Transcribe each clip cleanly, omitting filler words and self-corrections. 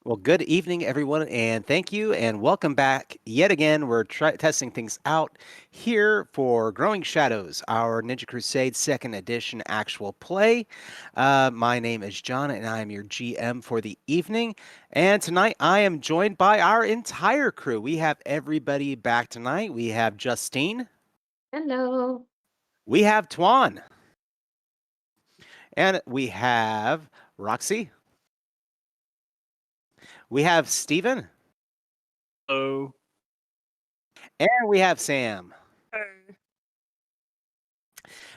Well, good evening, everyone, and thank you, and welcome back yet again. We're testing things out here for Growing Shadows, our Ninja Crusade Second Edition actual play. My name is John, and I am your GM for the evening. And tonight, I am joined by our entire crew. We have everybody back tonight. We have Justine, Hello. we have Toan, and we have Roxy. We have Steven, Oh, and we have Sam. hey.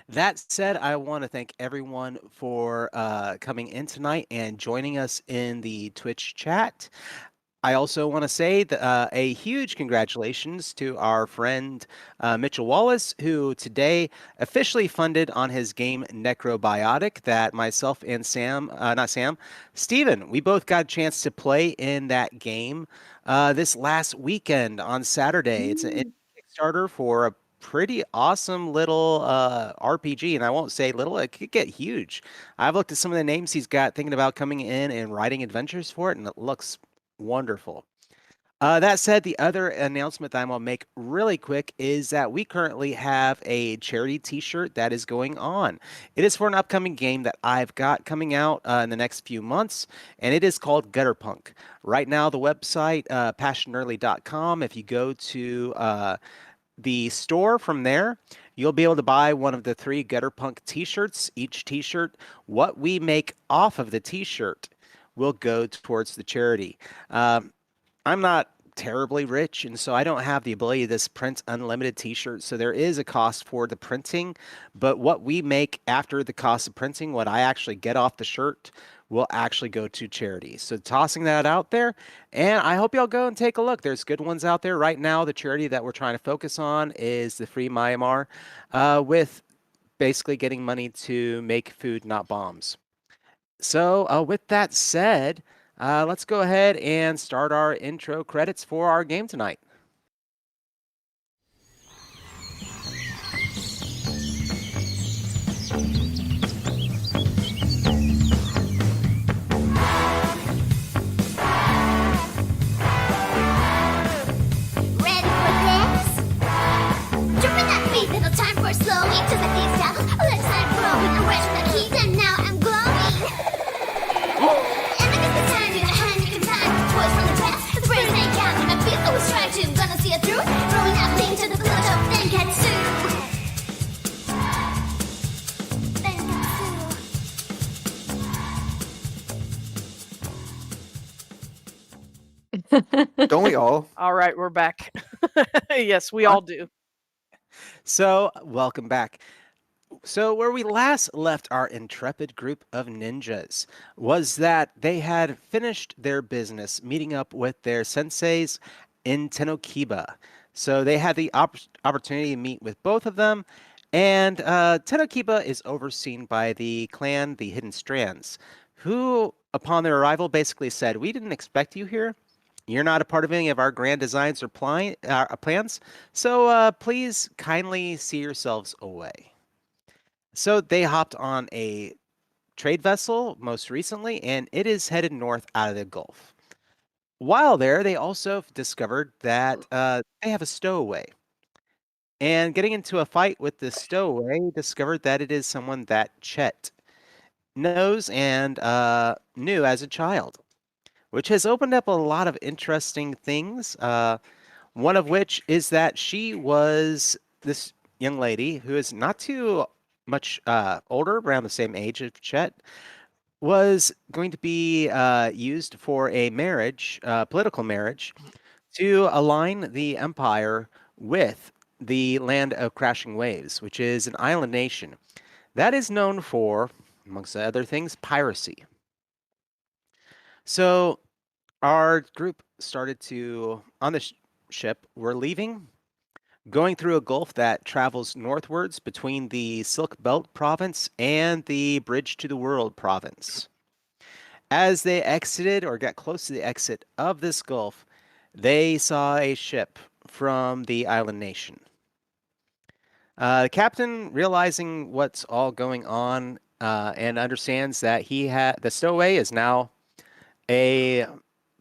That said, I want to thank everyone for coming in tonight and joining us in the Twitch chat. I also want to say that, a huge congratulations to our friend Mitchell Wallace, who today officially funded on his game Necrobiotic that myself and Sam, not Sam, Steven, we both got a chance to play in that game this last weekend on Saturday. It's a Mm. Kickstarter for a pretty awesome little RPG, and I won't say little, it could get huge. I've looked at some of the names he's got thinking about coming in and writing adventures for it, and it looks wonderful. That said, the other announcement that I'm going to make really quick is that we currently have a charity T-shirt that is going on. It is for an upcoming game that I've got coming out in the next few months, and it is called Gutter Punk. Right now, the website, passionerdly.com, if you go to the store from there, you'll be able to buy one of the 3 Gutter Punk T-shirts. Each T-shirt, what we make off of the T-shirt will go towards the charity. I'm not terribly rich, and so I don't have the ability to just print unlimited T-shirts. So there is a cost for the printing, but what we make after the cost of printing, what I actually get off the shirt, will actually go to charity. So tossing that out there, and I hope y'all go and take a look. There's good ones out there right now. The charity that we're trying to focus on is the Free Myanmar, with basically getting money to make food, not bombs. So, with that said, let's go ahead and start our intro credits for our game tonight. Ready for this? Jumping that beat, little time for slowing. Just like these down, let's start growing. I'm where's the heat and now I'm glowing. And I guess the time in the hand you can find toys from the past. The brains ain't counting, I feel always trying to. Gonna see it through. Throwing out things to the village of Denketsu. Don't we all? All right, we're back. Yes, we all do. So, welcome back. So, where we last left our intrepid group of ninjas was that they had finished their business meeting up with their senseis in Tenokiba. So, they had the opportunity to meet with both of them, and Tenokiba is overseen by the clan, the Hidden Strands, who, upon their arrival, basically said, "We didn't expect you here. You're not a part of any of our grand designs or plans, so please kindly see yourselves away." So they hopped on a trade vessel most recently, and it is headed north out of the Gulf. While there, they also discovered that they have a stowaway. And getting into a fight with the stowaway, discovered that it is someone that Chet knows and knew as a child, which has opened up a lot of interesting things. One of which is that she was this young lady who is not too much older, around the same age as Chet, was going to be used for a marriage, political marriage, to align the empire with the land of crashing waves, which is an island nation that is known for, amongst other things, piracy. So our group started to, on the ship, we're leaving, going through a gulf that travels northwards between the Silk Belt province and the Bridge to the World province. As they exited or got close to the exit of this gulf, they saw a ship from the island nation. The captain, realizing what's all going on, and understands that the stowaway is now a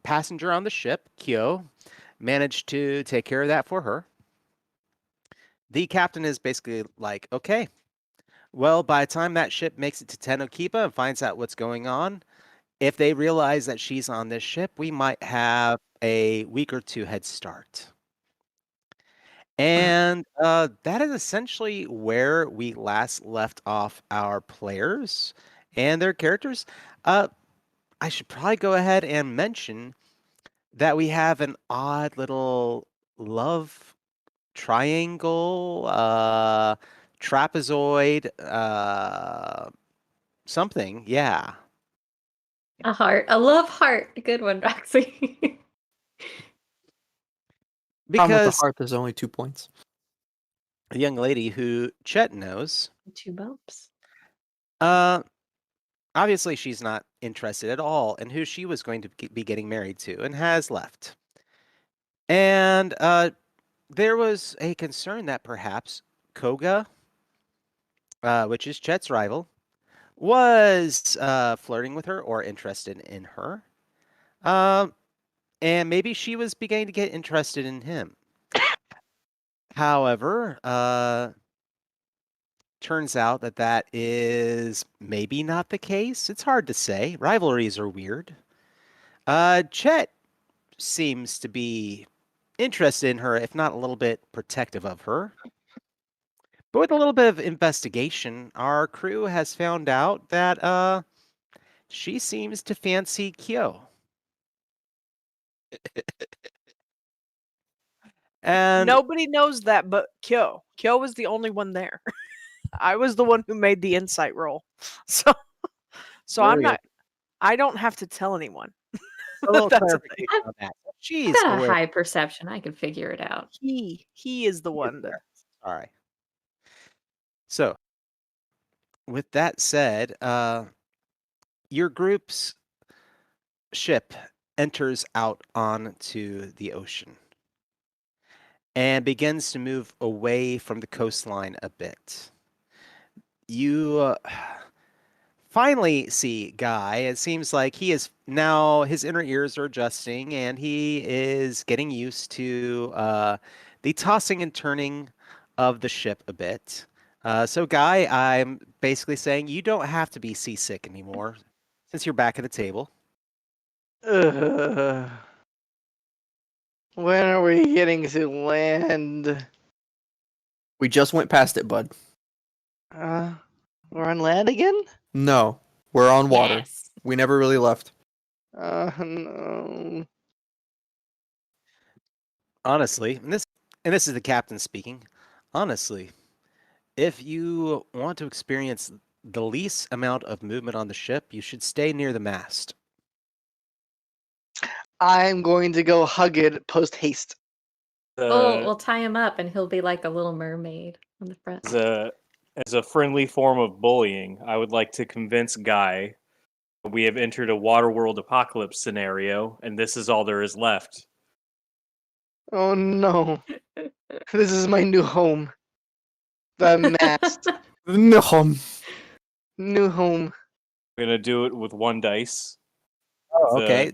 passenger on the ship, Kyou, managed to take care of that for her. The captain is basically like, okay, well, by the time that ship makes it to Tenokiba and finds out what's going on, if they realize that she's on this ship, we might have a week or two head start. And that is essentially where we last left off our players and their characters. I should probably go ahead and mention that we have an odd little love triangle, trapezoid, something. Yeah. A heart. A love heart. Good one, Roxy. Problem with the Because heart, there's only 2 points. a young lady who Chet knows, 2 bumps. obviously she's not interested at all in who she was going to be getting married to and has left. And there was a concern that perhaps Koga, which is Chet's rival, was flirting with her or interested in her. And maybe she was beginning to get interested in him. However, turns out that that is maybe not the case. It's hard to say. Rivalries are weird. Chet seems to be interested in her, if not a little bit protective of her. But with a little bit of investigation, our crew has found out that she seems to fancy Kyou. And Nobody knows that but Kyo. Kyo was the only one there. I was the one who made the insight roll. So I'm Very not I don't have to tell anyone. a little That's the clarification thing. on that. I've She's got a aware. high perception. I can figure it out. He is the one that All right. So, with that said, your group's ship enters out onto the ocean and begins to move away from the coastline a bit. You finally see Guy. It seems like he is now, his inner ears are adjusting and he is getting used to the tossing and turning of the ship a bit. So, Guy, I'm basically saying you don't have to be seasick anymore since you're back at the table. When are we getting to land? We just went past it, bud. We're on land again? No, we're on water. Yes. We never really left. No. Honestly, and this is the captain speaking. Honestly, if you want to experience the least amount of movement on the ship, you should stay near the mast. I'm going to go hug it post haste. We'll tie him up and he'll be like a little mermaid on the front. As a friendly form of bullying, I would like to convince Guy that we have entered a Waterworld apocalypse scenario, and this is all there is left. Oh no. This is my new home. The mast. No. New home. We're gonna do it with 1 dice. Oh, The- okay.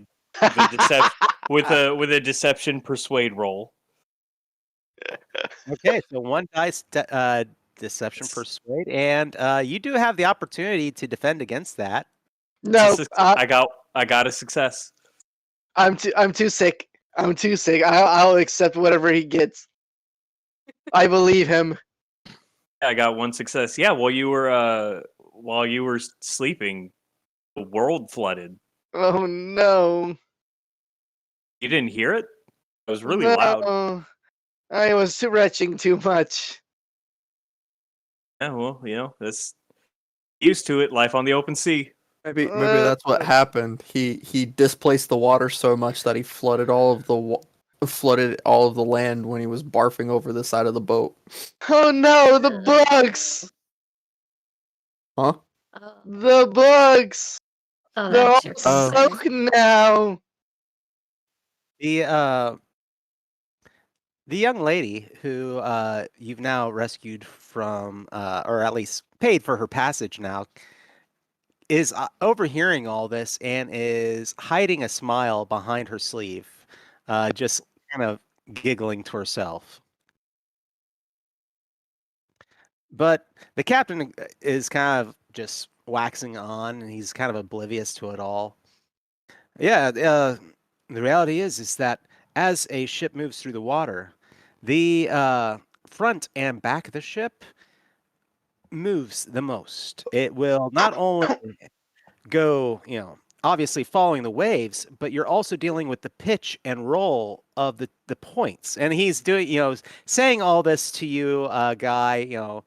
with a deception persuade roll. Okay, so 1 dice deception persuade, and you do have the opportunity to defend against that. No, I got a success. I'm too sick. I'm too sick. I'll accept whatever he gets. I believe him. I got 1 success. Yeah, while you were sleeping, the world flooded. Oh no. You didn't hear it? It was really loud. No. I was retching too much. Yeah, well, that's used to it. Life on the open sea. Maybe that's what happened. He displaced the water so much that he flooded all of the land when he was barfing over the side of the boat. Oh no, the bugs! Huh? Oh, The bugs! oh They're all that's your Oh. concern. soaked now. The young lady who you've now rescued from, or at least paid for her passage now, is overhearing all this and is hiding a smile behind her sleeve, just kind of giggling to herself. But the captain is kind of just waxing on, and he's kind of oblivious to it all. Yeah, the reality is that as a ship moves through the water, the front and back of the ship moves the most. It will not only go, obviously following the waves, but you're also dealing with the pitch and roll of the points. And he's doing, saying all this to you, guy,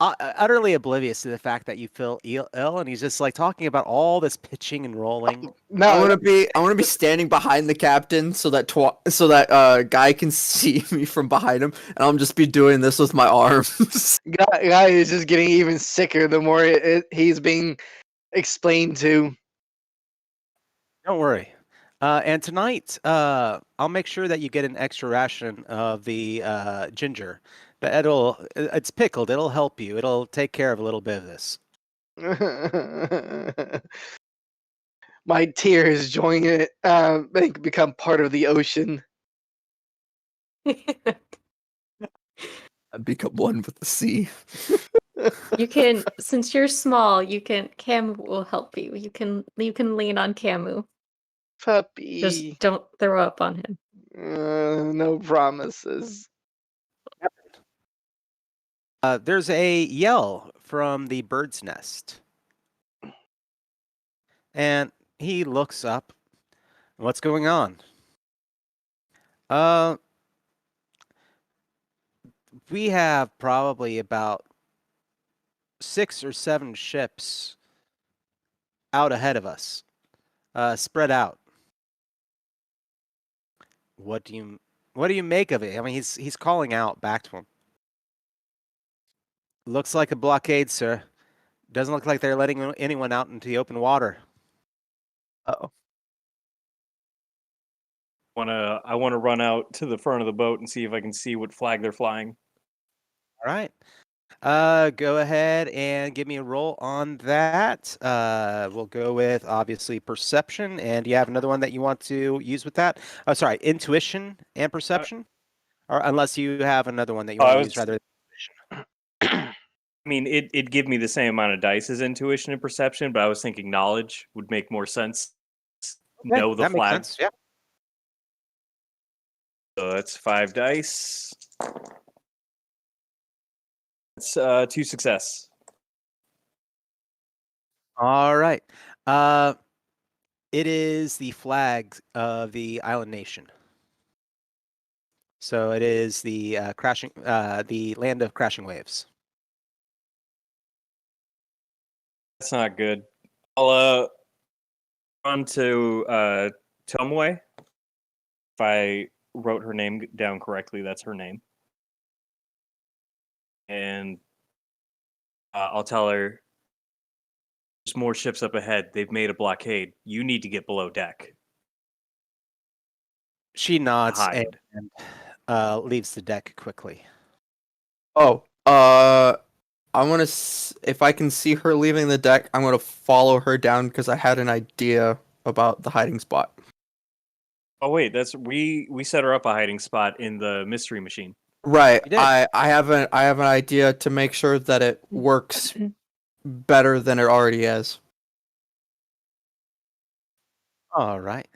utterly oblivious to the fact that you feel ill, and he's just like talking about all this pitching and rolling. I No, want to be standing behind the captain so that guy can see me from behind him, and I'll just be doing this with my arms. guy is just getting even sicker the more he's being explained to. Don't worry. And tonight, I'll make sure that you get an extra ration of the ginger. It's pickled. It'll help you. It'll take care of a little bit of this. My tears join it, become part of the ocean. I become one with the sea. You can, since you're small, Camu will help you. You can lean on Camu. Puppy. Just don't throw up on him. No promises. There's a yell from the bird's nest. And he looks up. What's going on? We have probably about 6 or 7 ships out ahead of us, spread out. What do you make of it? I mean, he's calling out back to him. Looks like a blockade, sir. Doesn't look like they're letting anyone out into the open water. Uh-oh. I want to run out to the front of the boat and see if I can see what flag they're flying. All right. Go ahead and give me a roll on that. We'll go with obviously perception, and do you have another one that you want to use with that? Oh, sorry, intuition and perception, or unless you have another one that you want to use rather. I mean, it'd give me the same amount of dice as intuition and perception, but I was thinking knowledge would make more sense. Okay, Know the that makes flag. sense, yeah. So that's 5 dice. It's 2 success. All right. It is the flag of the island nation. So it is the the land of crashing waves. That's not good. I'll run to Tomoe. If I wrote her name down correctly, that's her name. And I'll tell her there's more ships up ahead. They've made a blockade. You need to get below deck. She nods Hide. and leaves the deck quickly. Oh, I want to. If I can see her leaving the deck, I'm going to follow her down because I had an idea about the hiding spot. Oh wait, we set her up a hiding spot in the mystery machine. Right. You did. I have an idea to make sure that it works better than it already is. All right.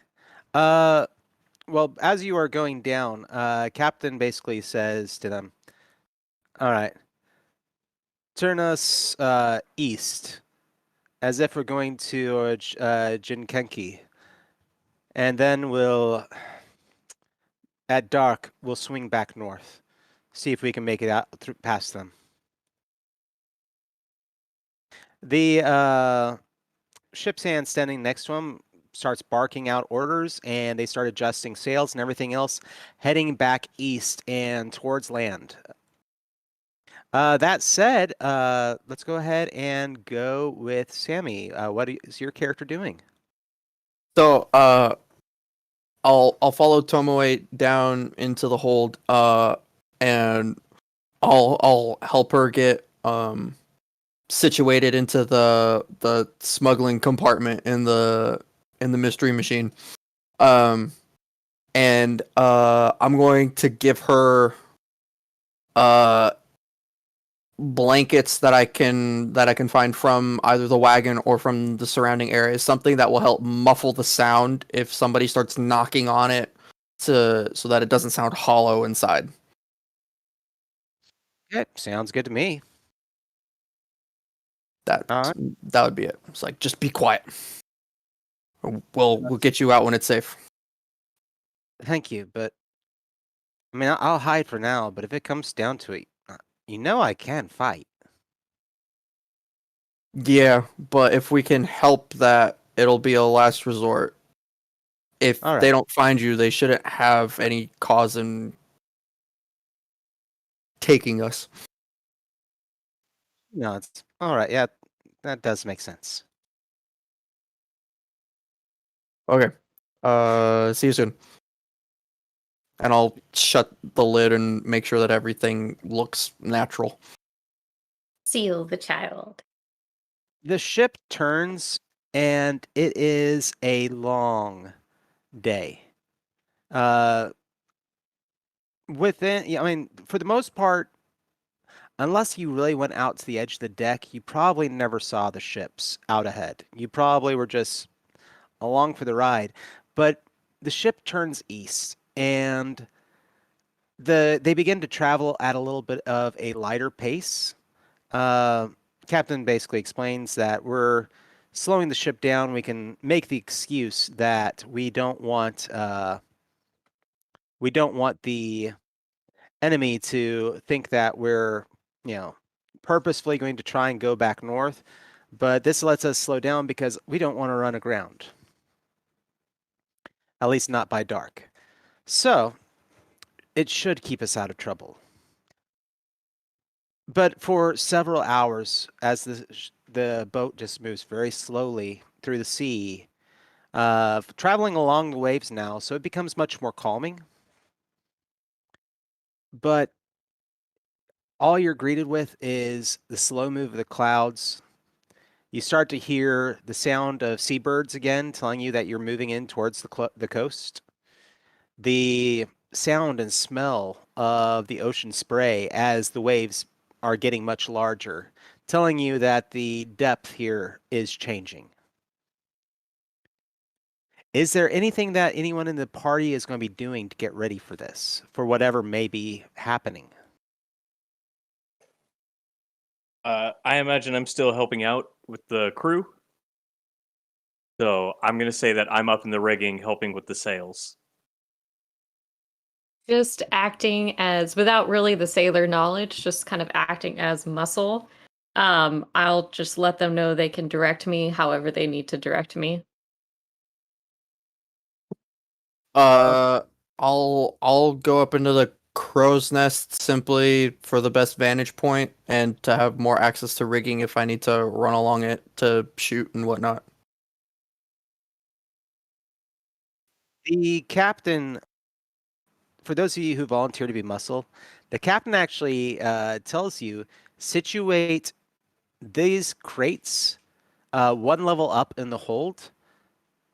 Well, as you are going down, Captain basically says to them, "All right, turn us east, as if we're going to Jinkenki, and then at dark, we'll swing back north, see if we can make it out past them." The ship's hand standing next to him starts barking out orders, and they start adjusting sails and everything else, heading back east and towards land. That said, let's go ahead and go with Sammy. What is your character doing? So, I'll follow Tomoe down into the hold, and I'll help her get situated into the smuggling compartment in the mystery machine. And I'm going to give her blankets that I can find from either the wagon or from the surrounding areas, something that will help muffle the sound if somebody starts knocking on it so that it doesn't sound hollow inside. Yeah, sounds good to me. That All right. that would be it. It's like, just be quiet. We'll get you out when it's safe. Thank you, but I mean, I'll hide for now, but if it comes down to it, I can fight. Yeah, but if we can help that, it'll be a last resort. If All they right. don't find you, they shouldn't have any cause in taking us. No, it's all right. Yeah, that does make sense. Okay. See you soon. And I'll shut the lid and make sure that everything looks natural. Seal the child. The ship turns, and it is a long day. Uh, I mean, for the most part, unless you really went out to the edge of the deck, you probably never saw the ships out ahead. You probably were just along for the ride. But the ship turns east, and they begin to travel at a little bit of a lighter pace. Uh, Captain basically explains that we're slowing the ship down. We can make the excuse that we don't want the enemy to think that we're, purposefully going to try and go back north. But this lets us slow down because we don't want to run aground. At least not by dark. So it should keep us out of trouble. But for several hours, as the boat just moves very slowly through the sea, traveling along the waves now, so it becomes much more calming. But all you're greeted with is the slow move of the clouds. You start to hear the sound of seabirds again, telling you that you're moving in towards the coast. The sound and smell of the ocean spray as the waves are getting much larger, telling you that the depth here is changing. Is there anything that anyone in the party is going to be doing to get ready for this, for whatever may be happening? I imagine I'm still helping out with the crew. So I'm going to say that I'm up in the rigging helping with the sails. Just acting as, without really the sailor knowledge, just kind of acting as muscle. I'll just let them know they can direct me however they need to direct me. I'll go up into the crow's nest simply for the best vantage point and to have more access to rigging if I need to run along it to shoot and whatnot. The captain, for those of you who volunteer to be muscle, the captain actually tells you situate these crates one level up in the hold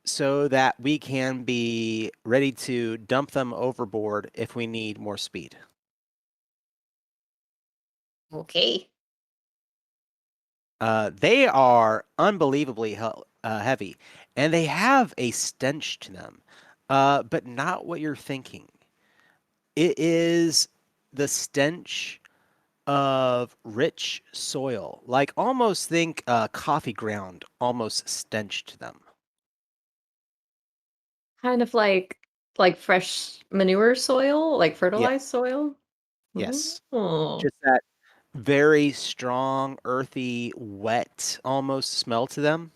so that we can be ready to dump them overboard if we need more speed. Okay. They are unbelievably heavy, and they have a stench to them, but not what you're thinking. It is the stench of rich soil, like almost think coffee ground, almost stench to them. Kind of like fresh manure soil, like Yeah, fertilized soil. yes. Oh. Just that very strong, earthy, wet almost smell to them.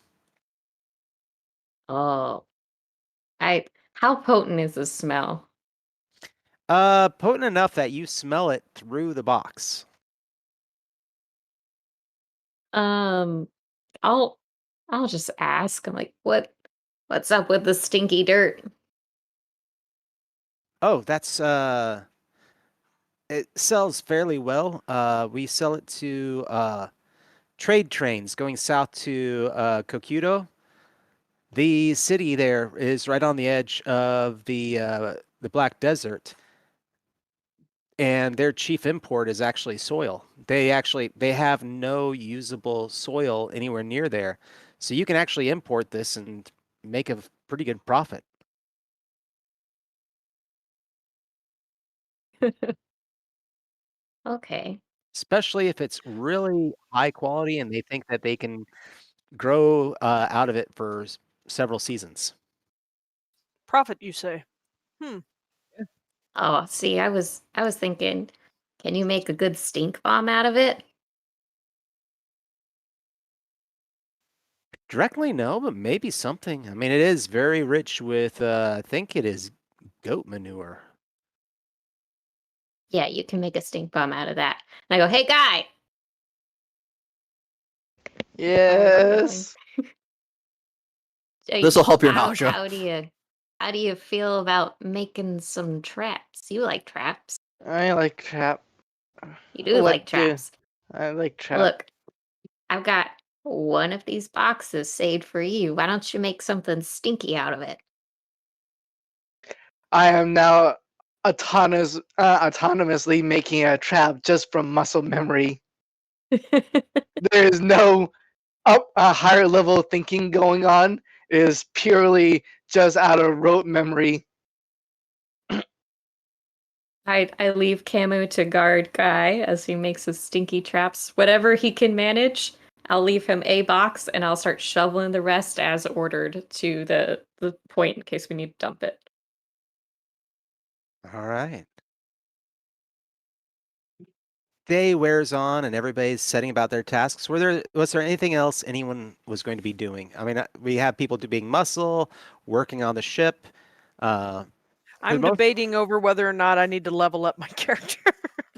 Oh. I how potent is this smell? Potent enough that you smell it through the box. Um, I'll I'll just ask. I'm like, what's up with the stinky dirt? Oh, that's it sells fairly well. We sell it to trade trains going south to Kokudo. The city there is right on the edge of the Black Desert, and their chief import is actually soil. They have no usable soil anywhere near there, so you can actually import this and make a pretty good profit. Okay. Especially if it's really high quality and they think that they can grow out of it for several seasons. Profit, you say? Oh, see, I was thinking, can you make a good stink bomb out of it? Directly, no, but maybe something. I mean, it is very rich with, I think it is goat manure. Yeah, you can make a stink bomb out of that. And I go, hey guy. Yes. This'll help your nausea. How do you feel about making some traps? You like traps. I like trap. You do like traps. I like trap. Look, I've got one of these boxes saved for you. Why don't you make something stinky out of it? I am now autonomously making a trap just from muscle memory. There is no higher level thinking going on. It is purely just out of rote memory. I leave Camu to guard Guy as he makes his stinky traps. Whatever he can manage, I'll leave him a box and I'll start shoveling the rest as ordered to the point in case we need to dump it. All right. Day wears on and everybody's setting about their tasks. Was there anything else anyone was going to be doing? I mean, we have people being muscle, working on the ship. I'm most- debating over whether or not I need to level up my character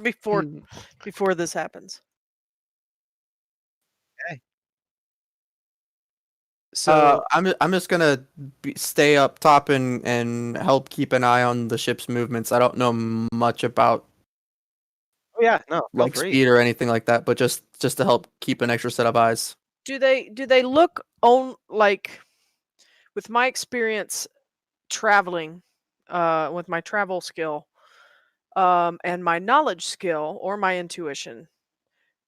before this happens. So I'm just gonna stay up top and help keep an eye on the ship's movements. I don't know much about oh yeah, no, feel like free. speed or anything like that, but just to help keep an extra set of eyes. Do they look on like with my experience traveling, with my travel skill, and my knowledge skill or my intuition?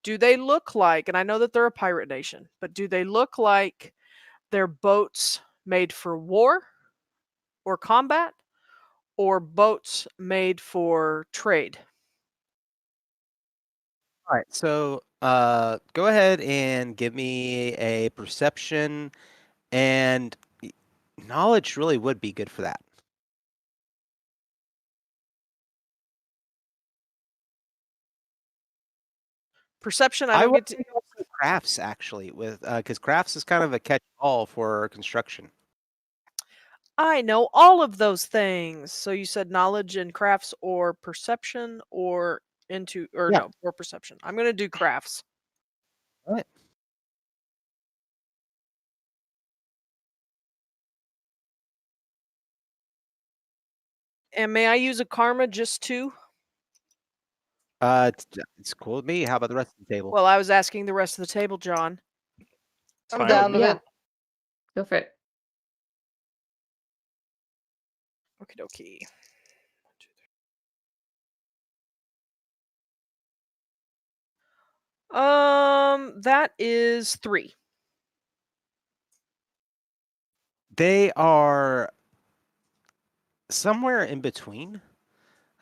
Do they look like, and I know that they're a pirate nation, but do they look like they're boats made for war or combat, or boats made for trade? All right, so go ahead and give me a perception, and knowledge really would be good for that. Perception, I I don't would get to. say also crafts actually, with because crafts is kind of a catch-all for construction. I know all of those things. So you said knowledge and crafts or perception or Yeah. no, or perception. I'm going to do crafts. All right. And may I use a karma just to? It's cool with me. How about the rest of the table? Well, I was asking the rest of the table, John. It's I'm fine down with with me. Yeah. it. Go for it. Okie dokie. That is 3. They are somewhere in between.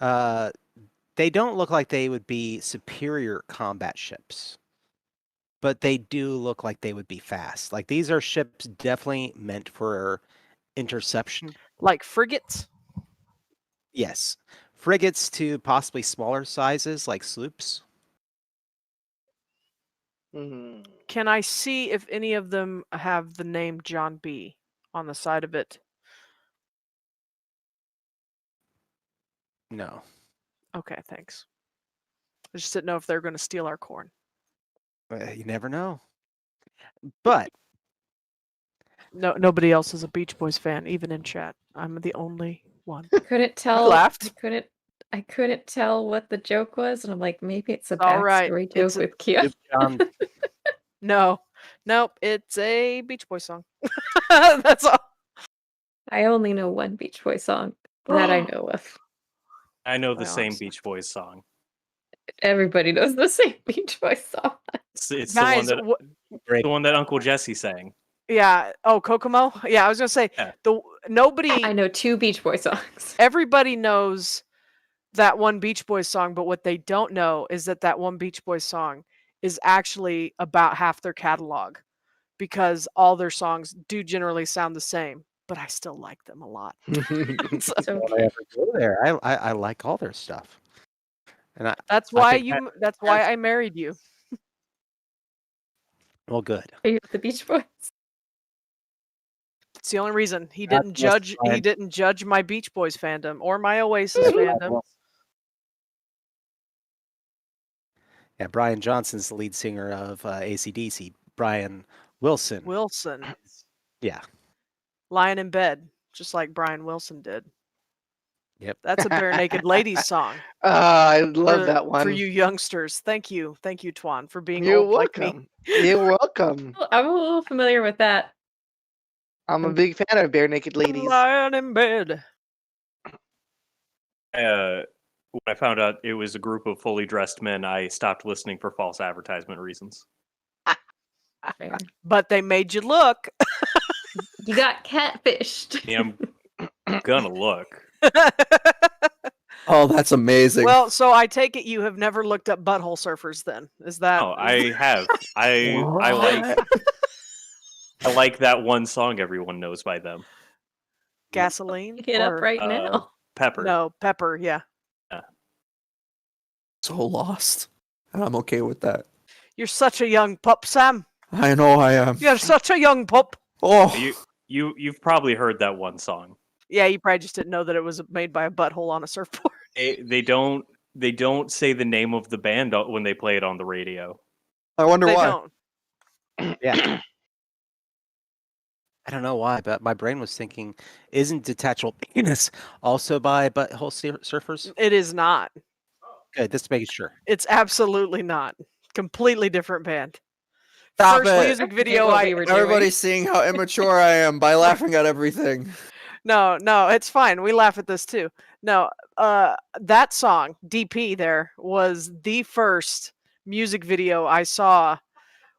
They don't look like they would be superior combat ships, but they do look like they would be fast. Like these are ships definitely meant for interception. Like frigates? Yes. Frigates to possibly smaller sizes like sloops. Mhm. Can I see if any of them have the name John B on the side of it? No. Okay, thanks. I just didn't know if they're going to steal our corn. You never know. But No, nobody else is a Beach Boys fan, even in chat. I'm the only one. Couldn't tell. laughed. I couldn't tell what the joke was, and I'm like, maybe it's a All right, backstory it's joke with Kyo. John, No, nope. It's a Beach Boys song. That's all. I only know one Beach Boy song that I know of. I know the Well, same I'm Beach Boys song. Everybody knows the same Beach Boy song. It's Guys, the one that Uncle Jesse sang. yeah. Oh, Kokomo. Yeah, I was gonna say Yeah. nobody. I know two Beach Boy songs. Everybody knows that one Beach Boys song, but what they don't know is that one Beach Boys song is actually about half their catalog, because all their songs do generally sound the same, but I still like them a lot. So, It's Why would I okay. ever go there? I like all their stuff, and that's I why think that that's why I married you. well, good. Are you the Beach Boys? It's the only reason he God didn't bless judge. He Brian. didn't judge my Beach Boys fandom or my Oasis fandom. Yeah, Brian Johnson's the lead singer of AC/DC. Brian Wilson. Wilson Yeah. lying in bed, just like Brian Wilson did. Yep. That's a Bare Naked Ladies song. I love for, that one. for you youngsters. Thank you, Toan, for being You're old like me. welcome. You're welcome. I'm a little familiar with that. I'm a big fan of Bare Naked Ladies. Lying in bed. When I found out it was a group of fully dressed men, I stopped listening for false advertisement reasons. Fair. But they made you look. You got catfished. Yeah, I'm gonna look. Oh, that's amazing. Well, so I take it you have never looked up Butthole Surfers then. Is that Oh, I have. I like that one song everyone knows by them. Gasoline? Pick it up Or- right now. Pepper. No, Pepper, yeah. So lost. And I'm okay with that. You're such a young pup, Sam. I know I am. You're such a young pup. Oh, You've probably heard that one song. Yeah, you probably just didn't know that it was made by a butthole on a surfboard. They don't say the name of the band when they play it on the radio. I wonder They why. don't. Yeah. I don't know why, but my brain was thinking, isn't Detachable Penis also by Butthole Surfers? It is not. Good, just making sure. It's absolutely not. Completely different band. Stop First it. music video what I we were doing. Everybody's seeing how immature I am by laughing at everything. No, it's fine. We laugh at this too. No, that song, DP there, was the first music video I saw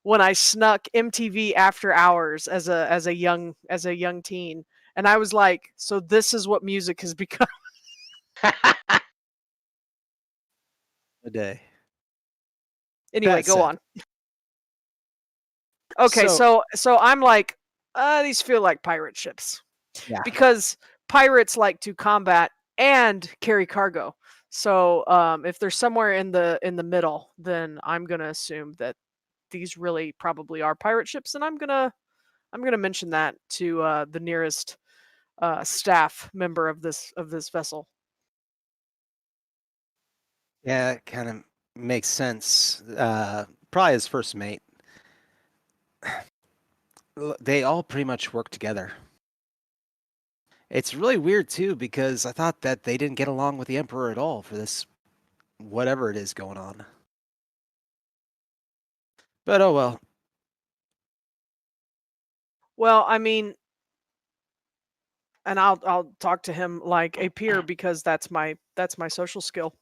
when I snuck MTV After Hours as a young teen. And I was like, so this is what music has become. A day. Anyway, That go said. on. Okay, so I'm like, these feel like pirate ships. Yeah. Because pirates like to combat and carry cargo. So if they're somewhere in the middle, then I'm gonna assume that these really probably are pirate ships, and I'm gonna mention that to the nearest staff member of this vessel. Yeah, it kind of makes sense. Probably his first mate. They all pretty much work together. It's really weird too, because I thought that they didn't get along with the Emperor at all for this, whatever it is going on. But oh well. Well, I mean, and I'll talk to him like a peer, because that's my social skill.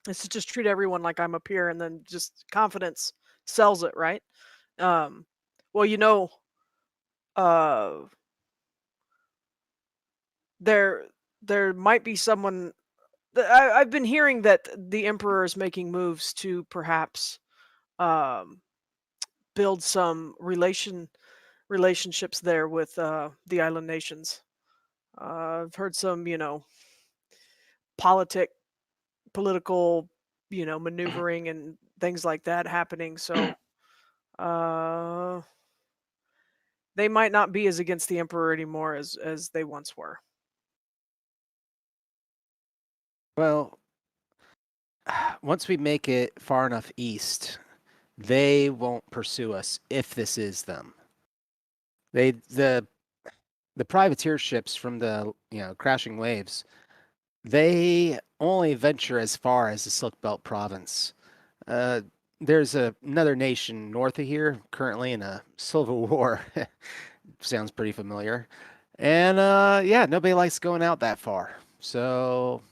Is to just treat everyone like I'm a peer, and then just confidence sells it, right? Well, you know, there might be someone. I've been hearing that the Emperor is making moves to perhaps build some relationships there with the island nations. I've heard some, political, maneuvering and things like that happening. So they might not be as against the Emperor anymore as they once were. Well, once we make it far enough east, they won't pursue us if this is them. The privateer ships from the crashing waves, they only venture as far as the Silk Belt province. there's another nation north of here currently in a civil war. Sounds pretty familiar. And yeah, nobody likes going out that far. So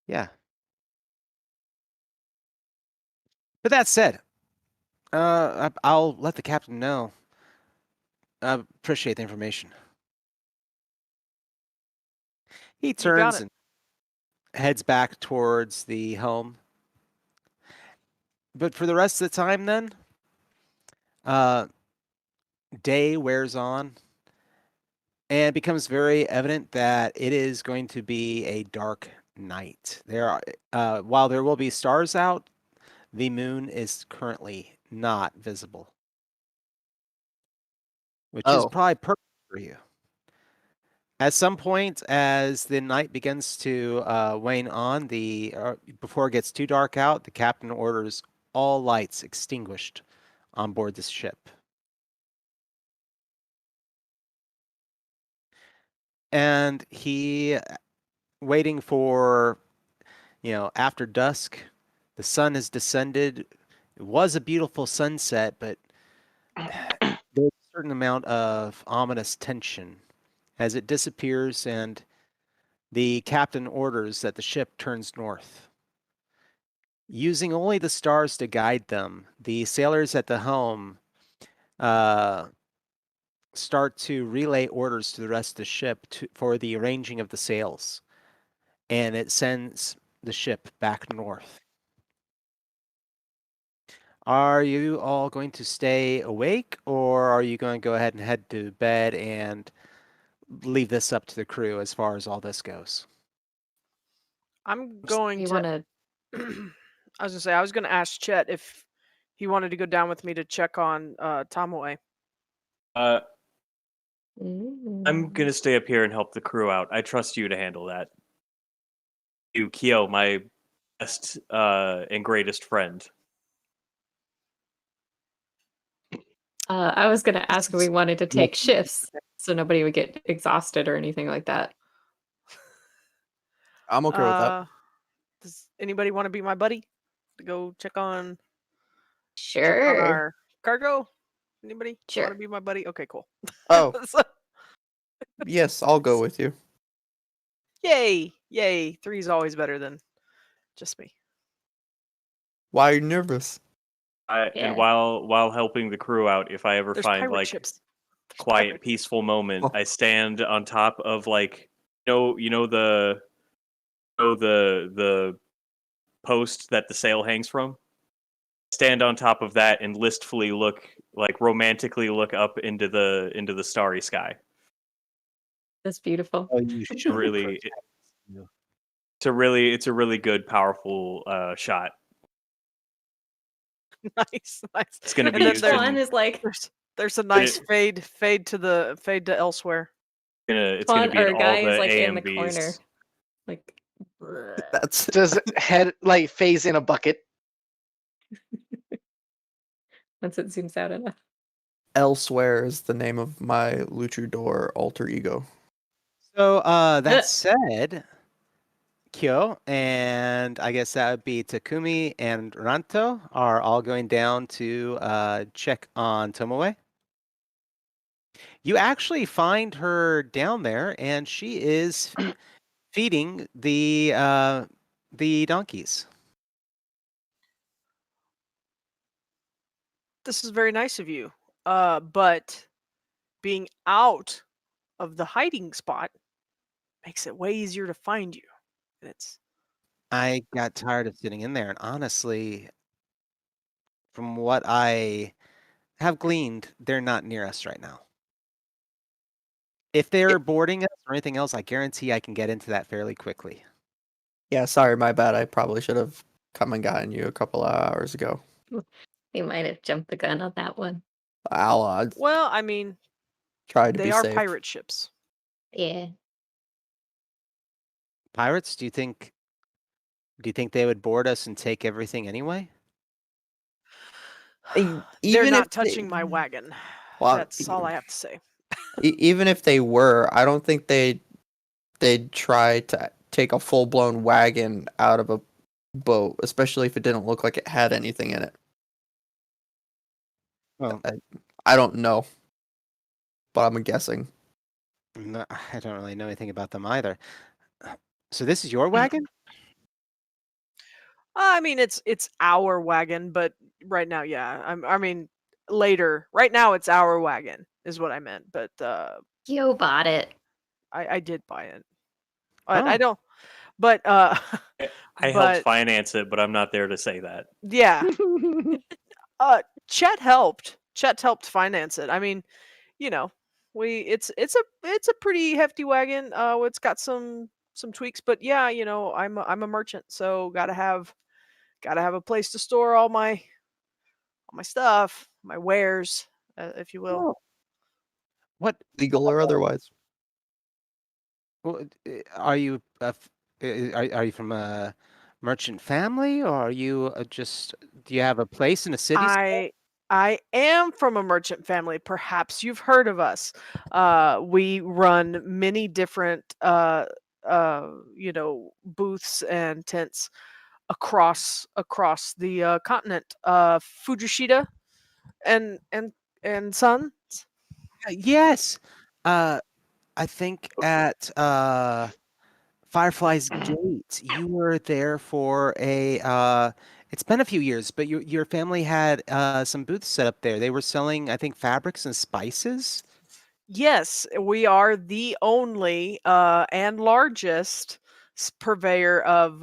yeah. But that said, I'll let the captain know. I appreciate the information. He You got turns it. and heads back towards the home. But for the rest of the time, then, uh, day wears on, and it becomes very evident that it is going to be a dark night. While there will be stars out, the moon is currently not visible, which is Oh, probably perfect for you. At some point, as the night begins to wane on, before it gets too dark out, the captain orders all lights extinguished on board the ship. And he, waiting for, after dusk, the sun has descended. It was a beautiful sunset, but there's a certain amount of ominous tension as it disappears, and the captain orders that the ship turns north. Using only the stars to guide them, the sailors at the helm start to relay orders to the rest of the ship for the arranging of the sails, and it sends the ship back north. Are you all going to stay awake, or are you going to go ahead and head to bed and leave this up to the crew as far as all this goes? I'm going You to. want to? I was gonna say I was gonna ask Chet if he wanted to go down with me to check on Tomoe. Uh, Mm. I'm gonna stay up here and help the crew out. I trust you to handle that. You, Kyo, my best and greatest friend. I was gonna ask if we wanted to take shifts, so nobody would get exhausted or anything like that. I'm okay with that. Does anybody want to be my buddy to go check on Sure. our cargo? Anybody want Sure. to be my buddy? Okay, cool. Oh, So- yes, I'll go with you. yay! Yay! Three's always better than just me. Why are you nervous? Yeah. And while helping the crew out, if I ever There's find pirate like ships. There's quiet, pirate- peaceful moment, Oh. I stand on top of like the post that the sail hangs from. Stand on top of that and listfully romantically look up into the starry sky. That's beautiful. Oh, you should Really, protect you. it's a really good, powerful shot. nice, nice. It's gonna And be then used Tuan in, is like There's a nice fade to elsewhere. it's gonna Tuan be in or all guy the is like in the AMVs. corner, like. bleh. That's Does head like phase in a bucket? Once it zooms out enough. Elsewhere is the name of my luchador alter ego. So that said, Kyo and I guess that would be Takumi and Ranto are all going down to check on Tomoe. You actually find her down there, and she is feeding the donkeys. This is very nice of you. But being out of the hiding spot makes it way easier to find you. And it's I got tired of sitting in there, and honestly, from what I have gleaned, they're not near us right now. If they're boarding us or anything else, I guarantee I can get into that fairly quickly. Yeah, sorry, my bad. I probably should have come and gotten you a couple of hours ago. We might have jumped the gun on that one. I'll well, I mean, try to they be are safe. pirate ships. Yeah. Pirates, do you think they would board us and take everything anyway? They're Even not if they- touching my wagon. Well, That's all I have to say. Even if they were, I don't think they'd try to take a full blown wagon out of a boat, especially if it didn't look like it had anything in it. Well, I don't know, but I'm guessing. no, I don't really know anything about them either. So this is your wagon? I mean, it's our wagon, but right now, yeah. I mean, later. Right now, it's our wagon, is what I meant. But You bought it. I did buy it. Oh. I don't. But I helped but finance it, but I'm not there to say that. yeah, Chet helped. Chet helped finance it. I mean, you know, it's a pretty hefty wagon. It's got some tweaks, but yeah, I'm a merchant, so gotta have a place to store all my stuff, my wares, if you will. What Legal or otherwise. Well, are you are you from a merchant family, or are you just do you have a place in a city? I am from a merchant family. Perhaps you've heard of us. We run many different booths and tents across the continent. Fujishita and Sons. Yes. I think at Firefly's Gate, you were there for a it's been a few years, but your family had some booths set up there. They were selling, I think, fabrics and spices. Yes, we are the only and largest purveyor of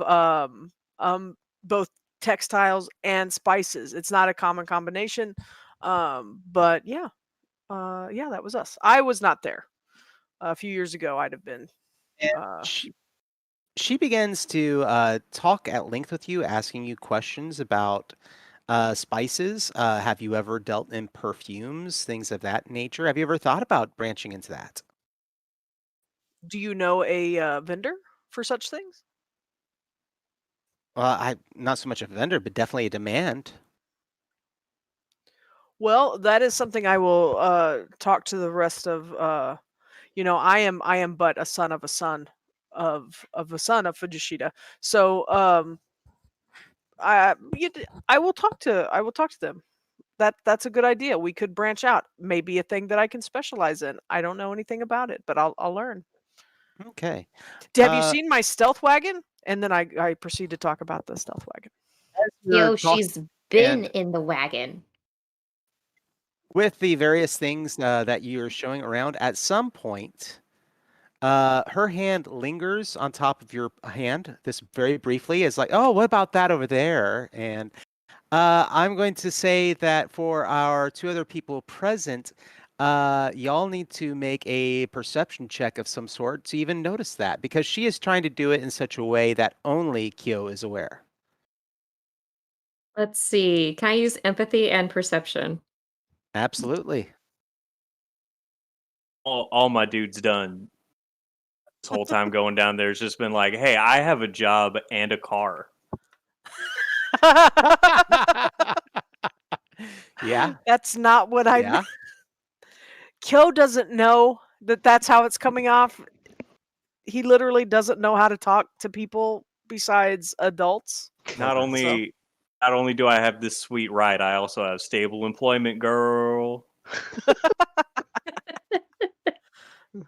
both textiles and spices. It's not a common combination, but yeah, yeah, that was us. I was not there a few years ago. I'd have been. And Uh, she begins to talk at length with you, asking you questions about spices. Have you ever dealt in perfumes, things of that nature? Have you ever thought about branching into that? do you know a vendor for such things? I'm not so much a vendor, but definitely a demand. Well, that is something I will talk to the rest of. I am but a son of a son of a son of Fujishita. So I will talk to them. That's a good idea. We could branch out. Maybe a thing that I can specialize in. I don't know anything about it, but I'll learn. Okay. Have you Uh, seen my stealth wagon? And then I proceed to talk about the stealth wagon. as you're Yo, talking she's been and in the wagon. with the various things that you're showing around, at some point, her hand lingers on top of your hand. This very briefly is like, oh, what about that over there? And I'm going to say that for our two other people present, y'all need to make a perception check of some sort to even notice that, because she is trying to do it in such a way that only Kyou is aware. Let's see. Can I use empathy and perception? Absolutely. All my dude's done this whole time going down there has just been like, hey, I have a job and a car. Yeah. That's not what I Yeah. meant. Kyo doesn't know that that's how it's coming off. He literally doesn't know how to talk to people besides adults. Not Okay. only do I have this sweet ride, I also have stable employment, girl.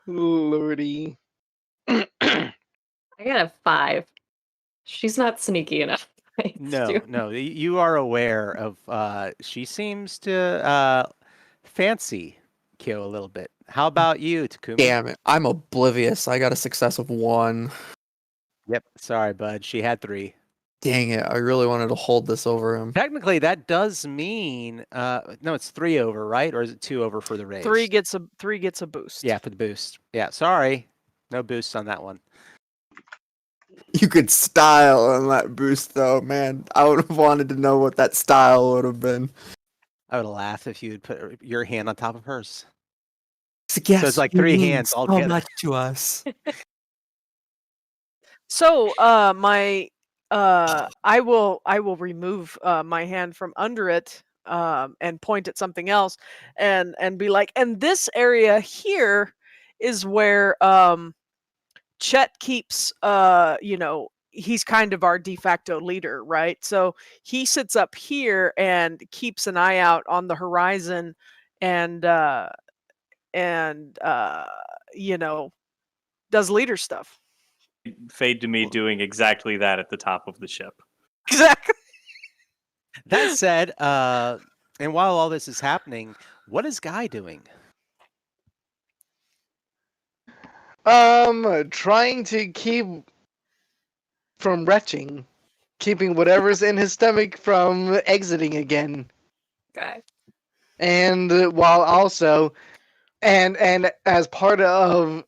Lordy. I got a 5. She's not sneaky enough. No, you are aware of she seems to fancy Kyo a little bit. How about you, Takumi? Damn it. I'm oblivious. I got a success of 1. Yep, sorry, bud. She had 3. Dang it. I really wanted to hold this over him. Technically, that does mean no, it's 3 over, right? Or is it 2 over for the raise? 3 gets a boost. Yeah, for the boost. Yeah, sorry. No boost on that one. You could style on that boost, though, man. I would have wanted to know what that style would have been. I would laugh if you would put your hand on top of hers. Yes, So it's like 3 hands all together. much to us. So I will remove my hand from under it and point at something else and be like, and this area here is where Chet keeps he's kind of our de facto leader, right? So he sits up here and keeps an eye out on the horizon, and you know, does leader stuff. Fade to me doing exactly that at the top of the ship. Exactly. That said, and while all this is happening, what is Guy doing? Trying to keep from retching, keeping whatever's in his stomach from exiting again, Okay. and while also, and as part of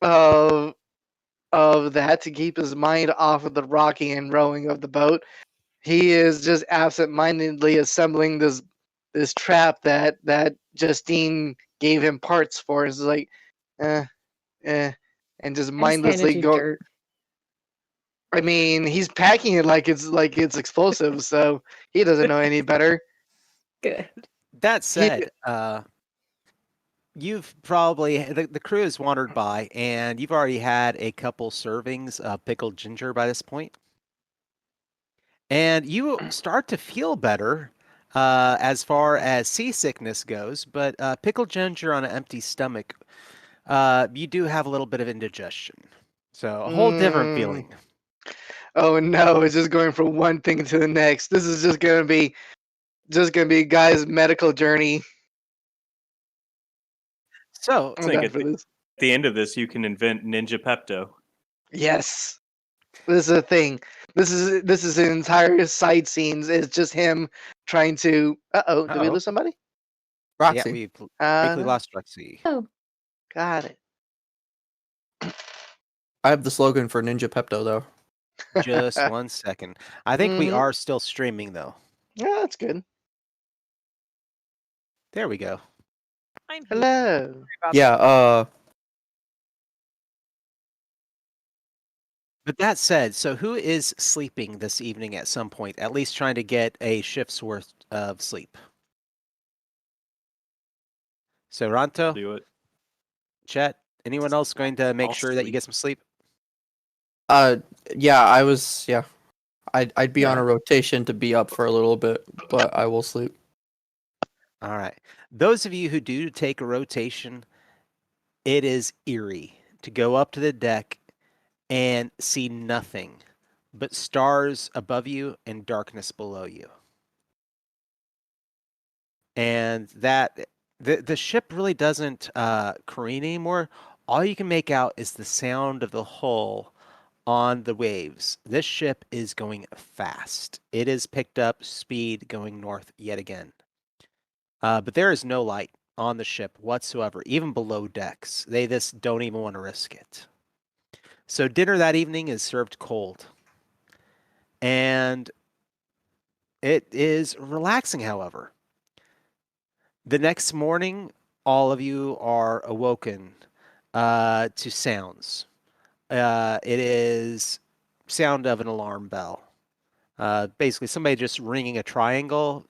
of that, to keep his mind off of the rocking and rowing of the boat, he is just absent-mindedly assembling this trap that Justine gave him parts for. It's like, eh, and just I just handed mindlessly you go. dirt. I mean, he's packing it like it's explosive, so he doesn't know any better. Good. That said, you've probably the crew has wandered by, and you've already had a couple servings of pickled ginger by this point, and you start to feel better as far as seasickness goes. But pickled ginger on an empty stomach, you do have a little bit of indigestion, so a whole different Mm. feeling. Oh no, it's just going from one thing to the next. This is just gonna be Guy's medical journey. So I'm Think done at for this. At the end of this, you can invent Ninja Pepto. Yes. This is a thing. This is an entire side scenes. It's just him trying to. Did we Uh-oh. lose somebody? Roxy. yeah, we quickly No. lost Roxy. Oh, Got it. I have the slogan for Ninja Pepto though. Just 1 second. I think we Mhm. are still streaming though. Yeah, that's good. There we go. I'm here. Hello. Sorry about Yeah, But that said, so who is sleeping this evening at some point, at least trying to get a shift's worth of sleep? So Ranto, Do it. Chet, anyone else going to make I'll sure that you sleep. get some sleep? yeah, I'd be on Yeah. a rotation to be up for a little bit, but I will sleep. All right. Those of you who do take a rotation, it is eerie to go up to the deck and see nothing but stars above you and darkness below you. And that the ship really doesn't careen anymore. All you can make out is the sound of the hull on the waves. This ship is going fast. It has picked up speed going north yet again. But there is no light on the ship whatsoever, even below decks. They just don't even want to risk it. So dinner that evening is served cold. And it is relaxing, however. The next morning, all of you are awoken to sounds. It is sound of an alarm bell. Basically, somebody just ringing a triangle,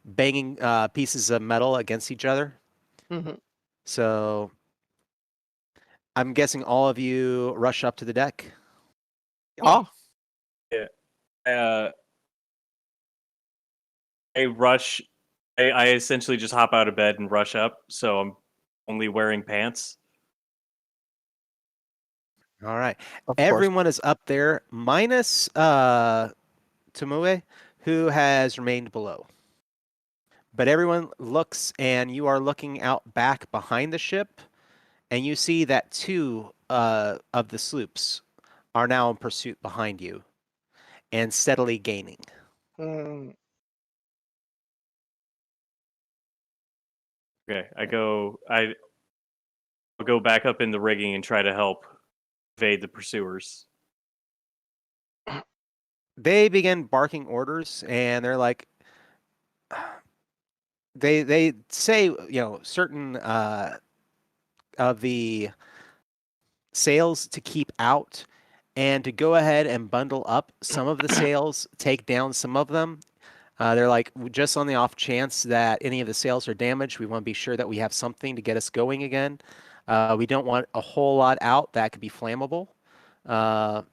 banging pieces of metal against each other. Mhm. So I'm guessing all of you rush up to the deck. Oh, Uh, I rush. I essentially just hop out of bed and rush up, so I'm only wearing pants. All right. of course. Everyone is up there, minus Tomue, who has remained below. But everyone looks, and you are looking out back behind the ship, and you see that two of the sloops are now in pursuit behind you and steadily gaining. Mm. Okay, I'll go back up in the rigging and try to help evade the pursuers. They begin barking orders, and they're like, they say, certain of the sails to keep out and to go ahead and bundle up some of the sails, take down some of them. They're like, just on the off chance that any of the sails are damaged, we want to be sure that we have something to get us going again. We don't want a whole lot out that could be flammable.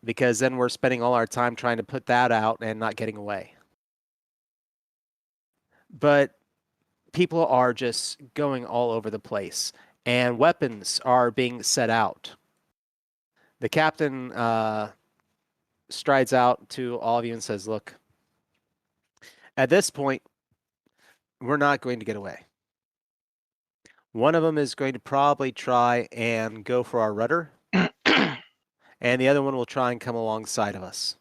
because then we're spending all our time trying to put that out and not getting away. But people are just going all over the place, and weapons are being set out. The captain strides out to all of you and says, "Look, at this point, we're not going to get away. One of them is going to probably try and go for our rudder, and the other one will try and come alongside of us.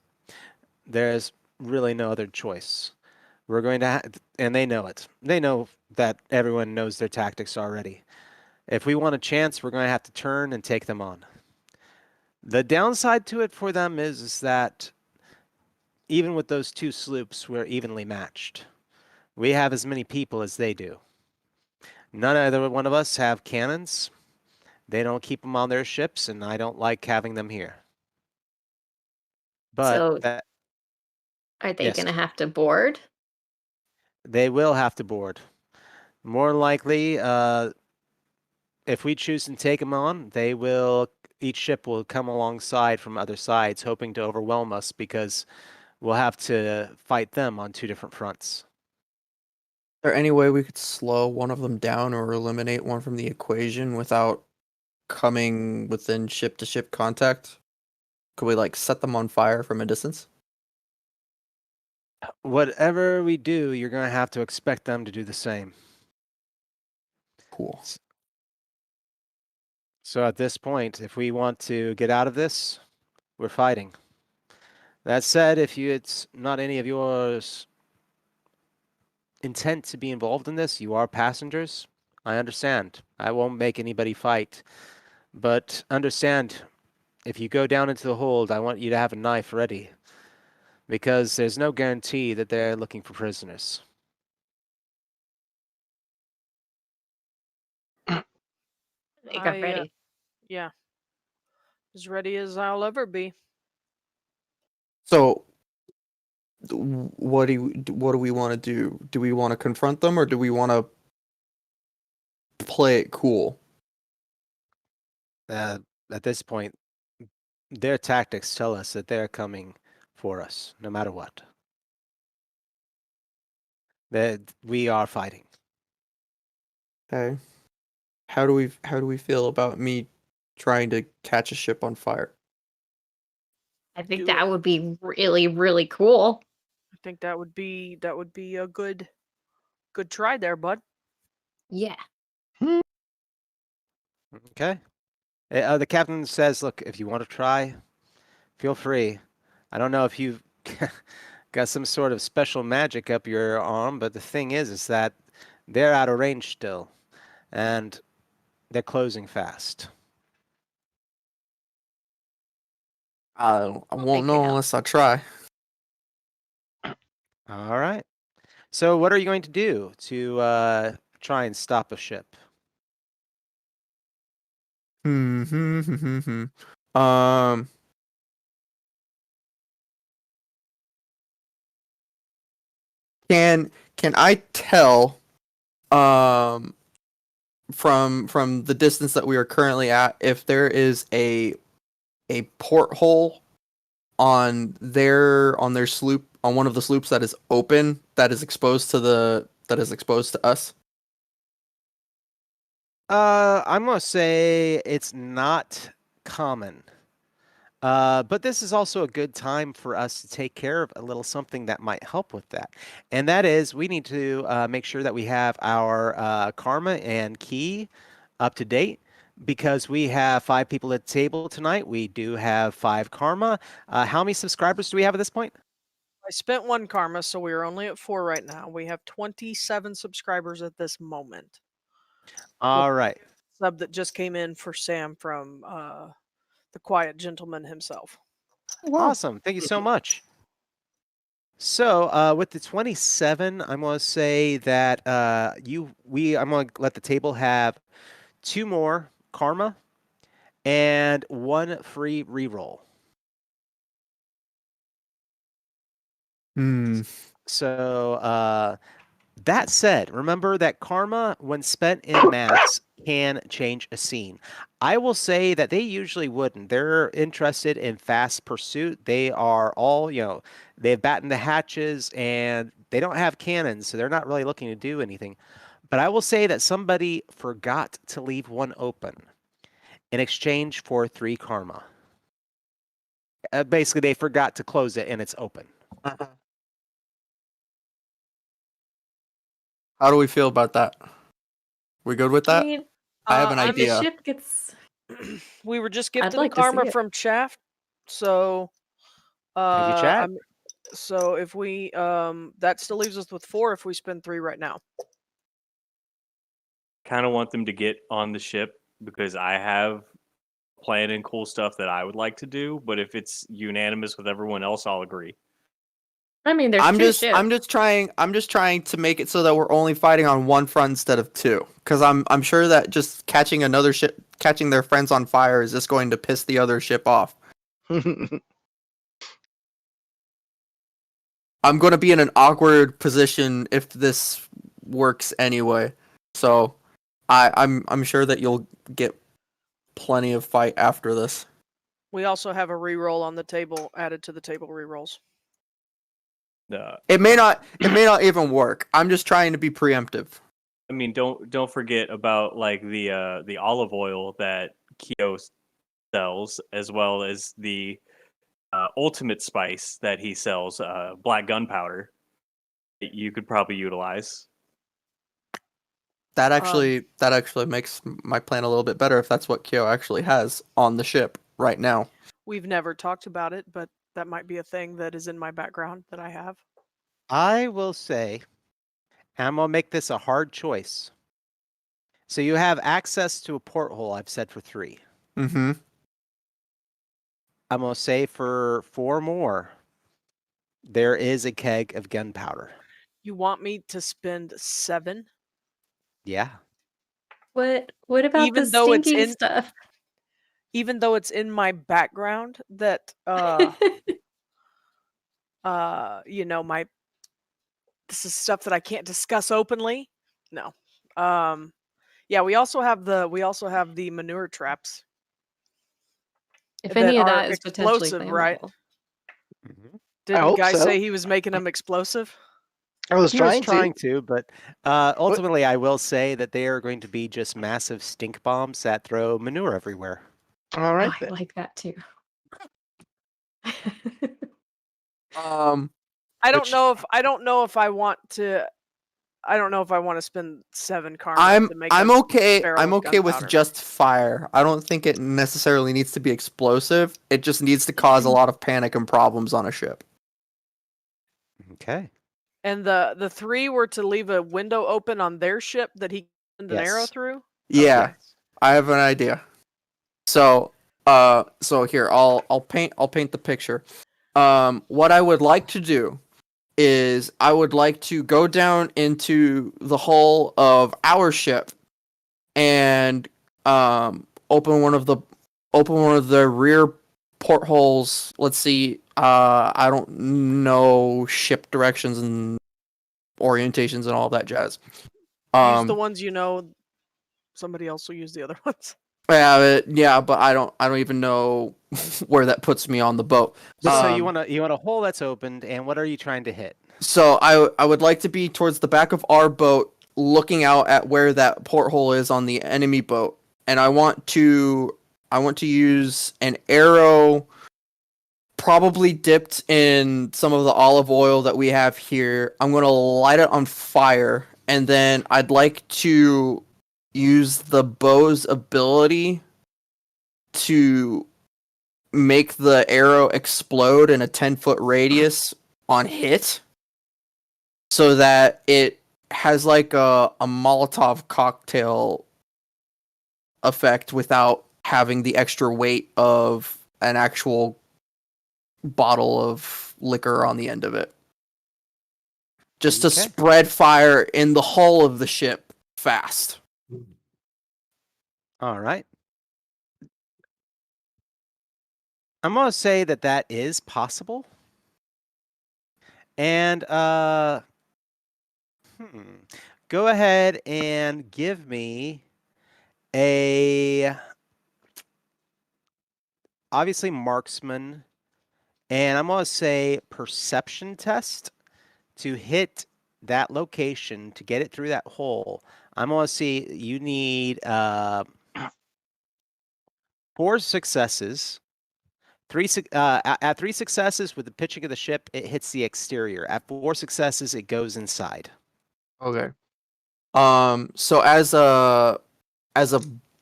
There's really no other choice. We're going to, and they know it. They know that everyone knows their tactics already. If we want a chance, we're going to have to turn and take them on. The downside to it for them is that even with those two sloops, we're evenly matched. We have as many people as they do. None either one of us have cannons. They don't keep them on their ships, and I don't like having them here. But So that, are they yes, going to have to board? they will have to board. More likely, if we choose to take them on, they will. Each ship will come alongside from other sides, hoping to overwhelm us because we'll have to fight them on two different fronts. Is there any way we could slow one of them down or eliminate one from the equation without coming within ship-to-ship contact? Could we like set them on fire from a distance? Whatever we do, you're going to have to expect them to do the same. Cool. So at this point, if we want to get out of this, we're fighting. That said, if it's not any of yours intent to be involved in this, you are passengers. I understand. I won't make anybody fight. But understand, if you go down into the hold, I want you to have a knife ready. Because there's no guarantee that they're looking for prisoners. I think I'm ready. Yeah. As ready as I'll ever be. So, what do we want to do? Do we want to confront them or do we want to play it cool? At this point, their tactics tell us that they're coming for us, no matter what. That we are fighting. Okay. How do we feel about me trying to catch a ship on fire? I think Do that it. would be really, really cool. I think that would be a good try there, bud. Yeah. Okay. The captain says, "Look, if you want to try, feel free. I don't know if you've got some sort of special magic up your arm, but the thing is that they're out of range still, and they're closing fast." I We'll won't make it know out. unless I try. All right. So, what are you going to do to try and stop a ship? Um. Can I tell from the distance that we are currently at if there is a porthole on their sloop, on one of the sloops that is open, that is exposed to us? I'm gonna say it's not common. But this is also a good time for us to take care of a little something that might help with that. And that is, we need to make sure that we have our karma and key up to date because we have 5 people at the table tonight. We do have 5 karma. How many subscribers do we have at this point? I spent 1 karma, so we are only at 4 right now. We have 27 subscribers at this moment. All right. Sub that just came in for Sam from the Quiett Gentleman himself. Wow. Awesome. Thank you so much. So, with the 27, I'm going to say that I'm going to let the table have 2 more karma and 1 free reroll. Hmm. So, That said, remember that karma, when spent in mass, can change a scene. I will say that they usually wouldn't. They're interested in fast pursuit. They are all, they've battened the hatches and they don't have cannons, so they're not really looking to do anything. But I will say that somebody forgot to leave one open in exchange for 3 karma. Basically, they forgot to close it and it's open. How do we feel about that? We good with I that? mean, I have an I if the idea. ship gets. We were just I'd gifted like a to see karma it. from Shaft, so Thank you, chat. so if we that still leaves us with 4 if we spend 3 right now. Kind of want them to get on the ship because I have plan and cool stuff that I would like to do. But if it's unanimous with everyone else, I'll agree. I mean, there's I'm 2 just ships. I'm just trying to make it so that we're only fighting on one front instead of 2. Because I'm sure that just catching another ship, catching their friends on fire, is just going to piss the other ship off. I'm going to be in an awkward position if this works anyway. So I'm sure that you'll get plenty of fight after this. We also have a reroll on the table added to the table rerolls. It may not even work. I'm just trying to be preemptive. I mean, don't forget about like the olive oil that Kyou sells, as well as the ultimate spice that he sells, black gunpowder. That you could probably utilize. That actually makes my plan a little bit better if that's what Kyou actually has on the ship right now. We've never talked about it, but that might be a thing that is in my background that I have. I will say, and I'm going to make this a hard choice. So you have access to a porthole, I've said, for 3. Mm-hmm. I'm going to say for 4 more, there is a keg of gunpowder. You want me to spend 7? Yeah. What about Even the though it's stinky in- stuff? Even though it's in my background that my this is stuff that I can't discuss openly. No. Yeah, we also have the manure traps. If that any of are that is potentially explosive, right? flammable. Mhm. Didn't hope guy so. say he was making them explosive? I was He was trying trying to, but ultimately, I will say that they are going to be just massive stink bombs that throw manure everywhere. to. All right Oh, I then. like that too. I don't Which- know if I want to. I don't know if I want to spend 7 karma to make. I'm a okay. barrel I'm of okay with gunpowder. just fire. I don't think it necessarily needs to be explosive. It just needs to cause a lot of panic and problems on a ship. Okay. And the 3 were to leave a window open on their ship that he can send an arrow Yes. through. Yeah, Okay. I have an idea. So here I'll paint the picture. What I would like to do is I would like to go down into the hull of our ship and open one of the rear portholes. Let's see. I don't know ship directions and orientations and all that jazz. Use the ones you know. Somebody else will use the other ones. Yeah, but I don't even know where that puts me on the boat. So you want a hole that's opened, and what are you trying to hit? So I would like to be towards the back of our boat, looking out at where that porthole is on the enemy boat, and I want to use an arrow, probably dipped in some of the olive oil that we have here. I'm gonna light it on fire, and then I'd like to use the bow's ability to make the arrow explode in a 10-foot radius on hit, so that it has like a Molotov cocktail effect without having the extra weight of an actual bottle of liquor on the end of it. Just to Okay. spread fire in the hull of the ship fast. All right. I'm going to say that is possible. And Go ahead and give me a obviously marksman, and I'm gonna say perception test to hit that location to get it through that hole. I'm gonna see you need 4 successes. At 3 successes with the pitching of the ship, it hits the exterior. At 4 successes, it goes inside. Okay. So as a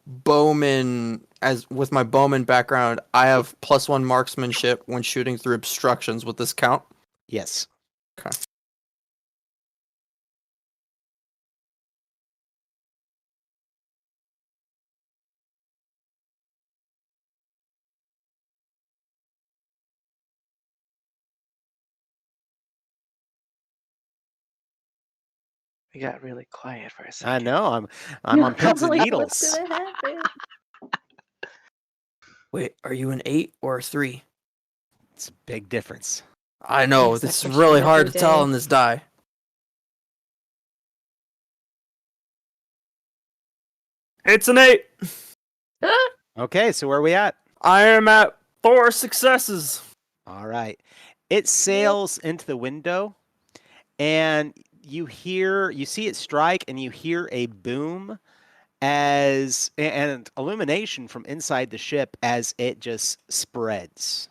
bowman, as with my bowman background, I have +1 marksmanship when shooting through obstructions. Would this count? Yes. Okay. We got really quiet for a I second. know. I'm on pins and Like, needles. what's gonna happen? Wait, are you an 8 or a 3? It's a big difference. I know, Ask that it's question really hard every to tell day. on this die. It's an 8! Okay, so where are we at? I am at 4 successes. All right. It sails into the window, and you see it strike, and you hear a boom and illumination from inside the ship as it just spreads.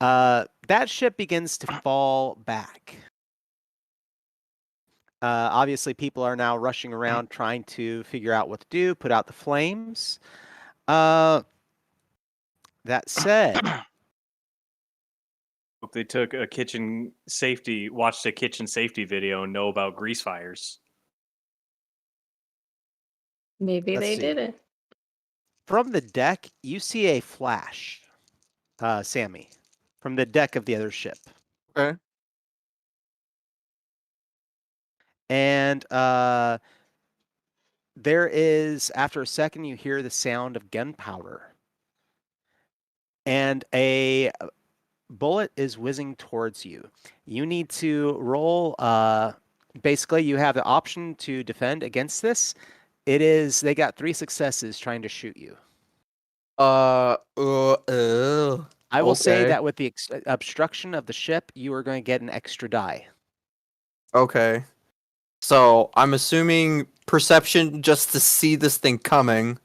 That ship begins to fall back. Obviously, people are now rushing around trying to figure out what to do, put out the flames. That said, Hope they took watched a kitchen safety video and know about grease fires. Maybe Let's they see. didn't. from the deck, you see a flash, Sammy, from the deck of the other ship. Okay. And there is, after a second, you hear the sound of gunpowder. And a bullet is whizzing towards you. You need to roll. Basically, you have the option to defend against this. They got 3 successes trying to shoot you. I will say Okay. that with the obstruction of the ship, you are going to get an extra die. Okay. So I'm assuming perception just to see this thing coming.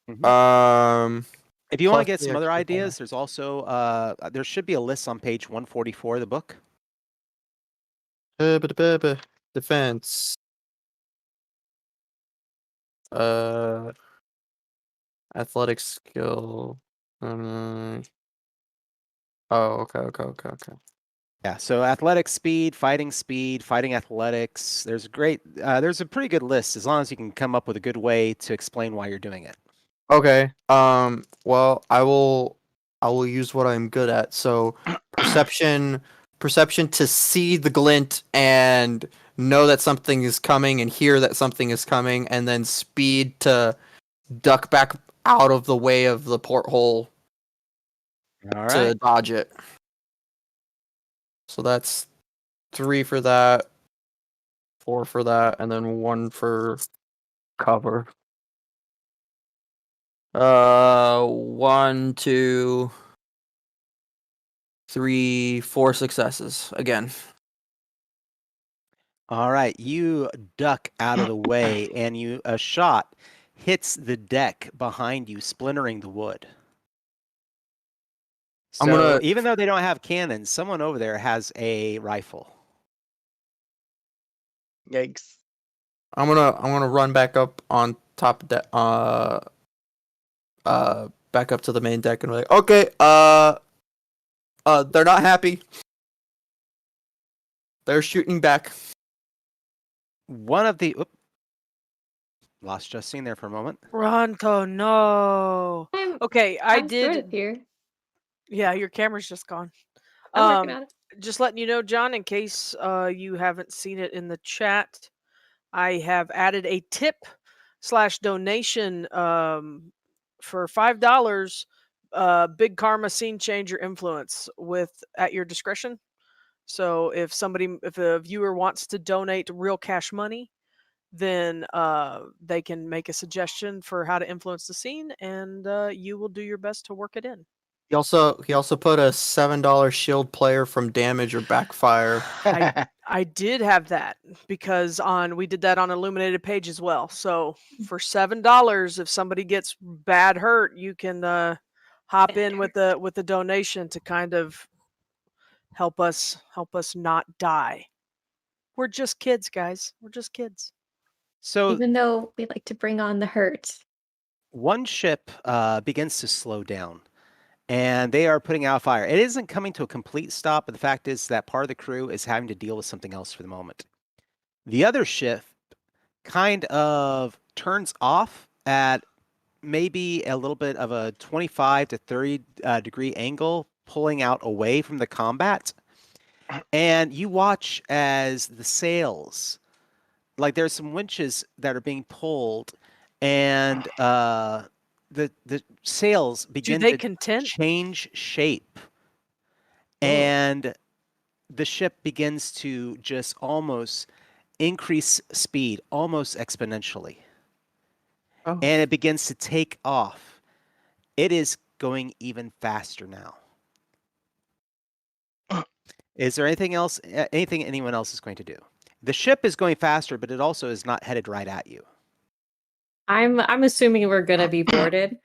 Mhm. If you want to plus get the some other extra ideas, there's also there should be a list on page 144 of the book. Defense. Uh, athletic skill. Oh, okay. Yeah, so athletic speed, fighting athletics. There's a pretty good list as long as you can come up with a good way to explain why you're doing it. Okay. Well, I will use what I'm good at. So, perception to see the glint and know that something is coming and hear that something is coming, and then speed to duck back out of the way of the porthole All to right. dodge it. So that's 3 for that, 4 for that, and then 1 for cover. 1, 2, 3, 4 successes again. All right, you duck out of the way, and a shot hits the deck behind you, splintering the wood. I'm So gonna- even though they don't have cannons, someone over there has a rifle. Yikes. I'm gonna run back up on top of that back up to the main deck and be like, okay, they're not happy. They're shooting back. One of the lost Justine there for a moment. Ranto, no. Okay, I I'm sort did. of here. Yeah, your camera's just gone. I'm working on it. Just letting you know, John, in case you haven't seen it in the chat, I have added a tip/donation for $5. Big Karma Scene Changer Influence with at your discretion. So if a viewer wants to donate real cash money, then they can make a suggestion for how to influence the scene, and you will do your best to work it in. He also put a $7 shield player from damage or backfire. I did have that because we did that on Illuminated Page as well. So for $7, if somebody gets bad hurt, you can hop in with a donation to kind of help us not die. We're just kids, guys. We're just kids. So Even though we like to bring on the hurt. one ship begins to slow down, and they are putting out fire. It isn't coming to a complete stop, but the fact is that part of the crew is having to deal with something else for the moment. The other ship kind of turns off at maybe a little bit of a 25 to 30 degree angle, pulling out away from the combat. And you watch as the sails, like there's some winches that are being pulled, and the sails begin they to content? change shape, and the ship begins to just almost increase speed, almost exponentially, Oh. and it begins to take off. It is going even faster now. Is there anything else? Anything anyone else is going to do? The ship is going faster, but it also is not headed right at you. I'm assuming we're gonna be boarded.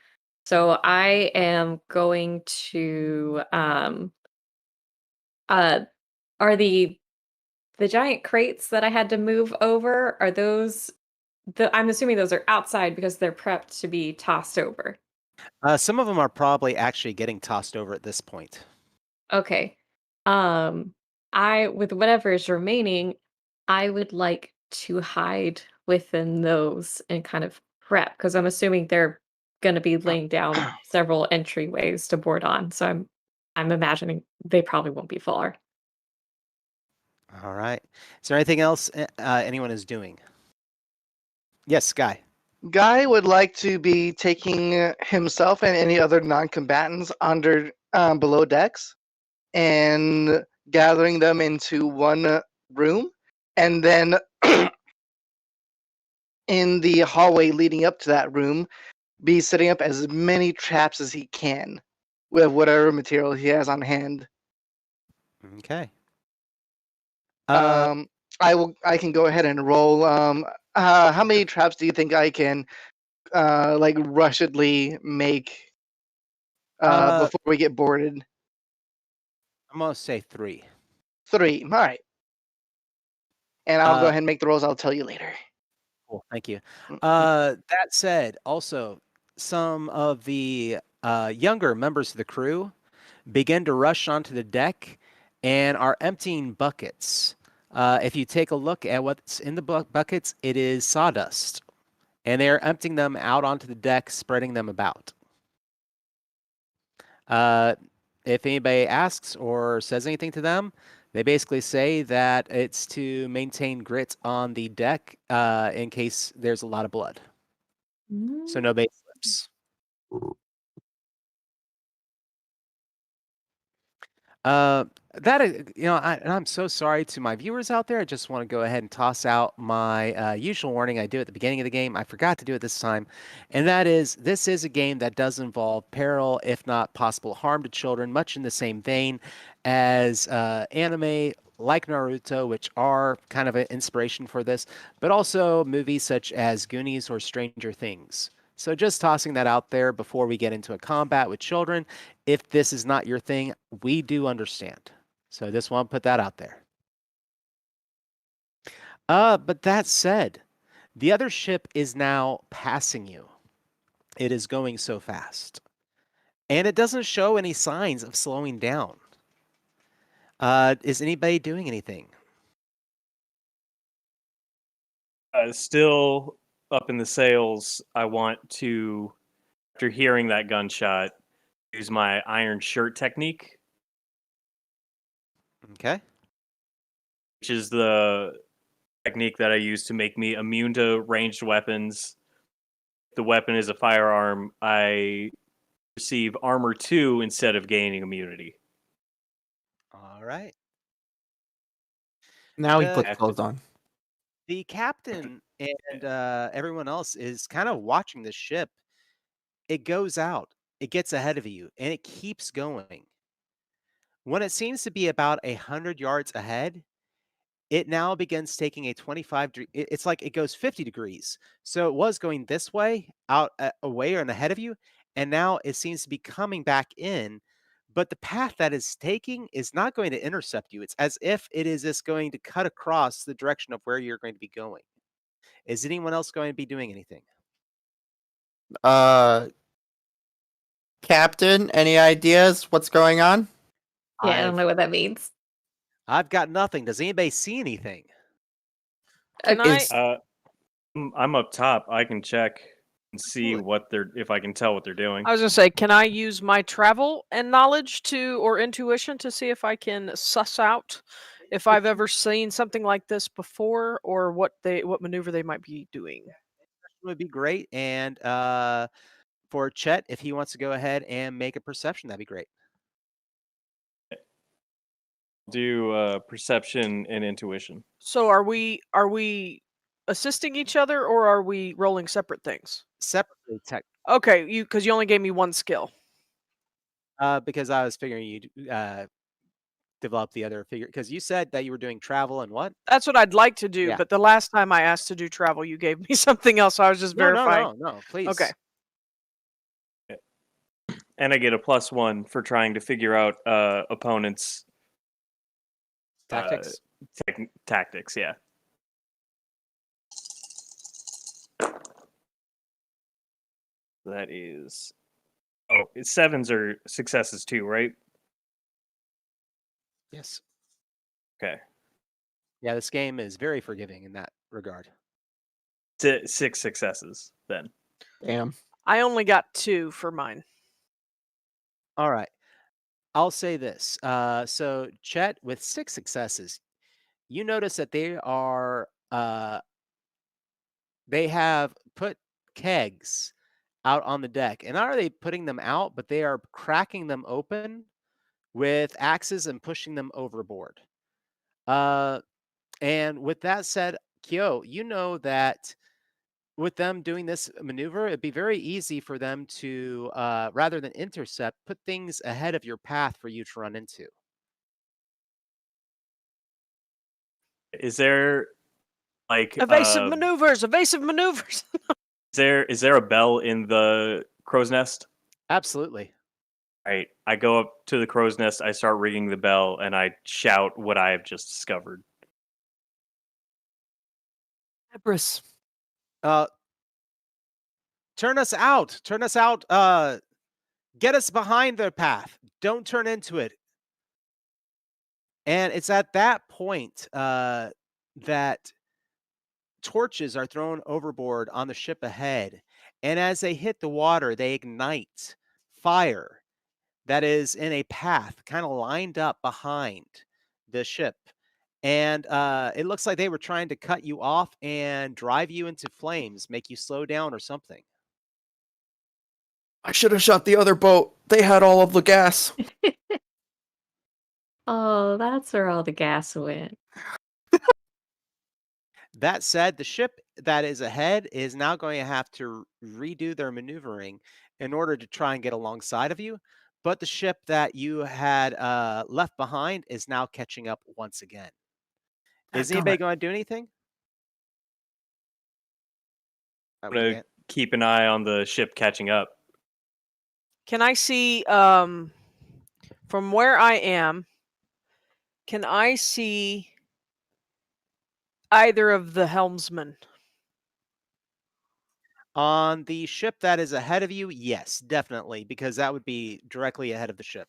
So I am going to are the giant crates that I had to move over, are those I'm assuming those are outside because they're prepped to be tossed over. Some of them are probably actually getting tossed over at this point. Okay. I with whatever is remaining, I would like to hide within those and kind of prep because I'm assuming they're going to be laying down several entryways to board on. So I'm imagining they probably won't be far. All right. Is there anything else anyone is doing? Yes, Guy. Guy would like to be taking himself and any other non-combatants under below decks and gathering them into one room, and then in the hallway leading up to that room, be setting up as many traps as he can with whatever material he has on hand. Okay. I can go ahead and roll. How many traps do you think I can like rushedly make before we get boarded? I'm gonna say 3. 3. All right. And I'll go ahead and make the rolls. I'll tell you later. Cool. Thank you. Mm. That said, also some of the younger members of the crew begin to rush onto the deck and are emptying buckets. If you take a look at what's in the buckets, it is sawdust, and they are emptying them out onto the deck, spreading them about. If anybody asks or says anything to them, they basically say that it's to maintain grit on the deck in case there's a lot of blood. So nobody slips. I'm so sorry to my viewers out there. I just want to go ahead and toss out my usual warning I do at the beginning of the game. I forgot to do it this time, and that is this is a game that does involve peril, if not possible harm to children, much in the same vein as anime like Naruto, which are kind of an inspiration for this, but also movies such as Goonies or Stranger Things. So just tossing that out there before we get into a combat with children. If this is not your thing, we do understand. So I just want to put that out there. But that said, the other ship is now passing you. It is going so fast. And it doesn't show any signs of slowing down. Is anybody doing anything? Still up in the sails, I want to, after hearing that gunshot, use my iron shirt technique, Okay. which is the technique that I use to make me immune to ranged weapons. If the weapon is a firearm, I receive armor 2 instead of gaining immunity. All right. Now he The- puts clothes on. The captain and everyone else is kind of watching the ship. It goes out, it gets ahead of you, and it keeps going. When it seems to be about 100 yards ahead, it now begins taking a 25 degree. It's like it goes 50 degrees. So it was going this way, out away and ahead of you, and now it seems to be coming back in. But the path that it's taking is not going to intercept you. It's as if it is just going to cut across the direction of where you're going to be going. Is anyone else going to be doing anything? Captain, any ideas? What's going on? Yeah, I don't know what that means. I've got nothing. Does anybody see anything? Can Is- I'm up top. I can check and see if I can tell what they're doing. I was gonna say, can I use my travel and knowledge or intuition to see if I can suss out if I've ever seen something like this before, or what maneuver they might be doing? Would be great. And for Chet, if he wants to go ahead and make a perception, that'd be great. Do perception and intuition. So are we assisting each other, or are we rolling separate things? Separately, tech, Okay, because you only gave me one skill. because I was figuring you'd develop the other figure. Because you said that you were doing travel and what? That's what I'd like to do, Yeah. but the last time I asked to do travel, you gave me something else. So I was just verifying. No, please. Okay. And I get a +1 for trying to figure out opponents' Tactics. tactics. Yeah. That is. Oh, sevens are successes too, right? Yes. Okay. Yeah, this game is very forgiving in that regard. 6 successes then. Damn. I only got 2 for mine. All right. I'll say this. So Chet, with 6 successes, you notice that they have put kegs out on the deck. And not are they putting them out, but they are cracking them open with axes and pushing them overboard. And with that said, Kyou, you know that with them doing this maneuver, it'd be very easy for them to, rather than intercept, put things ahead of your path for you to run into. Is there like Evasive maneuvers. is there a bell in the crow's nest? Absolutely. Right. I go up to the crow's nest, I start ringing the bell, and I shout what I have just discovered. Ebris. Turn us out. Turn us out. Get us behind their path. Don't turn into it. And it's at that point that torches are thrown overboard on the ship ahead. And as they hit the water, they ignite fire that is in a path kind of lined up behind the ship. And it looks like they were trying to cut you off and drive you into flames, make you slow down or something. I should have shot the other boat. They had all of the gas. Oh, that's where all the gas went. That said, the ship that is ahead is now going to have to redo their maneuvering in order to try and get alongside of you. But the ship that you had left behind is now catching up once again. Is anybody going to do anything? I'm going to keep an eye on the ship catching up. Can I see from where I am? Can I see either of the helmsmen? On the ship that is ahead of you, yes, definitely, because that would be directly ahead of the ship.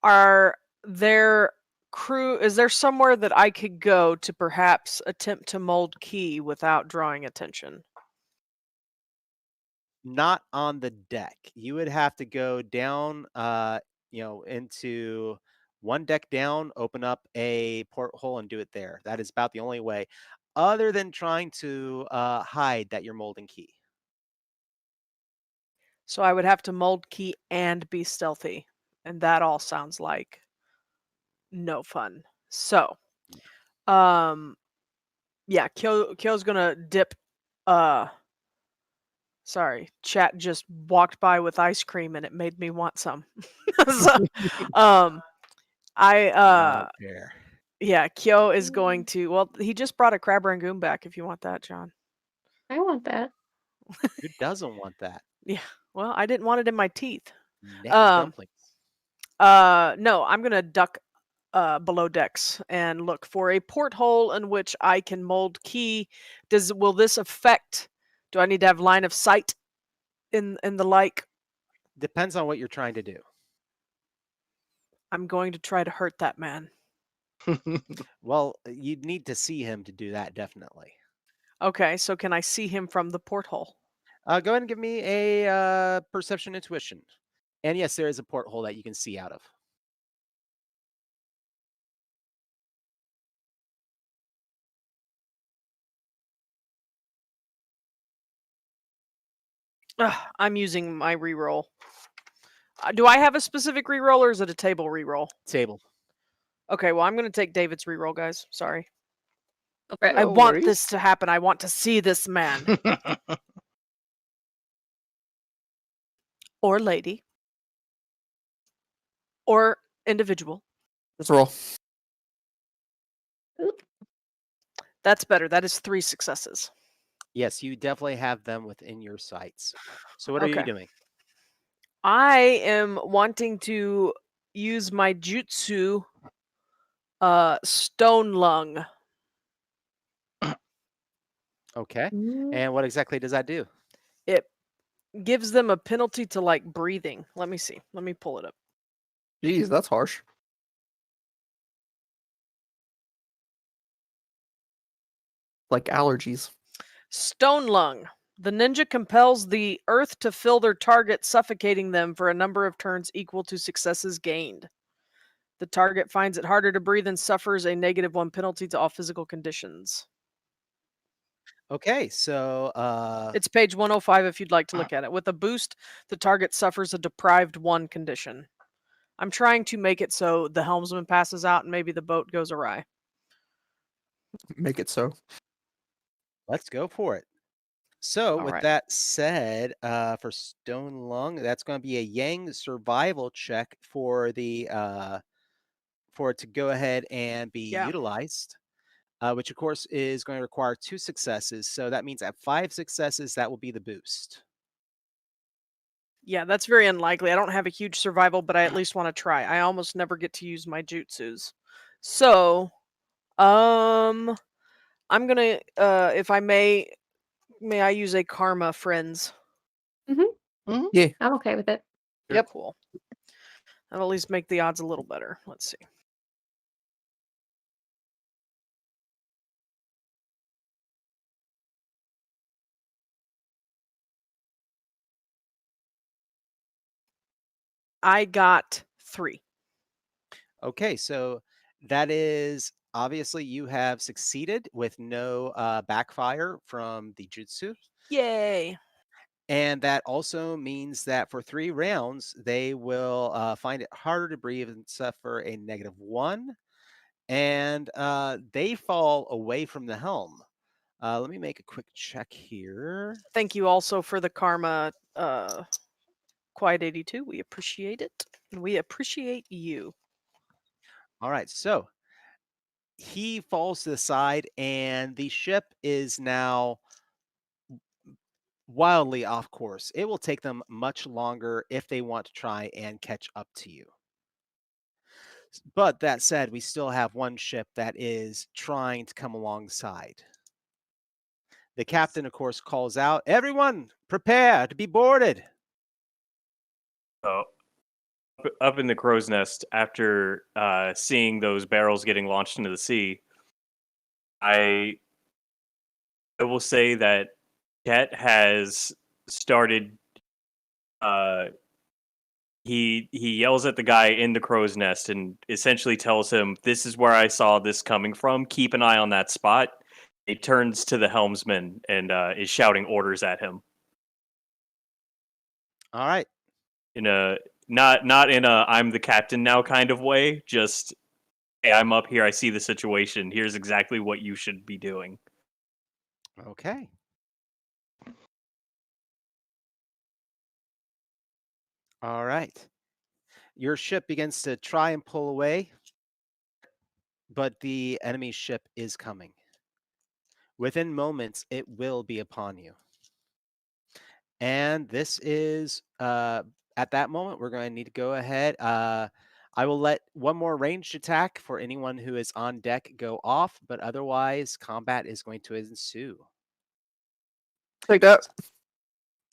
Are there crew? Is there somewhere that I could go to perhaps attempt to mold key without drawing attention? Not on the deck. You would have to go down, into one deck down, open up a porthole and do it there. That is about the only way, other than trying to hide that you're molding key. So I would have to mold key and be stealthy, and that all sounds like no fun. So Yeah, Kyo's gonna dip. Sorry, chat just walked by with ice cream and it made me want some. So, I Not fair. yeah, Kyo is going to. Well, he just brought a crab rangoon back. If you want that, John. I want that. Who doesn't want that? Yeah. Well, I didn't want it in my teeth. Naked dumplings. No, I'm gonna duck below decks and look for a porthole in which I can mold key. Will this affect? Do I need to have line of sight in the like? Depends on what you're trying to do. I'm going to try to hurt that man. Well, you'd need to see him to do that, definitely. Okay, so can I see him from the porthole? Go ahead and give me a perception intuition. And yes, there is a porthole that you can see out of. I'm using my reroll. Do I have a specific reroll or is it a table reroll? Table. Okay, well, I'm going to take David's reroll, guys. Sorry. Okay. I No want worries. this to happen. I want to see this man or lady or individual. Let's roll. That's better. That is 3 successes. Yes, you definitely have them within your sights. So what are you Okay. doing? I am wanting to use my jutsu stone lung. Okay. Mm, And what exactly does that do? It gives them a penalty to like breathing. Let me see. Let me pull it up. Jeez, that's harsh. Like allergies. Stone lung. The ninja compels the earth to fill their target, suffocating them for a number of turns equal to successes gained. The target finds it harder to breathe and suffers a -1 penalty to all physical conditions. Okay, so It's page 105 if you'd like to look at it. With a boost, the target suffers a deprived 1 condition. I'm trying to make it so the helmsman passes out and maybe the boat goes awry. Make it so. let's go for it. So All with right. that said, for Stone Lung, that's going to be a Yang survival check for the for it to go ahead and be Yeah. utilized, which of course is going to require 2 successes. So that means at 5 successes, that will be the boost. Yeah, that's very unlikely. I don't have a huge survival, but I at least want to try. I almost never get to use my jutsus. So, I'm gonna if I may I use a karma, friends? Yeah. I'm okay with it. Yep. Cool. That'll at least make the odds a little better. Let's see. I got 3. Okay, so that is obviously you have succeeded with no backfire from the jutsu. Yay! And that also means that for 3 rounds, they will find it harder to breathe and suffer a -1. And they fall away from the helm. Let me make a quick check here. Thank you also for the karma, Quiet 82. We appreciate it. And we appreciate you. All right, so he falls to the side, and the ship is now wildly off course. It will take them much longer if they want to try and catch up to you. But that said, we still have one ship that is trying to come alongside. The captain, of course, calls out, "Everyone, prepare to be boarded." So up in the crow's nest, after seeing those barrels getting launched into the sea, I will say that Chet has started. He yells at the guy in the crow's nest and essentially tells him, "This is where I saw this coming from. Keep an eye on that spot." He turns to the helmsman and is shouting orders at him All right. in a not in a "I'm the captain now" kind of way, just hey, I'm up here. I see the situation. Here's exactly what you should be doing. Okay. All right. Your ship begins to try and pull away, but the enemy ship is coming. Within moments, it will be upon you. And this is at that moment, we're going to need to go ahead. I will let one more ranged attack for anyone who is on deck go off, but otherwise, combat is going to ensue. Take that.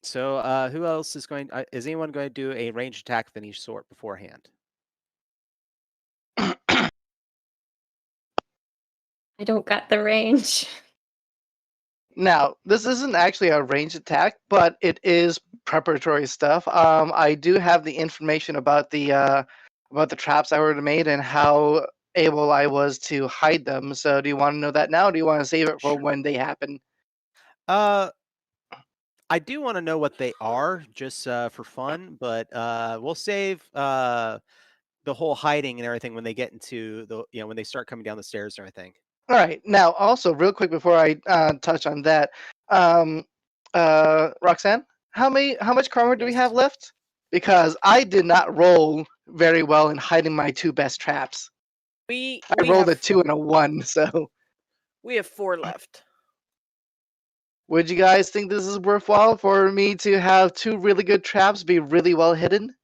So, who else is going? Is anyone going to do a ranged attack of any sort beforehand? I don't got the range. Now, this isn't actually a range attack, but it is preparatory stuff. I do have the information about the traps I already made and how able I was to hide them. So, do you want to know that now, or do you want to save it for Sure. when they happen? I do want to know what they are, just for fun, but we'll save the whole hiding and everything when they get into when they start coming down the stairs and everything. All right. Now, also, real quick before I touch on that, Roxanne, how much karma do we have left? Because I did not roll very well in hiding my two best traps. We I we rolled have a 2 and a 1. So, we have 4 left. would you guys think this is worthwhile for me to have 2 really good traps be really well hidden?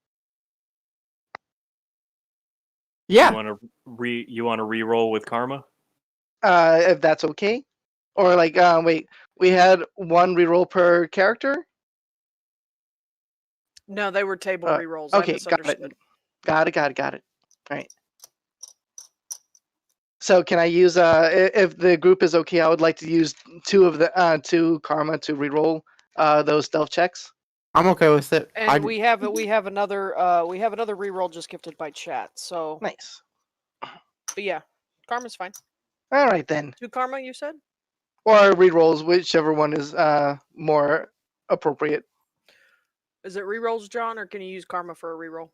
Yeah. You want to re-roll with karma? If that's okay, or like, wait, we had 1 reroll per character. No, they were table rerolls. I Okay, got it. misunderstood. Got it. All right. So can I use if the group is okay, I would like to use 2 of the 2 karma to reroll those stealth checks. I'm okay with it. And we have another reroll just gifted by chat. So, Nice. but yeah, karma's fine. All right then. 2 karma, you said? Or rerolls, whichever one is more appropriate. Is it rerolls, John, or can you use karma for a reroll?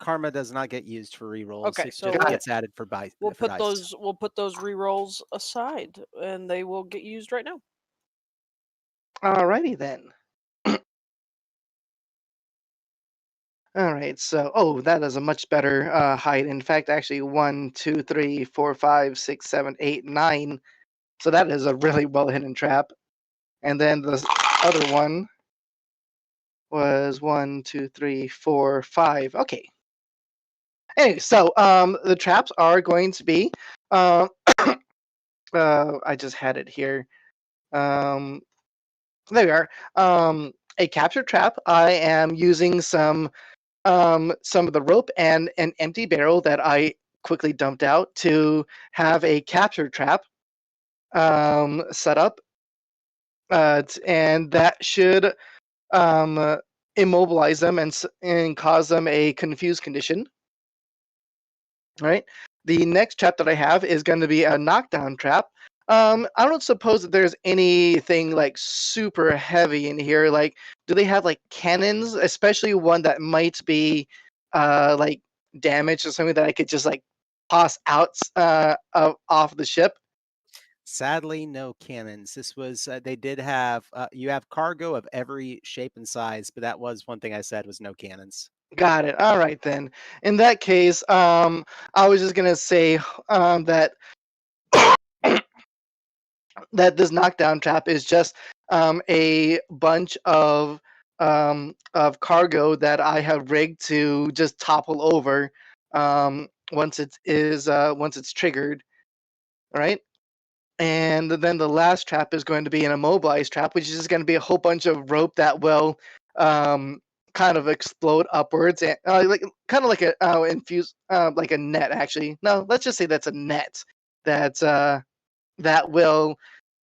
Karma does not get used for rerolls. Okay, it so just gets added for we'll for put dice. those rerolls aside, and they will get used right now. Alrighty then. All right, so that is a much better height. In fact, actually, 1, 2, 3, 4, 5, 6, 7, 8, 9. So that is a really well hidden trap. And then the other one was 1, 2, 3, 4, 5. Okay. Anyway, so the traps are going to be. I just had it here. There we are. A capture trap. I am using some of the rope and an empty barrel that I quickly dumped out to have a capture trap set up, and that should immobilize them and cause them a confused condition. All right. The next trap that I have is going to be a knockdown trap. I don't suppose that there's anything like super heavy in here. Like, do they have like cannons, especially one that might be like damaged or something that I could just like toss out off the ship? Sadly, no cannons. This was they did have you have cargo of every shape and size, but that was one thing I said was no cannons. Got it. All right then. In that case, I was just gonna say that that this knockdown trap is just a bunch of cargo that I have rigged to just topple over once once it's triggered. All right. And then the last trap is going to be an immobilized trap, which is just going to be a whole bunch of rope that will kind of explode upwards, and like kind of like a infuse like a net. Actually, no, let's just say that's a net that will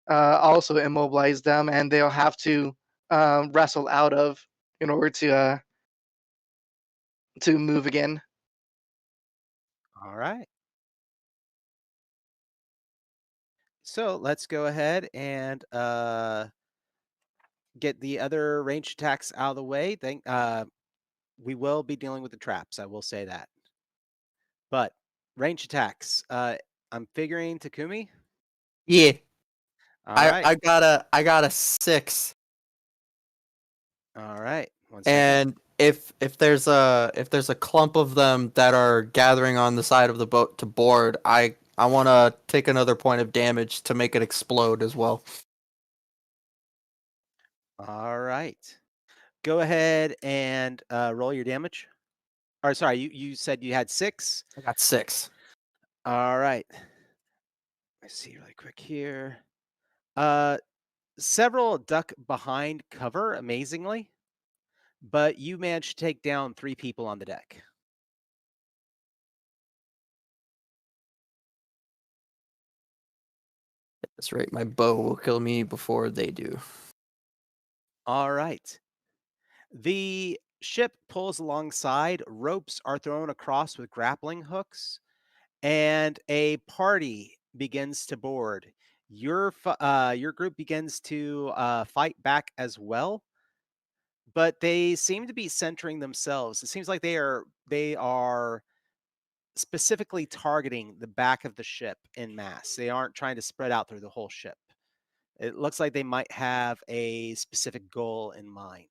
also immobilize them, and they'll have to wrestle out of in order to move again. All right. So let's go ahead and get the other range attacks out of the way. We will be dealing with the traps. I will say that. But range attacks. I'm figuring Takumi. Yeah, All right. I got a 6. All right. 1 second. And if there's a clump of them that are gathering on the side of the boat to board, I want to take another point of damage to make it explode as well. All right. Go ahead and roll your damage. Or sorry, you said you had 6. I got 6. All right. Let's see really quick here. Several duck behind cover, amazingly, but you managed to take down 3 people on the deck. That's right. My bow will kill me before they do. All right. The ship pulls alongside, ropes are thrown across with grappling hooks, and a party begins to board. Your group begins to fight back as well, but they seem to be centering themselves. It seems like they are specifically targeting the back of the ship en masse. They aren't trying to spread out through the whole ship. It looks like they might have a specific goal in mind.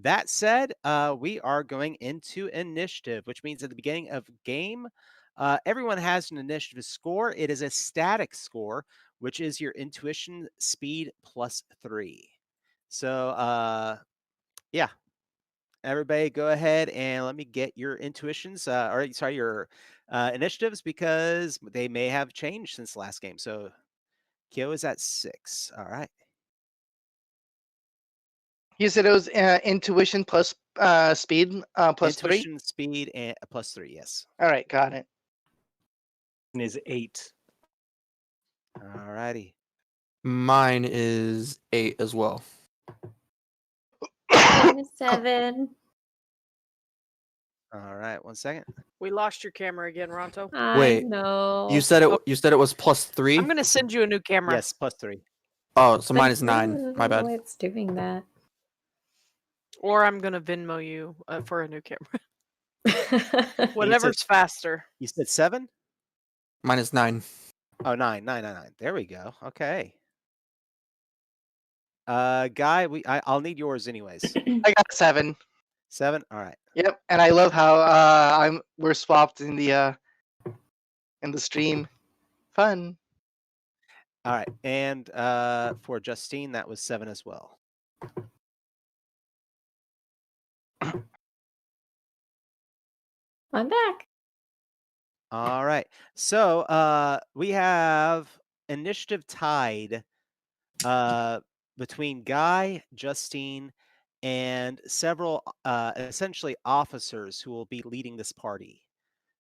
That said, we are going into initiative, which means at the beginning of game, everyone has an initiative score. It is a static score, which is your intuition speed +3. So, yeah, everybody go ahead and let me get your intuitions, or sorry, your initiatives, because they may have changed since the last game. So, Kyou is at 6. All right. You said it was intuition plus speed plus 3. Intuition, speed, and +3. Yes. All right, got it. Is 8. All righty. Mine is 8 as well. Mine is 7. All right. 1 second. We lost your camera again, Ranto. I Wait, know. You said it was +3? I'm gonna send you a new camera. Yes, +3. Oh, so But mine is 9. My bad. no, it's doing that. Or I'm gonna Venmo you for a new camera. said- Whatever's faster. You said 7? Mine is 9. Oh, 9. There we go. Okay. Guy, I'll need yours anyways. I got 7. 7. All right. Yep, and I love how we're swapped in the stream. Fun. All right. And for Justine, that was 7 as well. I'm back. All right. So we have initiative tied between Guy, Justine, and several essentially officers who will be leading this party.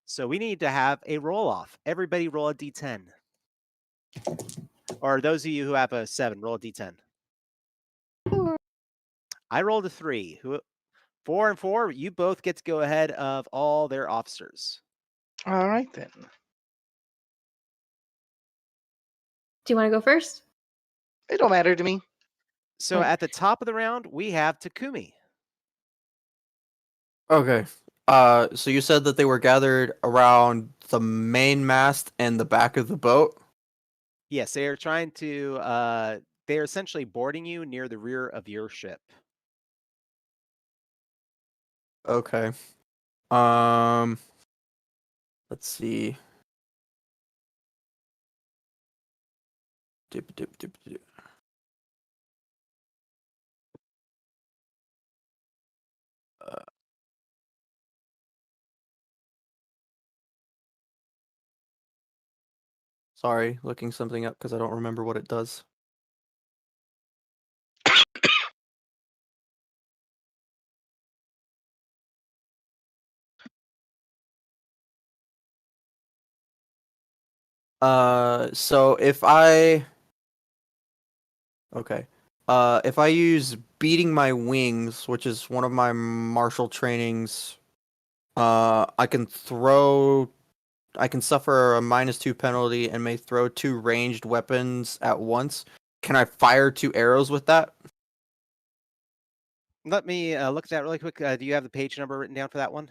So we need to have a roll off. Everybody roll a d10. Or those of you who have a 7, roll a d10. I rolled a 3. 4 and 4, you both get to go ahead of all their officers. All right then. Do you want to go first? It don't matter to me. So Okay. at the top of the round, we have Takumi. Okay. So you said that they were gathered around the main mast and the back of the boat? Yes, they are trying to they are essentially boarding you near the rear of your ship. Okay. Let's see. Dip, dip, dip, dip. Sorry, looking something up because I don't remember what it does. So if I use beating my wings, which is one of my martial trainings, I can suffer a -2 penalty and may throw 2 ranged weapons at once. Can I fire 2 arrows with that? Let me look at that really quick. Do you have the page number written down for that one?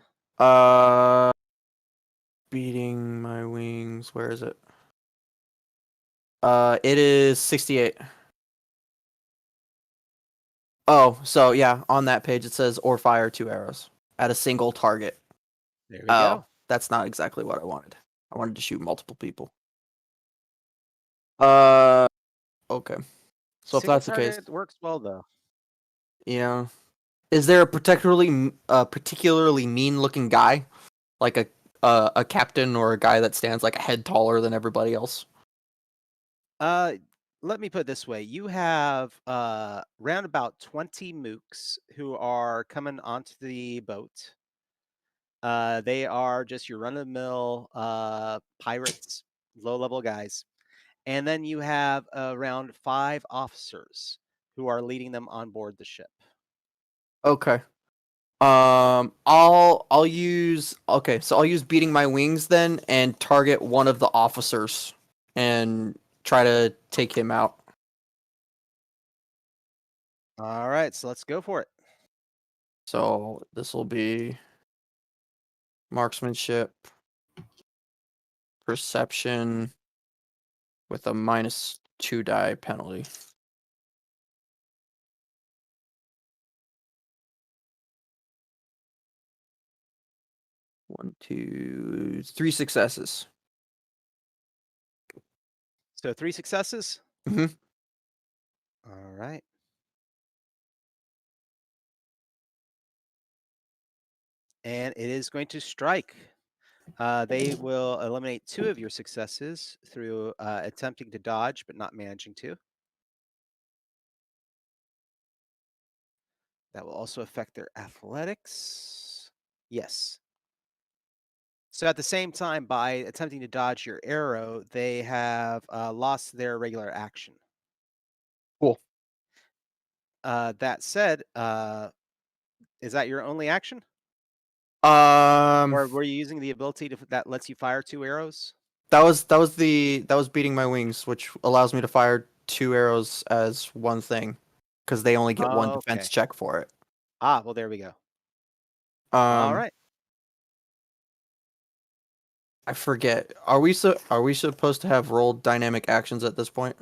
Beating my wings. Where is it? It is 68. Oh, so yeah, on that page it says or fire 2 arrows at a single target. There we Oh, go. that's not exactly what I wanted. I wanted to shoot multiple people. Okay. So if Single that's the case, target works well though. yeah. Is there a particularly mean-looking guy, like a captain or a guy that stands like a head taller than everybody else? Let me put it this way: you have round about 20 mooks who are coming onto the boat. They are just your run-of-the-mill pirates, low-level guys, and then you have around 5 officers who are leading them on board the ship. Okay. I'll use so I'll use beating my wings then and target one of the officers and try to take him out. All right, so let's go for it. So this will be marksmanship, perception with a -2 die penalty. One, two, 3 successes. So 3 successes. Mhm. All right. And it is going to strike. They will eliminate 2 of your successes through attempting to dodge but not managing to. That will also affect their athletics. Yes. So at the same time, by attempting to dodge your arrow, they have lost their regular action. Cool. That said, is that your only action? Um, Or were you using the ability that lets you fire 2 arrows? that was beating my wings, which allows me to fire 2 arrows as one thing, because they only get one defense Okay. check for it. Ah, well, there we go. All right. I forget. Are we supposed to have rolled dynamic actions at this point?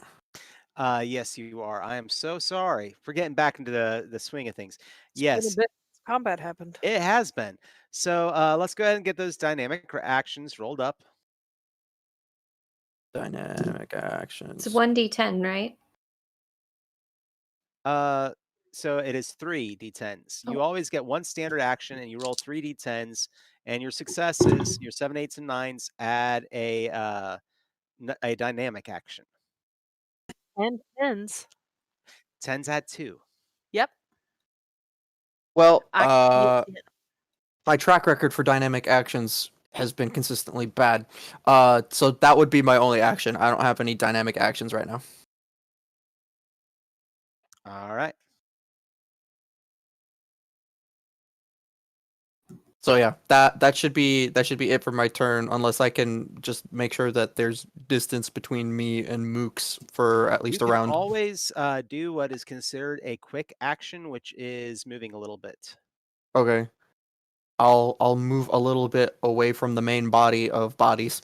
Yes, you are. I am so sorry for getting back into the swing of things. It's been a Yes, bit since combat happened. it has been. So let's go ahead and get those dynamic actions rolled up. Dynamic actions. It's 1d10, right? So it is 3 d10s. You Oh. always get 1 standard action, and you roll 3 d10s. And your successes, your 7, 8s, and 9s, add a dynamic action. And tens. 10s add 2. Yep. Well, I my track record for dynamic actions has been consistently bad. So that would be my only action. I don't have any dynamic actions right now. All right. So yeah, that should be it for my turn, unless I can just make sure that there's distance between me and Mooks for at least You a can round. always do what is considered a quick action, which is moving a little bit. Okay. I'll move a little bit away from the main body of bodies.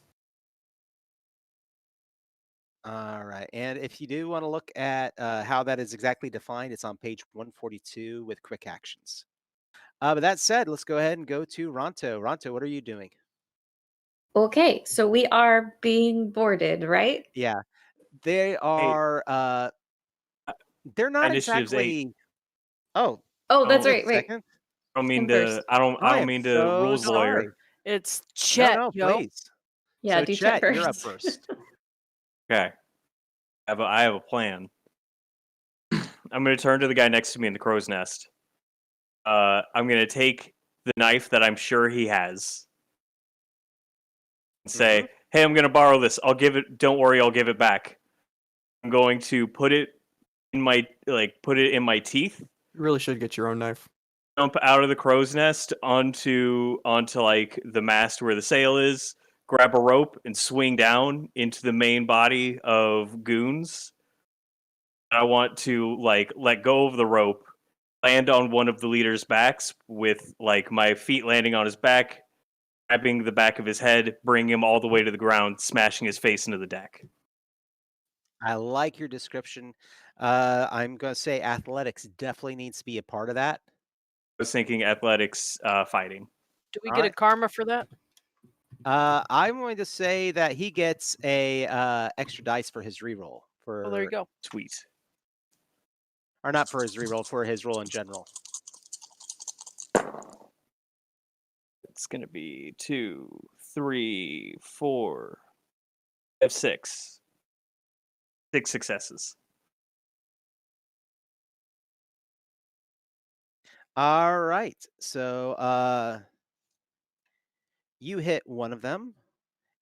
All right. And if you do want to look at how that is exactly defined, it's on page 142 with quick actions. But that said, let's go ahead and go to Ranto. Ranto, what are you doing? Okay, so we are being boarded, right? Yeah, they are. They're not Initiative's 8. exactly. Oh, Oh, give that's Oh, me a right. Wait. second. I don't mean Him first. to. I I don't am mean to so rules lawyer. sorry. It's Chet, No, yo. please. Yeah, So do Chet Chet, you're up first. first. Okay, I have a plan. I'm going to turn to the guy next to me in the crow's nest. I'm going to take the knife that I'm sure he has and say, "Hey, I'm going to borrow this. I'll give it. Don't worry, I'll give it back. I'm going to put it in my teeth. You really should get your own knife. Jump out of the crow's nest onto like the mast where the sail is. Grab a rope and swing down into the main body of goons. I want to like let go of the rope, land on one of the leaders' backs with like my feet landing on his back, grabbing the back of his head, bringing him all the way to the ground, smashing his face into the deck. I like your description. I'm going to say athletics definitely needs to be a part of that. I was thinking athletics, fighting. Do we All get a right. karma for that? I'm going to say that he gets a extra dice for his reroll. Oh, there you go. Sweet. Or not for his reroll, for his roll in general. It's gonna be 2, 3, 4, 5, 6. 6 successes. All right. So you hit one of them,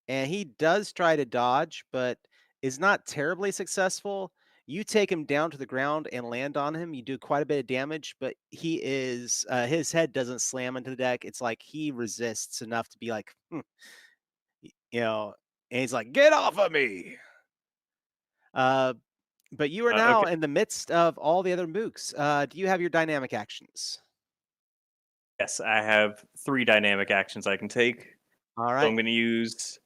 and he does try to dodge, but is not terribly successful. You take him down to the ground and land on him. You do quite a bit of damage, but he is his head doesn't slam into the deck. It's like he resists enough to be like, you know, and he's like, "Get off of me!" But you are now Okay. in the midst of all the other mooks. Do you have your dynamic actions? Yes, I have 3 dynamic actions I can take. All So I'm right. going to use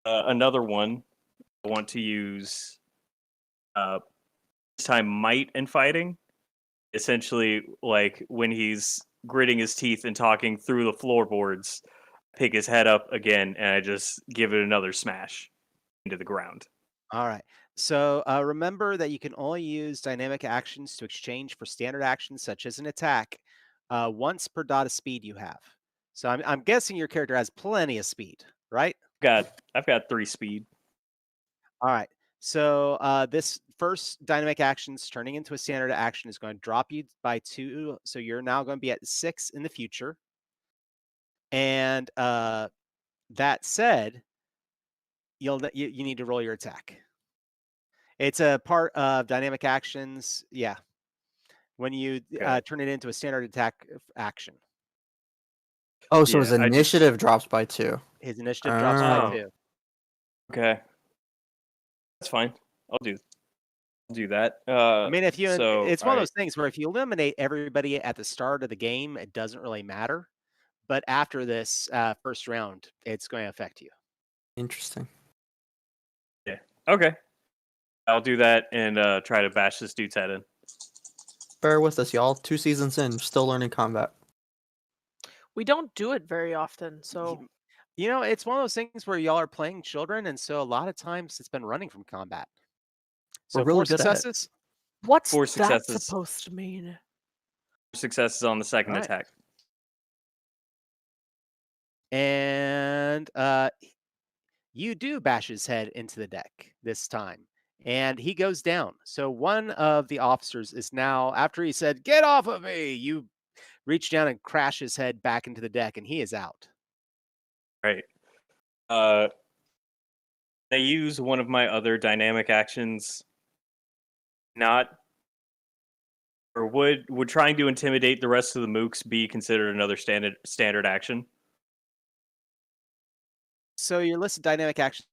another one. I want to use this time might and fighting. Essentially, like when he's gritting his teeth and talking through the floorboards, pick his head up again, and I just give it another smash into the ground. All right. So remember that you can only use dynamic actions to exchange for standard actions, such as an attack, once per dot of speed you have. So I'm guessing your character has plenty of speed, right? I've got 3 speed. All right. So this first dynamic actions turning into a standard action is going to drop you by 2. So you're now going to be at 6 in the future. And that said, you need to roll your attack. It's a part of dynamic actions. Yeah. When you Okay. turn it into a standard attack action. Oh, so his Yeah, I just- initiative drops by 2. His initiative drops by Oh. 2. Okay. That's fine. I'll do that. I mean, if you, so, it's one of alright. those things where if you eliminate everybody at the start of the game, it doesn't really matter. But after this first round, it's going to affect you. Interesting. Okay. I'll do that and try to bash this dude's head in. Bear with us, y'all. 2 seasons in, still learning combat. We don't do it very often, so You know, it's one of those things where y'all are playing children, and so a lot of times it's been running from combat. So We're really 4 good at it. successes. what's 4 that successes. supposed to mean? Successes on the second Alright. attack. And you do bash his head into the deck this time, and he goes down. So one of the officers is now, after he said, "Get off of me," you reach down and crash his head back into the deck, and he is out. Right. I use one of my other dynamic actions. Not, or would trying to intimidate the rest of the mooks be considered another standard action? So your list of dynamic actions,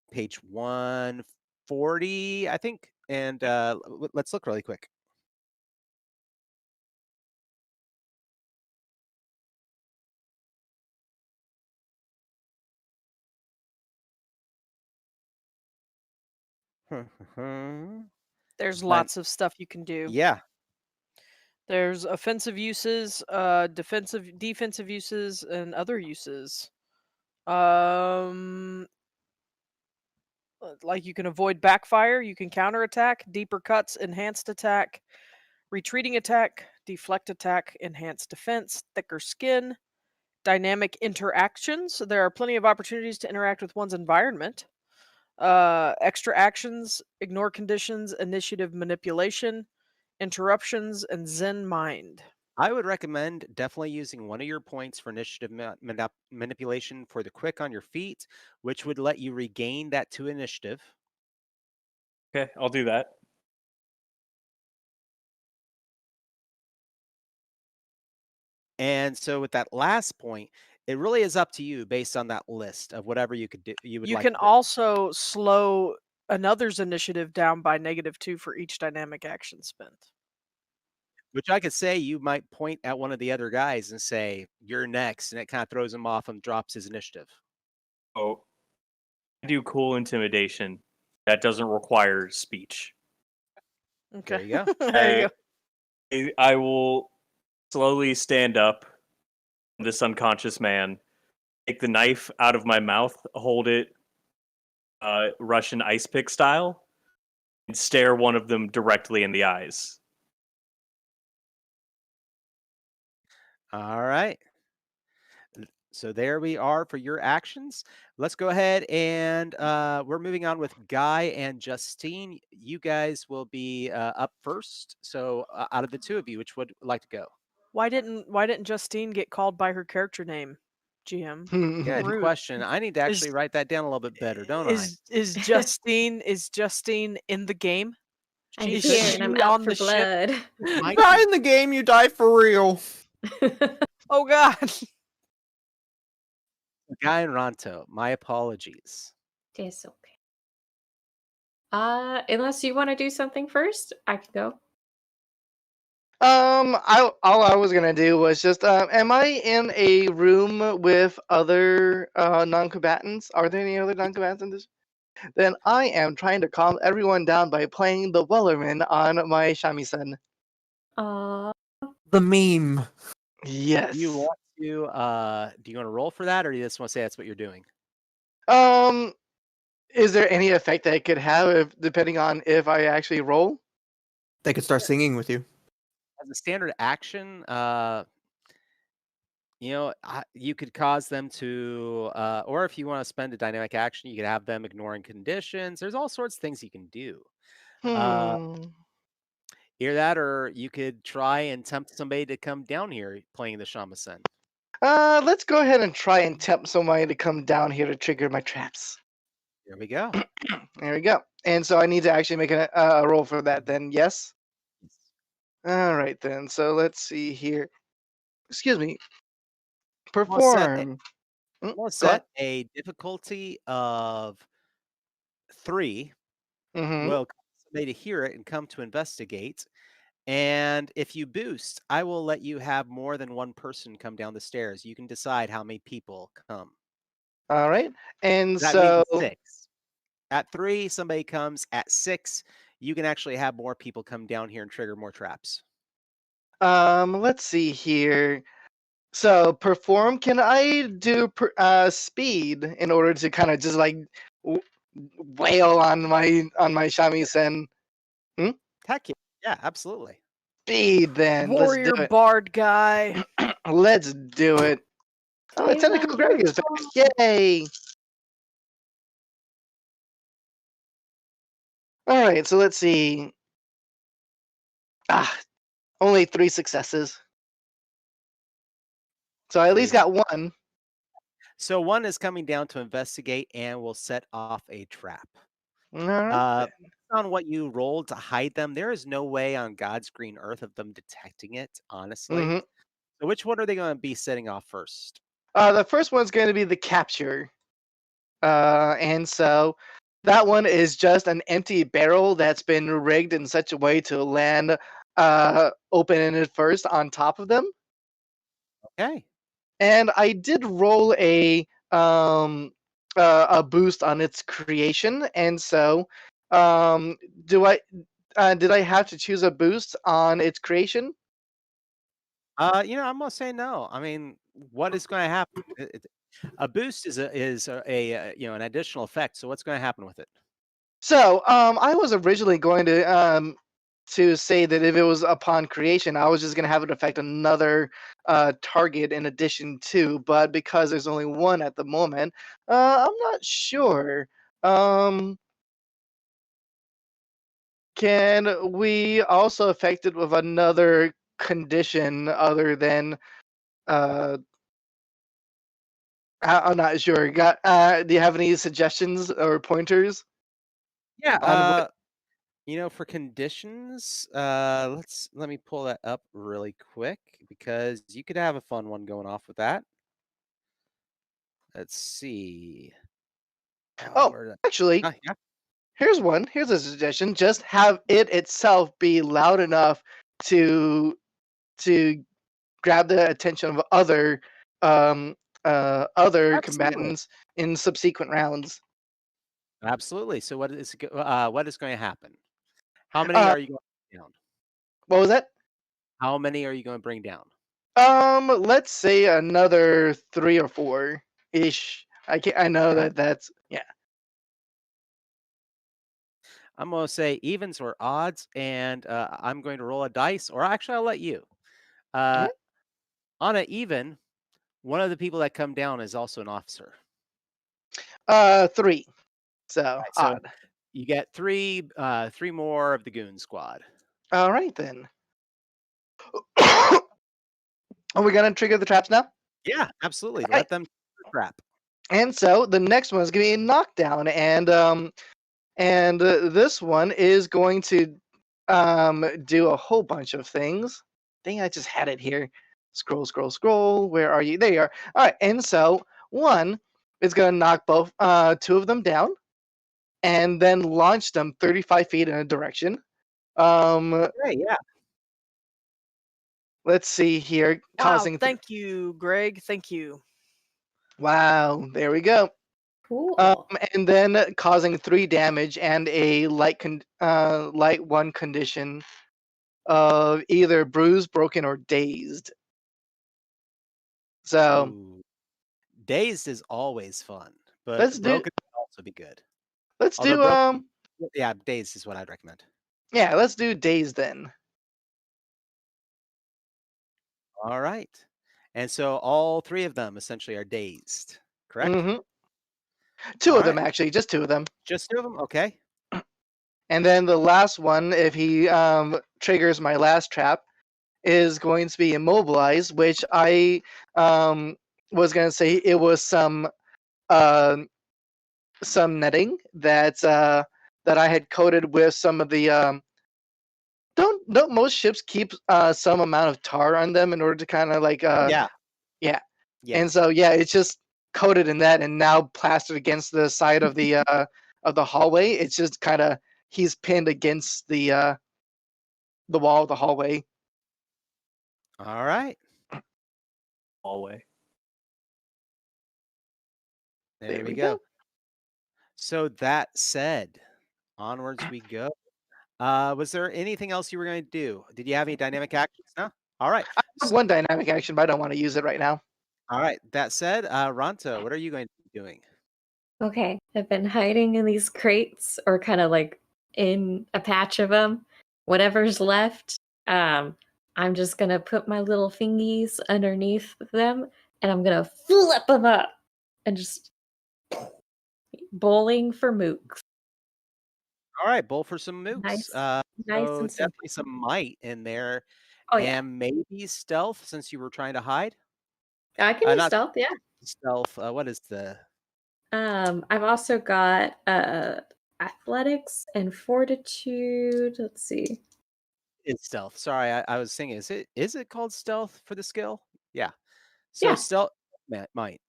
page 140, I think. And let's look really quick. There's But- lots of stuff you can do. Yeah. There's offensive uses, defensive uses, and other uses. Like you can avoid backfire, you can counterattack, deeper cuts, enhanced attack, retreating attack, deflect attack, enhanced defense, thicker skin, dynamic interactions. There are plenty of opportunities to interact with one's environment. Extra actions, ignore conditions, initiative manipulation, interruptions, and Zen mind. I would recommend definitely using one of your points for initiative manipulation for the quick on your feet, which would let you regain that 2 initiative. Okay, I'll do that. And so with that last point, it really is up to you based on that list of whatever you could do. You would You like can to do. also slow another's initiative down by -2 for each dynamic action spent. Which I could say you might point at one of the other guys and say, "You're next," and it kind of throws him off and drops his initiative. Oh, I do cool intimidation. That doesn't require speech. Okay. There you go. There you go. I will slowly stand up from this unconscious man, take the knife out of my mouth, hold it Russian ice pick style, and stare one of them directly in the eyes. All right. So there we are for your actions. Let's go ahead and we're moving on with Guy and Justine. You guys will be up first. So out of the two of you, which would like to go? Why didn't Justine get called by her character name, GM? Good Rude. question. I need to actually Is- write that down a little bit better, don't Is Justine in the game? I'm Is here she and I'm on out for the ship? blood. You die in the game, you die for real. Oh God. Guy and Ranto, my apologies. It's okay. Unless you want to do something first, I can go. All I was gonna do was just, am I in a room with other non-combatants? Are there any other non-combatants in this? Then I am trying to calm everyone down by playing the Wellerman on my shamisen. The meme. Yes. Do you want to roll for that, or do you just want to say that's what you're doing? Is there any effect that it could have depending on if I actually roll? They could start singing with you. As a standard action, you could cause them to, or if you want to spend a dynamic action, you could have them ignoring conditions. There's all sorts of things you can do. Hmm. Either that, or you could try and tempt somebody to come down here playing the shamisen. Let's go ahead and try and tempt somebody to come down here to trigger my traps. There we go. There we go. And so I need to actually make a roll for that then, yes? All right then. So let's see here. Excuse me. Perform. We'll set a difficulty of 3. Mm-hmm. Will cause somebody to hear it and come to investigate. And if you boost, I will let you have more than one person come down the stairs. You can decide how many people come. All right. And That so means 6. At 3, somebody comes. At 6, you can actually have more people come down here and trigger more traps. let's see here. So perform, can I do speed in order to kind of just like wail on my shamisen? Heck yeah, absolutely. Speed then. Warrior Let's do it. bard guy. Let's do it. Oh, I tentacle love Greg your is back. Yay! All right, so let's see. Only 3 successes. So I at least got 1. So 1 is coming down to investigate and will set off a trap. All right. Based on what you rolled to hide them, there is no way on God's green earth of them detecting it, honestly. Mhm. So which one are they going to be setting off first? The first one's going to be the capture. And so that one is just an empty barrel that's been rigged in such a way to land open-ended first on top of them. Okay. And I did roll a boost on its creation, and so did I have to choose a boost on its creation? I'm gonna say no. I mean, what is going to happen? A boost is an additional effect. So what's going to happen with it? So I was originally going to say that if it was upon creation, I was just going to have it affect another target in addition to, but because there's only one at the moment, I'm not sure. Can we also affect it with another condition other than? I'm not sure. Do you have any suggestions or pointers? Yeah. On For conditions, let me pull that up really quick because you could have a fun one going off with that. Let's see. where did actually, yeah. here's one. Here's a suggestion. Just have it itself be loud enough to to grab the attention of other Absolutely. combatants in subsequent rounds. Absolutely. So what is going to happen? How many Uh, are you going to bring down? what was that? How many are you going to bring down? Let's say another 3 or 4 ish. I know All right. that's yeah. I'm going to say evens or odds, and I'm going to roll a dice, or actually, I'll let you. Uh, Alright. on an even, one of the people that come down is also an officer. 3. So Right, so odd. you get three more of the goon squad. All right then. Are we gonna trigger the traps now? Yeah, absolutely. Alright. Let them trap. And so the next one is gonna be a knockdown, and this one is going to do a whole bunch of things. Dang, I just had it here. Scroll, scroll, scroll. Where are you? There you are. All right, and so one is gonna knock both 2 of them down, and then launch them 35 feet in a direction. Okay, yeah. Let's see here, Wow, causing. thank you, Greg. Thank you. Wow, there we go. Cool. And then causing 3 damage and a light 1 condition of either bruised, broken, or dazed. So Ooh. Dazed is always fun, but let's do broken would also be good. let's Although do broken, yeah, dazed is what I'd recommend. yeah, let's do dazed then. All right. And so all 3 of them essentially are dazed, correct? Mm-hmm. 2 All of them right. actually, just 2 of them. Just 2 of them? Okay. And then the last one, if he triggers my last trap, is going to be immobilized, which I was gonna say it was some netting that I had coated with some of the don't most ships keep some amount of tar on them in order to kind of like Yeah. yeah. Yeah. And so yeah, it's just coated in that and now plastered against the side of the hallway. It's just kind of he's pinned against the wall of the hallway. All right. Hallway. There we go. So that said, onwards we go. Was there anything else you were going to do? Did you have any dynamic actions? No? All right. I have one dynamic action, but I don't want to use it right now. All right. That said, Ranto, what are you going to be doing? Okay, I've been hiding in these crates or kind of like in a patch of them. Whatever's left, I'm just gonna put my little fingies underneath them and I'm gonna flip them up and just bowling for mooks. All right, bowl for some mooks. Nice So and simple. definitely some might in there, Oh yeah, and maybe stealth since you were trying to hide. I can do Not stealth. Yeah. stealth. What is the? I've also got athletics and fortitude. Let's see. It's stealth. Sorry, I was thinking. Is it called stealth for the skill? Yeah. So Yeah. stealth might.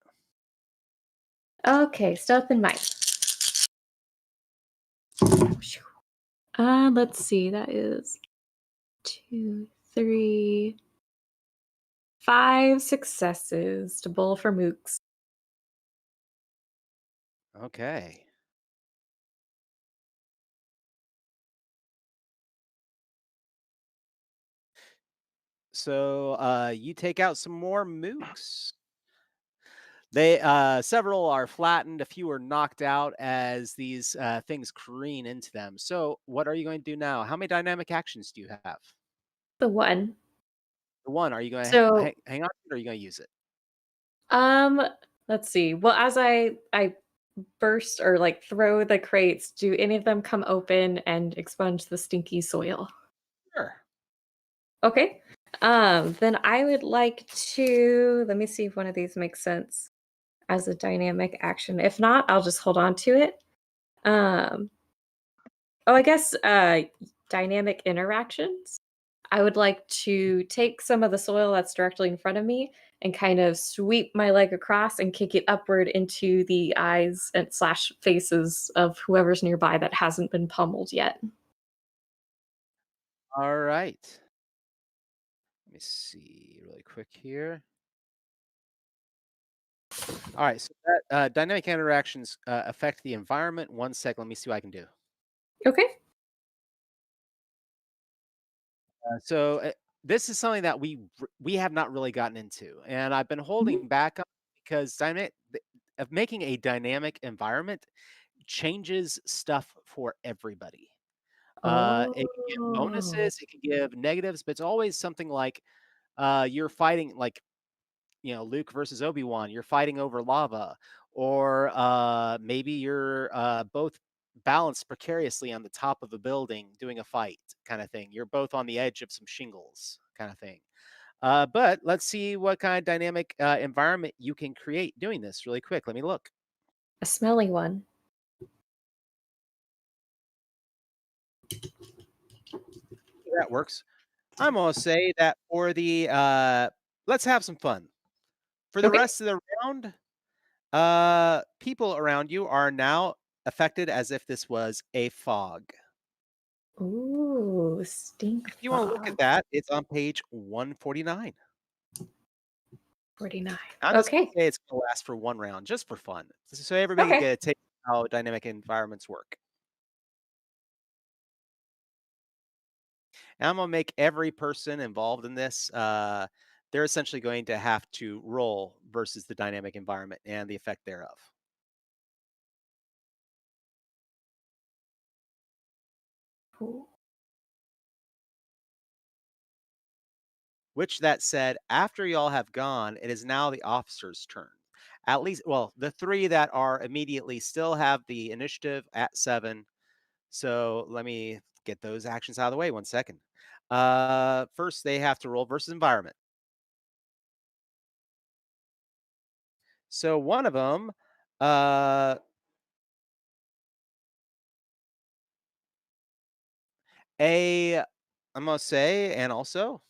Okay, stealth and might. Let's see. That is 2, 3, 5 successes to bowl for mooks. Okay. So you take out some more mooks. They several are flattened, a few are knocked out as these things careen into them. So what are you going to do now? How many dynamic actions do you have? The one. The one. Are you going to So hang on to it or are you going to use it? let's see. Well, as I burst or like throw the crates, do any of them come open and expunge the stinky soil? Sure. Okay. Then I would like to let me see if one of these makes sense as a dynamic action. If not, I'll just hold on to it. I guess dynamic interactions. I would like to take some of the soil that's directly in front of me and kind of sweep my leg across and kick it upward into the eyes and / faces of whoever's nearby that hasn't been pummeled yet. All right. me see really quick here. All right, so that dynamic interactions affect the environment. 1 second, let me see what I can do. Okay. So this is something that we have not really gotten into, and I've been holding back on because of making a dynamic environment changes stuff for everybody. It can give Oh. bonuses, it can give negatives, but it's always something like you're fighting like Luke versus Obi-Wan, you're fighting over lava, or maybe you're both balanced precariously on the top of a building doing a fight kind of thing. You're both on the edge of some shingles kind of thing. But let's see what kind of dynamic environment you can create doing this really quick. Let me look. A smelly one. That works. I'm gonna say that for the let's have some fun. For the Okay. rest of the round, people around you are now affected as if this was a fog. Ooh, stink If you want to look at fog. that, it's on page 149. 49. I'm just gonna Okay. say it's gonna last for 1 round, just for fun, so everybody can Okay. get a taste of how dynamic environments work. And I'm gonna make every person involved in this. They're essentially going to have to roll versus the dynamic environment and the effect thereof. Cool. Which that said, after y'all have gone, it is now the officer's turn. At least, well, the 3 that are immediately still have the initiative at 7. So let me get those actions out of the way. 1 second. First, they have to roll versus environment. So one of them, uh, I'm gonna say, and also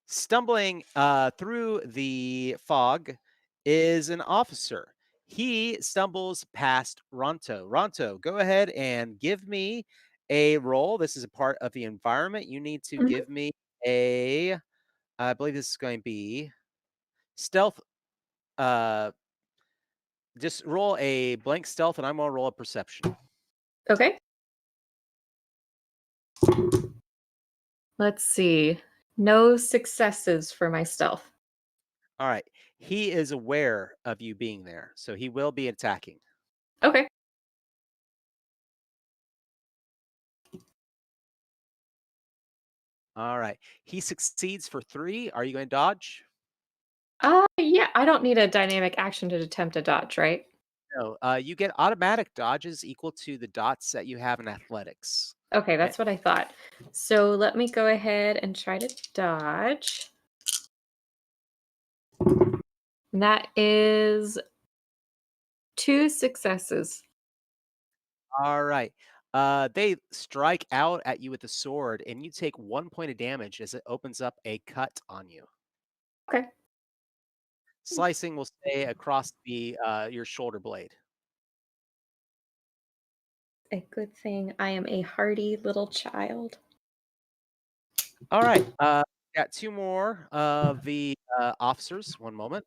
stumbling through the fog is an officer. He stumbles past Ranto. Ranto, go ahead and give me a roll. This is a part of the environment. You need to Mhm. give me a, I believe this is going to be stealth. Uh, just roll a blank stealth, and I'm going to roll a perception. Okay. Let's see. No successes for my stealth. All right. He is aware of you being there, so he will be attacking. Okay. All right. He succeeds for 3. Are you going to dodge? Yeah, I don't need a dynamic action to attempt a dodge, right? No. You get automatic dodges equal to the dots that you have in athletics. Okay, Eh, that's what I thought. So let me go ahead and try to dodge. And that is 2 successes. All right. They strike out at you with the sword, and you take 1 point of damage as it opens up a cut on you. Okay. Slicing will stay across the your shoulder blade. A good thing I am a hardy little child. All right. Got 2 more of the officers. 1 moment.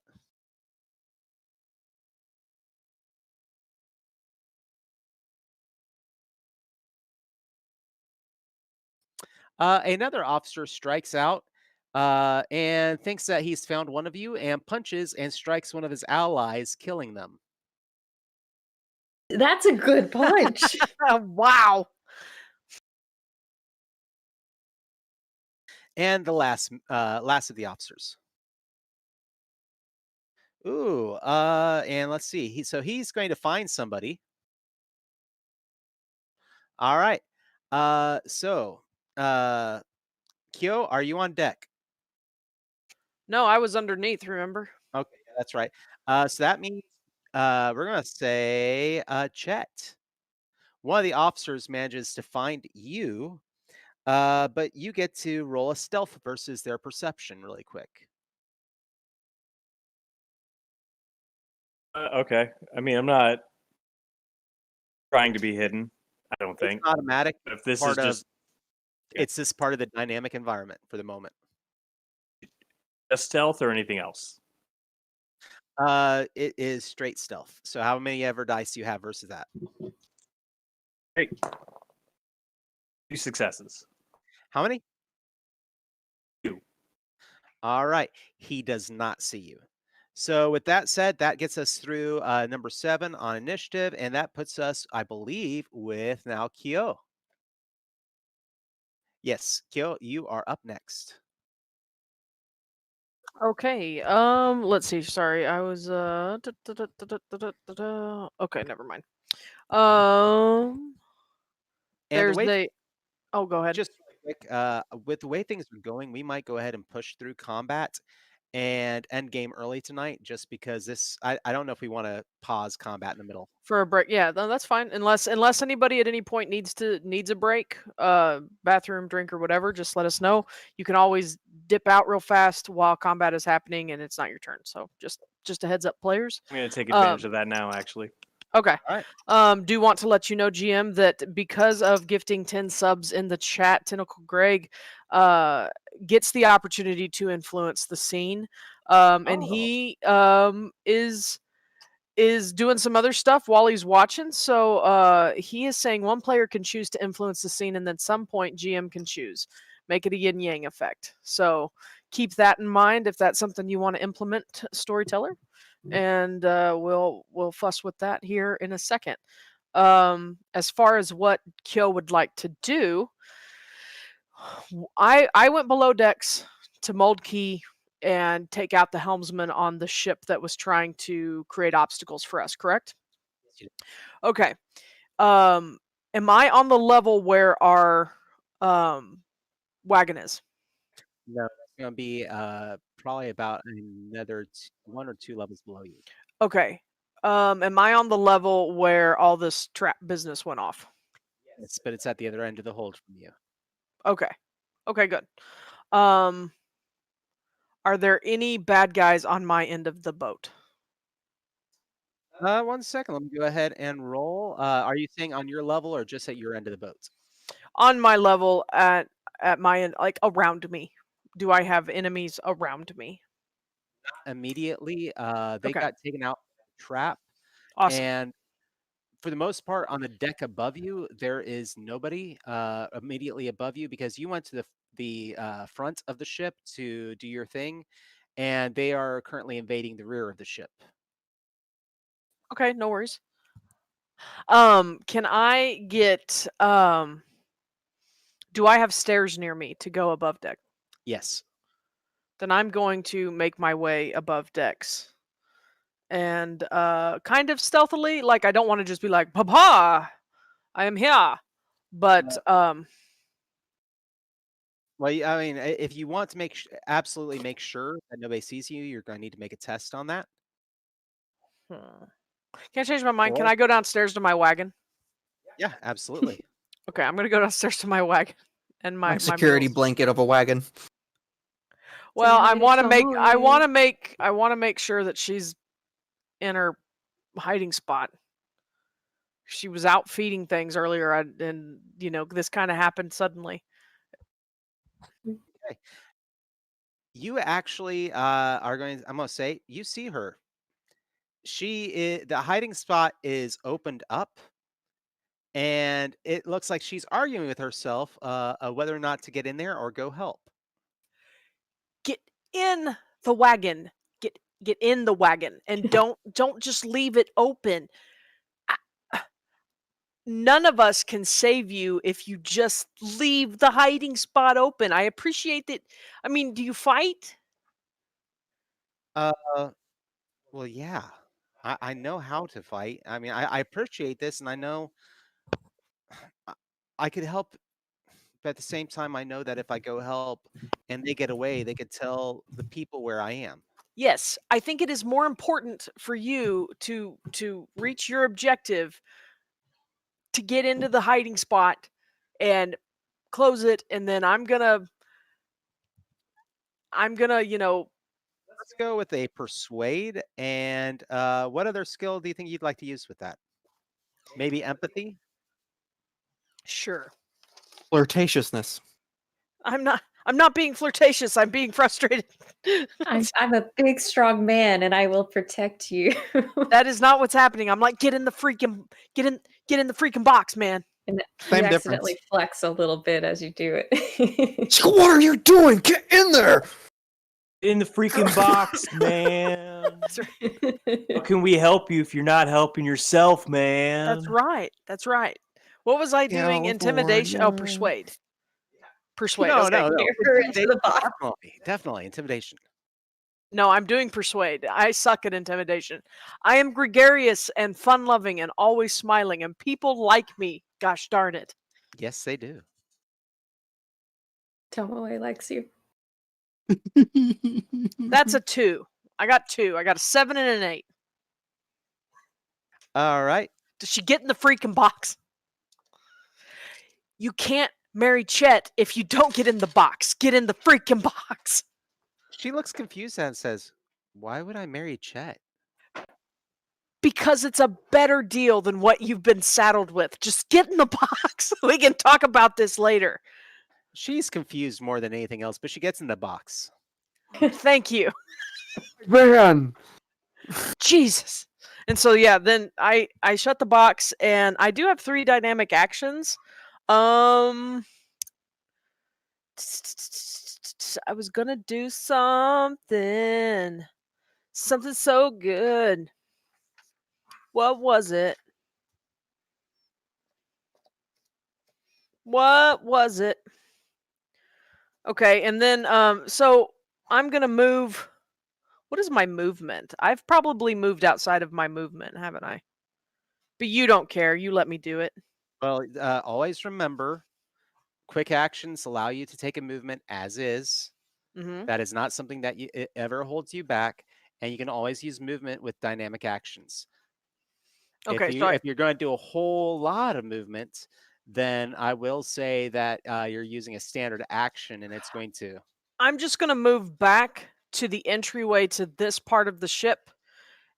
Another officer strikes out and thinks that he's found one of you and punches and strikes one of his allies, killing them. That's a good punch. Wow. And the last of the officers. Ooh, and let's see. He's going to find somebody. All right. So, uh, Kyo, are you on deck? No, I was underneath, remember? Okay, yeah, that's right. So that means we're gonna say Chet. One of the officers manages to find you, but you get to roll a stealth versus their perception really quick. Okay. I mean, I'm not trying to be hidden. I don't It's think. automatic. But if It's this is part of just Okay. It's just part of the dynamic environment for the moment. Just stealth or anything else? It is straight stealth. So how many ever dice do you have versus that? Great. 2 successes. How many? 2. All right. He does not see you. So with that said, that gets us through number 7 on initiative, and that puts us, I believe, with now Kyou. Yes, Kyou, you are up next. Okay. Let's see. Sorry, I was okay, never mind. And There's the way the. Oh, go ahead. just quick, with the way things are going, we might go ahead and push through combat and end game early tonight, just because I don't know if we want to pause combat in the middle. For a break, yeah, no, that's fine. Unless anybody at any point needs a break, bathroom, drink, or whatever, just let us know. You can always dip out real fast while combat is happening, and it's not your turn. So just a heads up, players. I'm going to take advantage of that now, actually. Okay. All right. Do want to let you know, GM, that because of gifting 10 subs in the chat, Tentacle Greg gets the opportunity to influence the scene. And Oh. he is doing some other stuff while he's watching. So he is saying one player can choose to influence the scene, and then some point GM can choose. Make it a yin yang effect. So keep that in mind if that's something you want to implement, storyteller. And we'll fuss with that here in a second. As far as what Kyou would like to do, I went below decks to mold key and take out the helmsman on the ship that was trying to create obstacles for us, correct? Okay. Am I on the level where our wagon is? No, it's going to be probably about another 1 or 2 levels below you. Okay. Am I on the level where all this trap business went off? Yes, but it's at the other end of the hold from you. Okay. Okay, good. Are there any bad guys on my end of the boat? 1 second. Let me go ahead and roll. Are you saying on your level or just at your end of the boat? On my level, at my end, like around me. Do I have enemies around me? Immediately, they Okay. got taken out by the trap, Awesome. and for the most part, on the deck above you, there is nobody immediately above you because you went to the front of the ship to do your thing, and they are currently invading the rear of the ship. Okay, no worries. Can I get do I have stairs near me to go above deck? Yes. Then I'm going to make my way above decks. And kind of stealthily, like I don't want to just be like, Papa, I am here. But Well, I mean, if you want to absolutely make sure that nobody sees you, you're going to need to make a test on that. Can I change my mind? Can Or- I go downstairs to my wagon? Yeah, absolutely. Okay, I'm gonna go downstairs to my wagon and my security mules. blanket of a wagon. Well, I hiding want to make somewhere. I want to make sure that she's in her hiding spot. She was out feeding things earlier, and this kind of happened suddenly. Okay. You actually are going. I'm going to say you see her. The hiding spot is opened up, and it looks like she's arguing with herself whether or not to get in there or go help. Get in the wagon. Get in the wagon, and don't just leave it open. None of us can save you if you just leave the hiding spot open. I appreciate that. I mean, do you fight? Uh, well, yeah, I know how to fight. I mean, I appreciate this, and I know I, I could help, but at the same time, I know that if I go help and they get away, they could tell the people where I am. Yes, I think it is more important for you to reach your objective to get into the hiding spot and close it, and then I'm gonna Let's go with a persuade. And what other skill do you think you'd like to use with that? Maybe empathy? sure. Flirtatiousness. I'm not being flirtatious. I'm being frustrated. I'm a big, strong man, and I will protect you. That is not what's happening. I'm like, get in the freaking box, man. And Same you difference. accidentally flex a little bit as you do it. What are you doing? Get in there! In the freaking box, man. That's right. How can we help you if you're not helping yourself, man? That's right. That's right. What was I doing? Intimidation? Oh, persuade. Persuade. No, okay. no, no. Get her into the box. Definitely intimidation. No, I'm doing persuade. I suck at intimidation. I am gregarious and fun-loving and always smiling, and people like me. Gosh darn it. Yes, they do. Tomoe likes you. That's a 2. I got 2. I got a 7 and an 8. All right. Does she get in the freaking box? You can't marry Chet if you don't get in the box. Get in the freaking box. She looks confused and says, "Why would I marry Chet?" Because it's a better deal than what you've been saddled with. Just get in the box. We can talk about this later. She's confused more than anything else, but she gets in the box. Thank you. Man! Jesus. And so yeah, then I shut the box, and I do have 3 dynamic actions. I was gonna do something so good. What was it? What was it? Okay, and then so I'm gonna move. What is my movement? I've probably moved outside of my movement, haven't I? But you don't care. You let me do it. Well, always remember, quick actions allow you to take a movement as is. Mm-hmm. That is not something that it ever holds you back, and you can always use movement with dynamic actions. Okay, If you're going to do a whole lot of movement, then I will say that you're using a standard action, and it's going to. I'm just gonna move back to the entryway to this part of the ship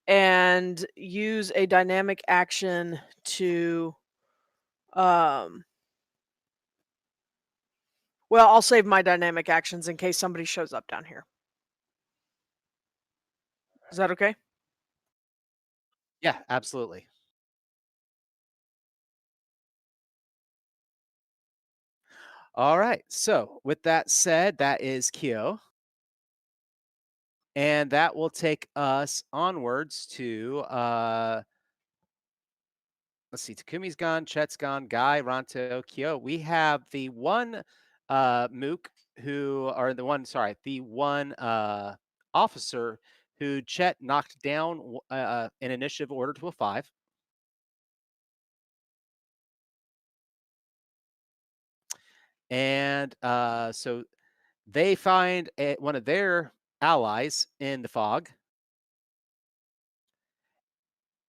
and use a dynamic action to well, I'll save my dynamic actions in case somebody shows up down here. Is that okay? Yeah, absolutely. All right. So with that said, that is Kyou. And that will take us onwards to let's see, Takumi's gone, Chet's gone, Guy, Ranto, Kyou. We have the one Mook who or the one officer who Chet knocked down in initiative order to a 5. And so they find one of their allies in the fog,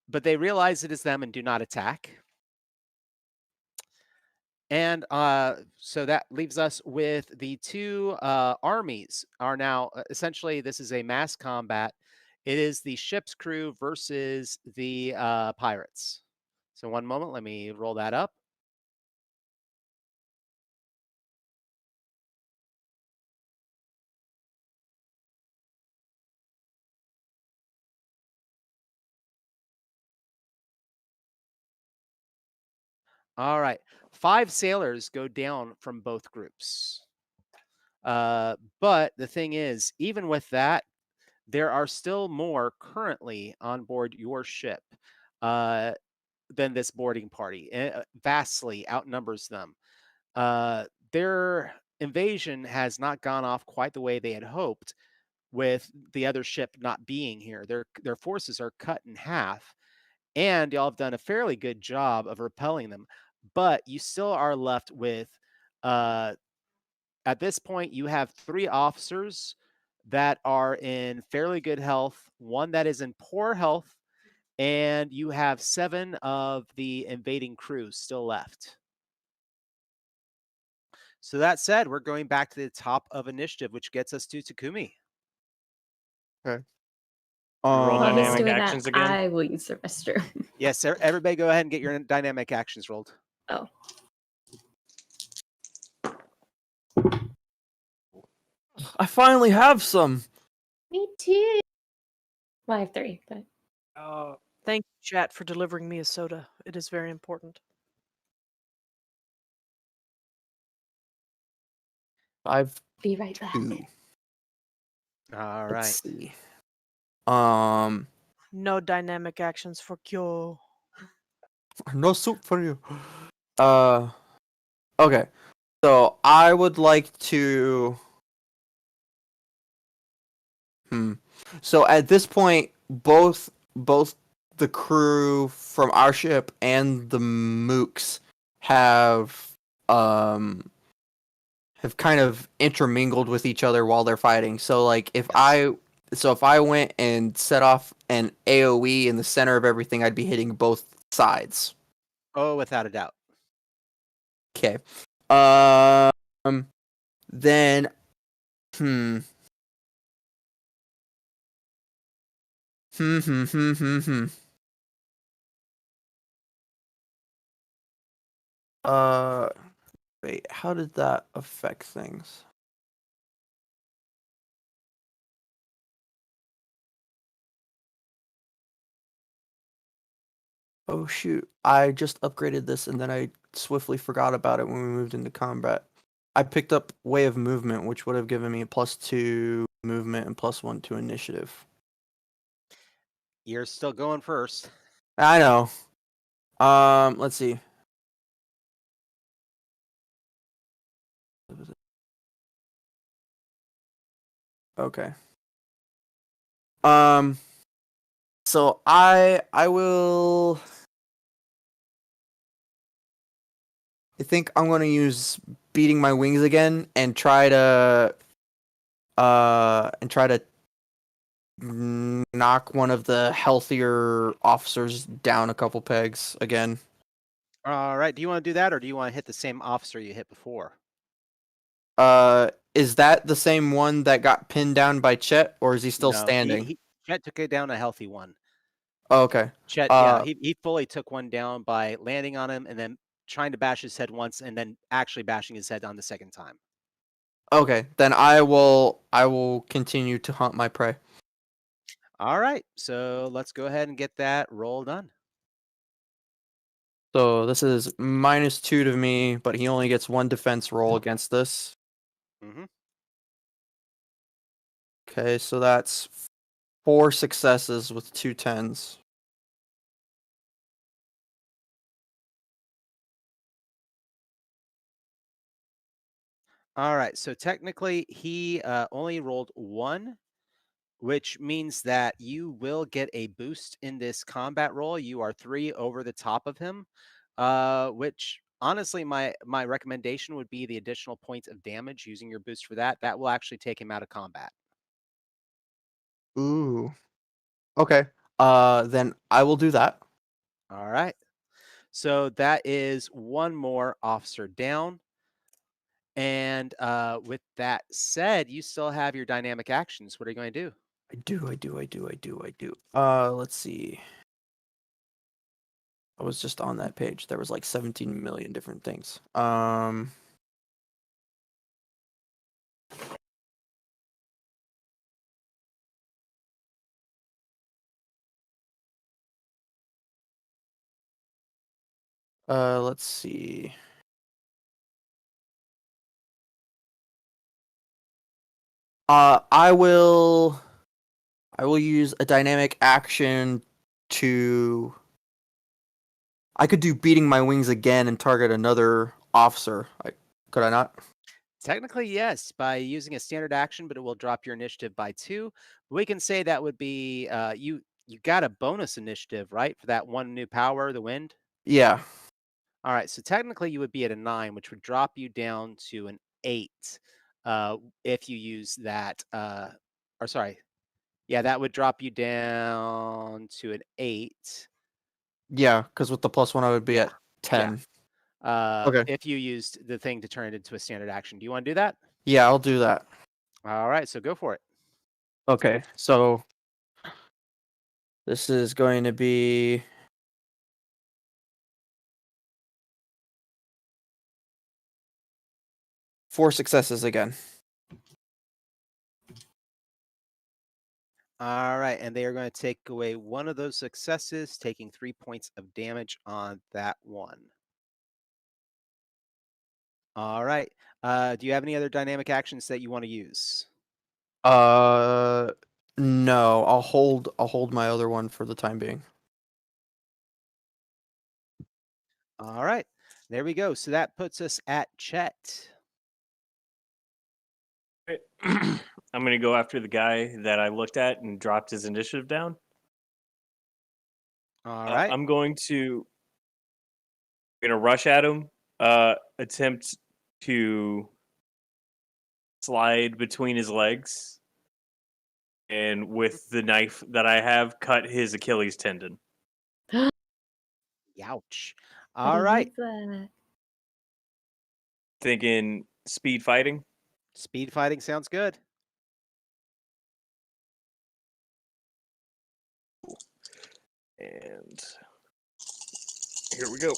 but they realize it is them and do not attack. And so that leaves us with the 2 armies are now essentially this is a mass combat. It is the ship's crew versus the pirates. So one moment, let me roll that up. All right. 5 sailors go down from both groups. But the thing is, even with that, there are still more currently on board your ship than this boarding party. It vastly outnumbers them. Their invasion has not gone off quite the way they had hoped, with the other ship not being here. Their forces are cut in half, and y'all have done a fairly good job of repelling them. But you still are left with, at this point, you have 3 officers that are in fairly good health, 1 that is in poor health, and you have 7 of the invading crew still left. So that said, we're going back to the top of initiative, which gets us to Takumi. Okay. Roll While he's dynamic doing actions that, again? I will use the restroom. Yes, sir. Everybody go ahead and get your dynamic actions rolled. Oh. I finally have some. Me too. Well, I have 3, but Thank you, Chat, for delivering me a soda. It is very important. I've be right back. 2. All right. Let's see. No dynamic actions for Kyou. No soup for you. Okay. So I would like to. So at this point, both the crew from our ship and the mooks have have kind of intermingled with each other while they're fighting. So like if I went and set off an AoE in the center of everything, I'd be hitting both sides. Oh, without a doubt. Okay. Then hmm. Hmm. Uh, Wait, how did that affect things? Oh shoot, I just upgraded this and then I swiftly forgot about it when we moved into combat. I picked up Way of Movement, which would have given me a +2 movement and +1 to initiative. You're still going first. I know. Let's see. Okay. So I will. I think I'm gonna use beating my wings again and try to knock one of the healthier officers down a couple pegs again. All right. Do you want to do that, or do you want to hit the same officer you hit before? Is that the same one that got pinned down by Chet, or is he still No, standing? Chet took it down a healthy one. Oh, okay. Chet, yeah, he fully took one down by landing on him and then trying to bash his head once and then actually bashing his head on the second time. Okay, then I will continue to hunt my prey. All right. So let's go ahead and get that roll done. So this is -2 to me, but he only gets 1 defense roll against this. Mm-hmm. Okay, so that's 4 successes with 2 10s. All right. So technically, he only rolled 1, which means that you will get a boost in this combat roll. You are 3 over the top of him, which honestly, my recommendation would be the additional points of damage using your boost for that. That will actually take him out of combat. Ooh. Okay. Then I will do that. All right. So that is one more officer down. And with that said, you still have your dynamic actions. What are you going to do? I do. Let's see. I was just on that page. There was like 17 million different things. Let's see. I will use a dynamic action to. I could do beating my wings again and target another officer. Could I not? Technically, yes, by using a standard action, but it will drop your initiative by 2. We can say that would be you got a bonus initiative, right? For that one new power, the wind. Yeah. All right, so technically you would be at a 9, which would drop you down to an 8 if you use that. Or sorry, yeah, that would drop you down to an 8. Yeah, because with the +1 I would be Yeah, at 10. Okay. if you used the thing to turn it into a standard action. Do you want to do that? Yeah, I'll do that. All right, so go for it. Okay, so this is going to be 4 successes again. All right, and they are going to take away one of those successes, taking 3 points of damage on that one. All right. Do you have any other dynamic actions that you want to use? No, I'll hold my other one for the time being. All right. There we go. So that puts us at Chet. I'm gonna go after the guy that I looked at and dropped his initiative down. All right. I'm gonna rush at him. Attempt to slide between his legs, and with the knife that I have, cut his Achilles tendon. Youch. How All do right. you use that? Thinking speed fighting. Speed fighting sounds good. And here we go.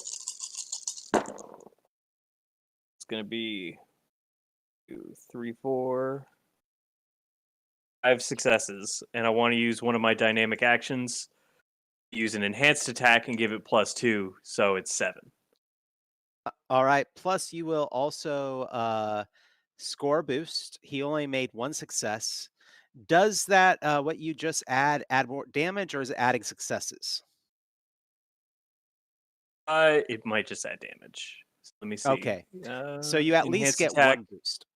It's gonna be 2, 3, 4, 5 successes, and I want to use one of my dynamic actions. Use an enhanced attack and give it +2, so it's 7. All right. Plus, you will also score boost. He only made one success. Does that what you just add more damage, or is it adding successes? It might just add damage. So let me see. Okay. So you at least Enhanced get attack. one boost.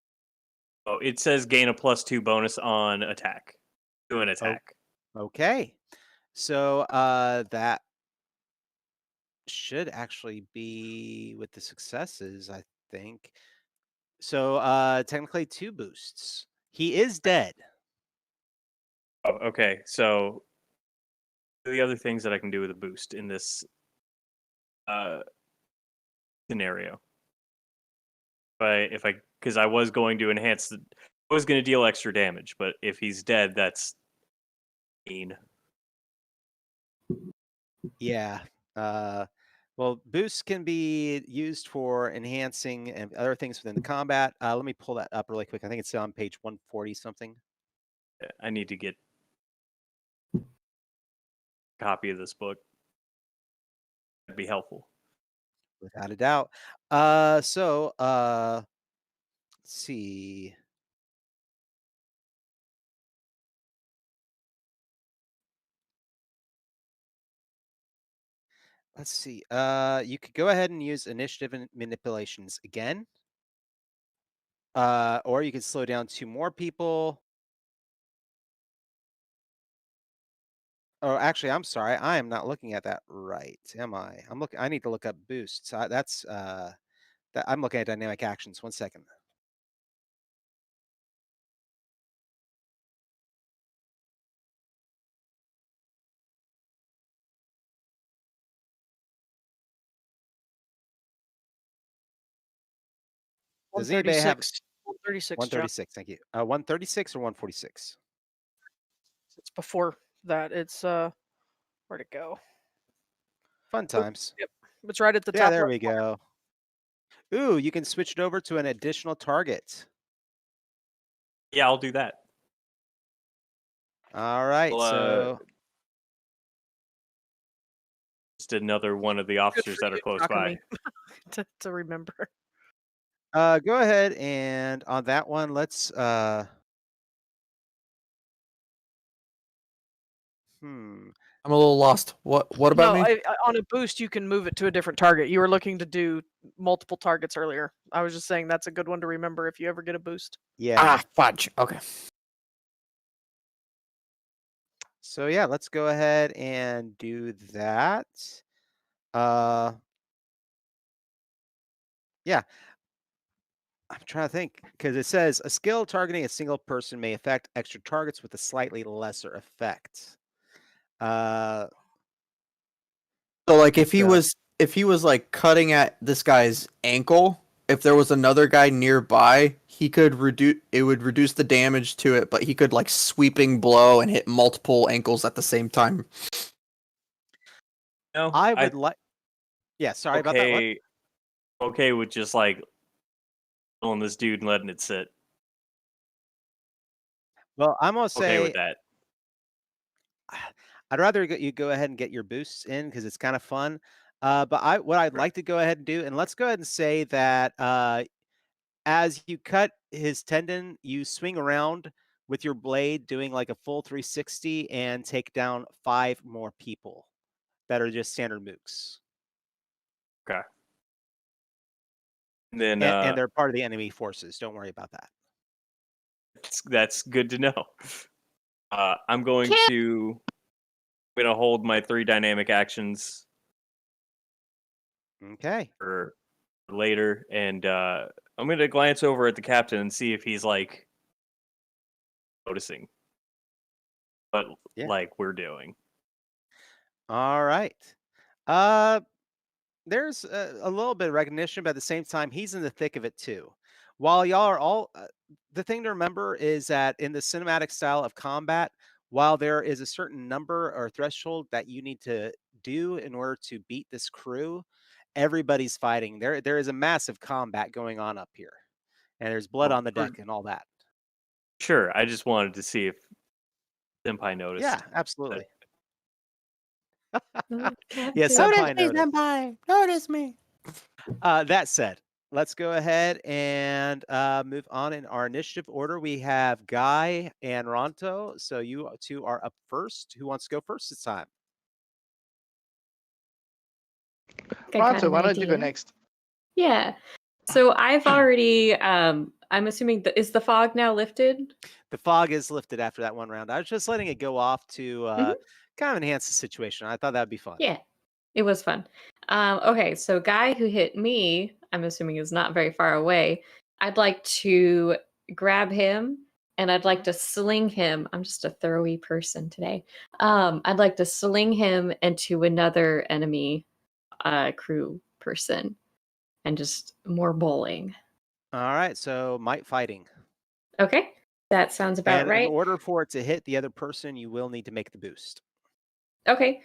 Oh, it says gain a +2 bonus on attack to an attack. Okay. So that should actually be with the successes, I think. So technically 2 boosts. He is dead. Oh, okay. So the other things that I can do with a boost in this scenario, because I was going to enhance I was going to deal extra damage, but if he's dead, that's mean. Yeah. Well, boosts can be used for enhancing and other things within the combat. Let me pull that up really quick. I think it's on page 140 something. I need to get a copy of this book. That'd be helpful. Without a doubt. Let's see. Let's see. You could go ahead and use initiative and manipulations again. Or you could slow down 2 more people. Oh, actually, I'm sorry. I am not looking at that right, am I? I need to look up boosts. I'm looking at dynamic actions. 1 second. Does anybody have 136, John. 136? Thank you. 136 or 146? It's before that. It's where'd it go? Fun times. Yep. It's right at the Yeah, top. there right we go. Ooh, you can switch it over to an additional target. Yeah, I'll do that. All right, Well, so just another one of the Good officers for that are you, close Takumi, by. to remember. go ahead and on that one, let's I'm a little lost. What about No, me? on a boost you can move it to a different target. You were looking to do multiple targets earlier. I was just saying that's a good one to remember if you ever get a boost. Yeah. Ah, fudge. Okay. So yeah, let's go ahead and do that. Yeah. I'm trying to think because it says a skill targeting a single person may affect extra targets with a slightly lesser effect. So like if he So- was like cutting at this guy's ankle, if there was another guy nearby, he could reduce the damage to it, but he could like sweeping blow and hit multiple ankles at the same time. No, I would like. Yeah, sorry about that. What? Okay with just like killing this dude and letting it sit. Well, I'm gonna Okay with say that. I'd rather you go ahead and get your boosts in because it's kind of fun. But what I'd like to go ahead and do, and let's go ahead and say that as you cut his tendon, you swing around with your blade, doing like a full 360, and take down 5 more people that are just standard mooks, Okay. And then and they're part of the enemy forces. Don't worry about that. that's good to know. I'm going Can't- to hold my 3 dynamic actions Okay. for later, and I'm going to glance over at the captain and see if he's like noticing what Yeah. like we're doing. All right. There's a little bit of recognition, but at the same time, he's in the thick of it too. While y'all are all, the thing to remember is that in the cinematic style of combat, while there is a certain number or threshold that you need to do in order to beat this crew, everybody's fighting. There is a massive combat going on up here, and there's blood on the deck and all that. Sure, I just wanted to see if Senpai noticed. Yeah, absolutely. Oh, Yeah, Captain. Senpai noticed. Senpai! Notice me! That said, let's go ahead and move on in our initiative order. We have Guy and Ranto. So you two are up first. Who wants to go first this time? I got Ranto, an why don't you go idea. next? Yeah. So I've already I'm assuming is the fog now lifted? The fog is lifted after that one round. I was just letting it go off to Mhm. kind of enhance the situation. I thought that'd be fun. Yeah. It was fun. Okay, so guy who hit me, I'm assuming is not very far away. I'd like to grab him and I'd like to sling him. I'm just a throwy person today. I'd like to sling him into another enemy crew person and just more bowling. All right. So might fighting. Okay, that sounds about And in right. order for it to hit the other person, you will need to make the boost. Okay.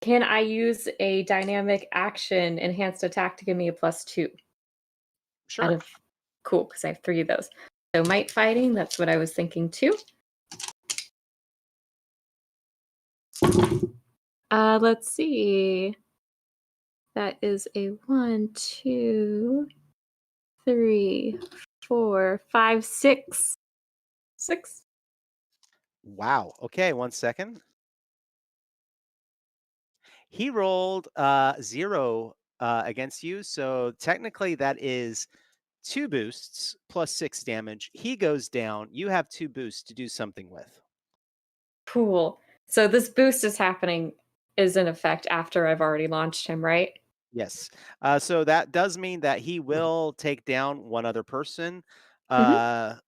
Can I use a dynamic action enhanced attack to give me a +2? Sure. Out of cool, because I have 3 of those. So might fighting, that's what I was thinking too. Let's see. That is a 1, 2, 3, 4, 5, 6. 6. Wow. Okay, 1 second. He rolled 0 against you, so technically that is 2 boosts plus 6 damage. He goes down. You have 2 boosts to do something with. Cool. So this boost is in effect after I've already launched him, right? Yes. So that does mean that he will take down one other person. Mhm.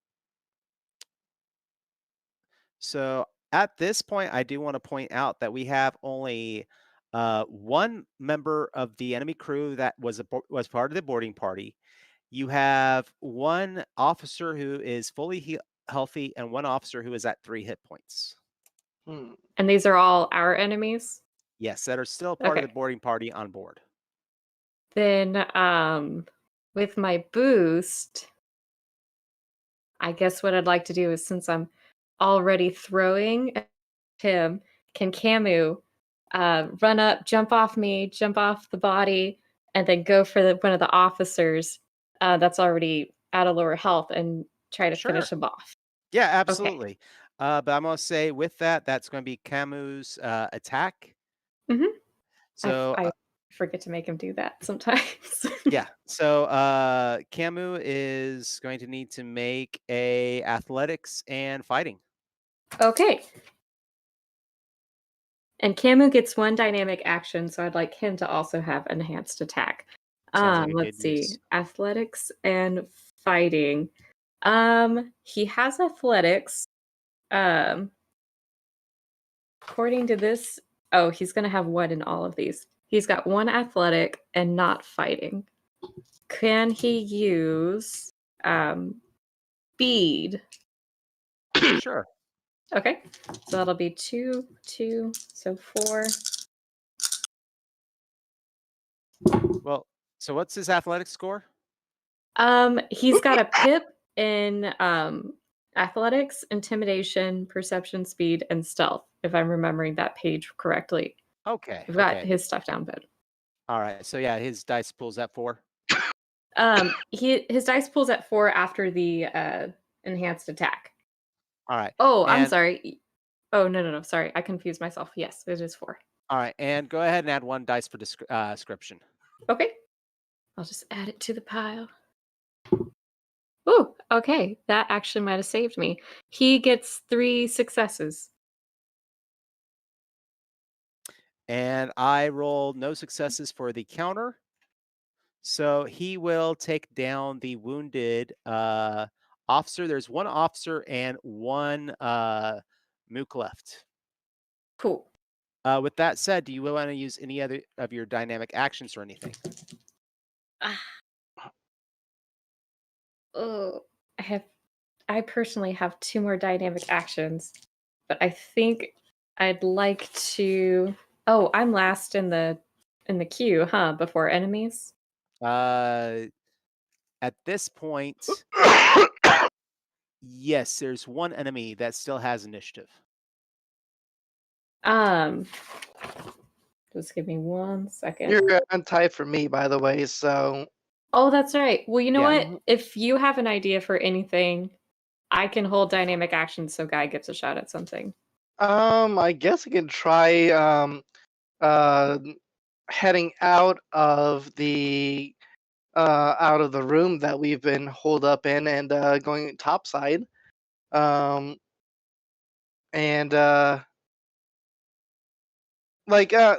So at this point, I do want to point out that we have only one member of the enemy crew that was was part of the boarding party. You have one officer who is fully healthy and one officer who is at 3 hit points. Hmm. And these are all our enemies? Yes, that are still part of the Okay. boarding party on board. Then with my boost, I guess what I'd like to do is since I'm already throwing at him, can Camus run up, jump off me, jump off the body, and then go for one of the officers that's already at a lower health and try to finish Sure. him off? Yeah, Okay. absolutely. But I'm going to say with that, that's going to be Camus' attack. Mm-hmm. So I forget to make him do that sometimes. yeah, so Camus is going to need to make a athletics and fighting. Okay. And Camus gets 1 dynamic action, so I'd like him to also have enhanced attack. Sounds like a Let's good see. use. Athletics and fighting. He has athletics. According to this, oh, he's gonna have 1 in all of these. He's got 1 athletic and not fighting. Can he use speed? Sure. Okay. So that'll be 2, 2, so 4. Well, so what's his athletic score? He's got a pip in athletics, intimidation, perception, speed, and stealth, if I'm remembering that page correctly. Okay. I've got Okay. his stuff down, but All right. So yeah, his dice pulls at 4. his dice pulls at 4 after the enhanced attack. All right. Oh, I'm And- sorry. Oh, no. Sorry. I confused myself. Yes, it is 4. All right. And go ahead and add 1 dice for description. Okay. I'll just add it to the pile. Ooh, okay. That actually might have saved me. He gets 3 successes. And I roll no successes for the counter. So he will take down the wounded officer. There's 1 officer and 1 mook left. Cool. With that said, do you want to use any other of your dynamic actions or anything? Oh, I personally have 2 more dynamic actions, but I think I'd like to. Oh, I'm last in the queue, huh? Before enemies. At this point, yes, there's 1 enemy that still has initiative. Just give me 1 second. You're untied for me, by the way. So Oh, that's right. Well, you know Yeah. what? If you have an idea for anything, I can hold dynamic actions so Guy gets a shot at something. I guess I can try heading out of the room that we've been holed up in and going topside. And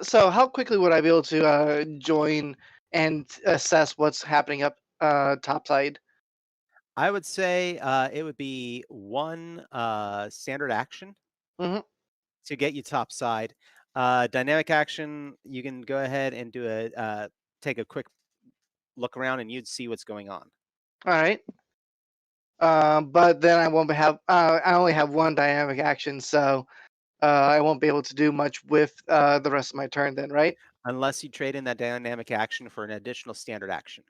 so how quickly would I be able to join and assess what's happening up topside? I would say it would be 1 standard action Mhm. to get you topside. Dynamic action, you can go ahead and do take a quick look around and you'd see what's going on. All right. But then I won't have. I only have 1 dynamic action, so I won't be able to do much with the rest of my turn. Then, right? Unless you trade in that dynamic action for an additional standard action.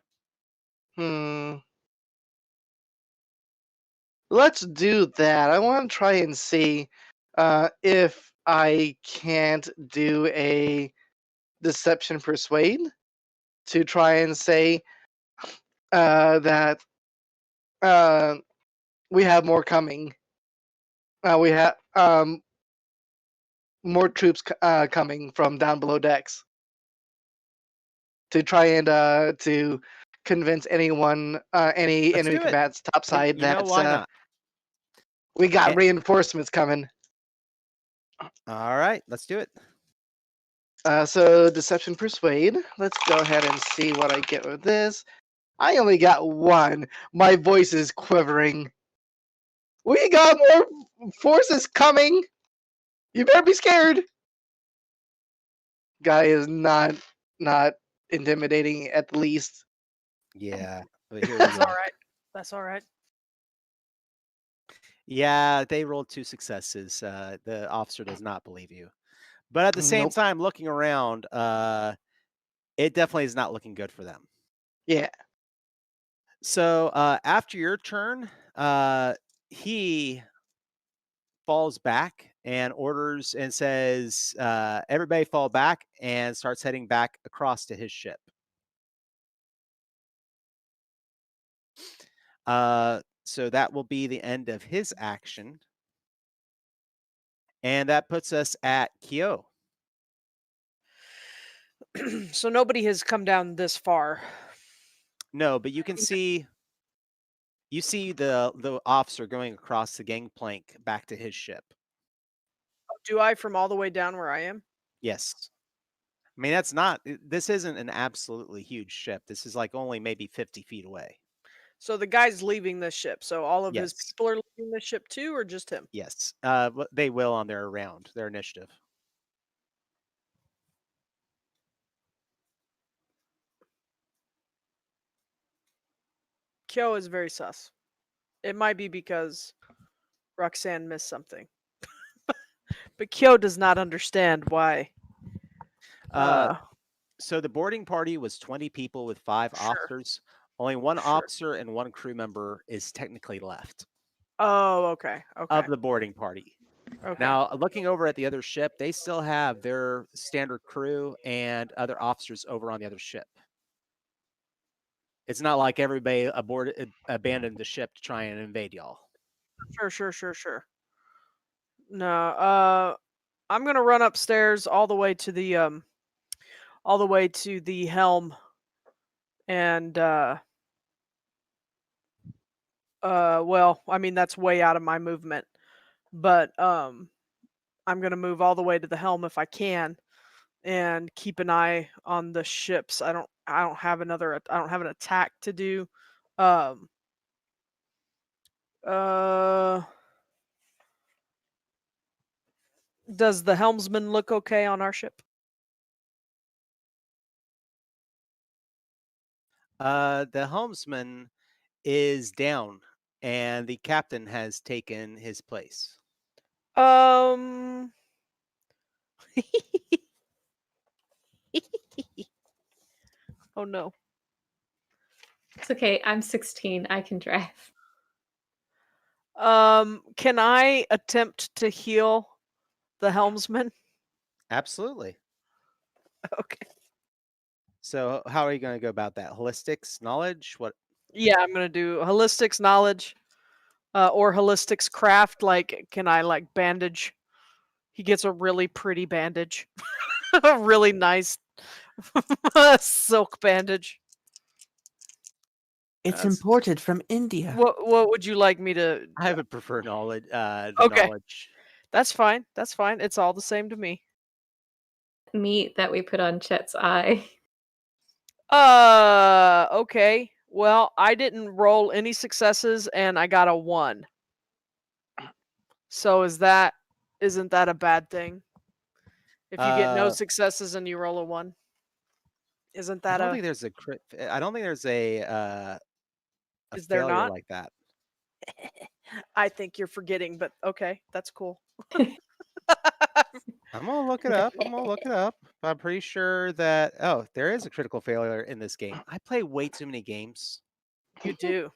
Let's do that. I want to try and see if I can't do a deception persuade to try and say that we have more coming. We have more troops coming from down below decks to try and to convince anyone, any Let's enemy do it. combatants topside You know, that why not? we got Eh. reinforcements coming. All right, let's do it. So deception persuade. Let's go ahead and see what I get with this. I only got 1. My voice is quivering. We got more forces coming. You better be scared. Guy is not intimidating at the least. Yeah. But here we That's go. all right. That's all right. Yeah, they rolled 2 successes. The officer does not believe you. But at the same Nope. time, looking around, it definitely is not looking good for them. Yeah. So after your turn, he falls back and orders and says, everybody fall back, and starts heading back across to his ship. So that will be the end of his action. And that puts us at Kyou. So nobody has come down this far. No, but you can see the officer going across the gangplank back to his ship. Do I from all the way down where I am? Yes. I mean, this isn't an absolutely huge ship. This is like only maybe 50 feet away. So the guy's leaving this ship. So all of his Yes. people are leaving this ship too, or just him? Yes. They will on their round, their initiative. Kyo is very sus. It might be because Roxanne missed something. But Kyo does not understand why. So the boarding party was 20 people with 5 Sure. officers. Only 1 Sure. officer and 1 crew member is technically left. Oh, okay. Okay. of the boarding party. Okay. Now, looking over at the other ship, they still have their standard crew and other officers over on the other ship. It's not like everybody aboard abandoned the ship to try and invade y'all. Sure. No, I'm gonna run upstairs all the way to the helm, and well, I mean that's way out of my movement, but I'm gonna move all the way to the helm if I can, and keep an eye on the ships. I don't have an attack to do. Um, uh, does the helmsman look okay on our ship? The helmsman is down, and the captain has taken his place. Um. Oh no. It's okay. I'm 16. I can drive. Can I attempt to heal the helmsman? Absolutely. Okay. So, how are you going to go about that? Holistics, knowledge? What? Yeah, I'm gonna do holistics knowledge, or holistics craft. Like, can I like bandage? He gets a really pretty bandage, a really nice silk bandage. It's That's- imported from India. What would you like me to? I would prefer knowledge. The Okay. knowledge. That's fine. That's fine. It's all the same to me. Meat that we put on Chet's eye. Okay. Well, I didn't roll any successes and I got a 1. So isn't that a bad thing? If you get no Uh, successes and you roll a 1. Isn't I that don't a think there's a crit. I don't think there's a Is there failure not? like that. I think you're forgetting, but okay, that's cool. I'm gonna look it up. I'm pretty sure that there is a critical failure in this game. I play way too many games. You do.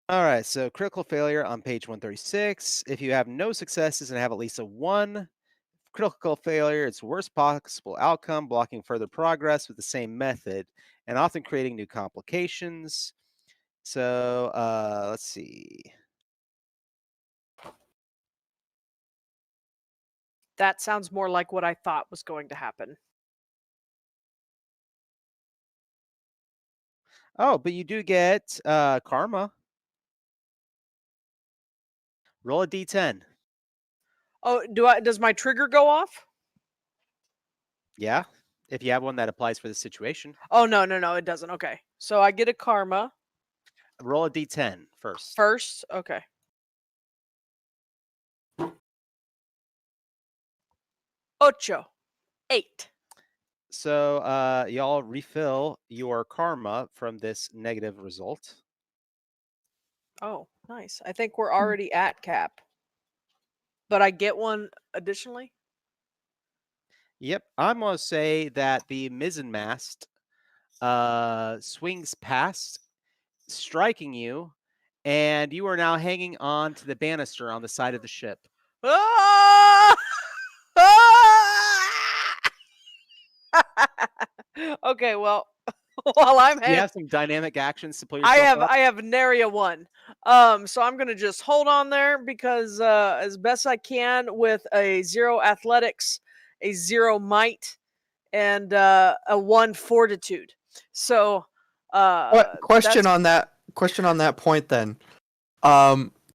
All right, so critical failure on page 136. If you have no successes and have at least a 1, critical failure, it's worst possible outcome, blocking further progress with the same method, and often creating new complications. So let's see. That sounds more like what I thought was going to happen. Oh, but you do get karma. Roll a d10. Oh, does my trigger go off? Yeah, if you have one that applies for the situation. Oh, no, it doesn't. Okay. So I get a karma Roll a d10 first. first. Okay. Ocho. 8. So y'all refill your karma from this negative result. Oh, nice. I think we're already at cap. But I get one additionally? Yep, I'm gonna say that the mizzenmast swings past, striking you, and you are now hanging on to the banister on the side of the ship. Ah! Okay, well, while I'm Do you have some dynamic actions to pull I yourself up? have nary a 1. So I'm gonna just hold on there because as best I can with a 0 athletics, a 0 might, and a 1 fortitude. So Question that's on that point then.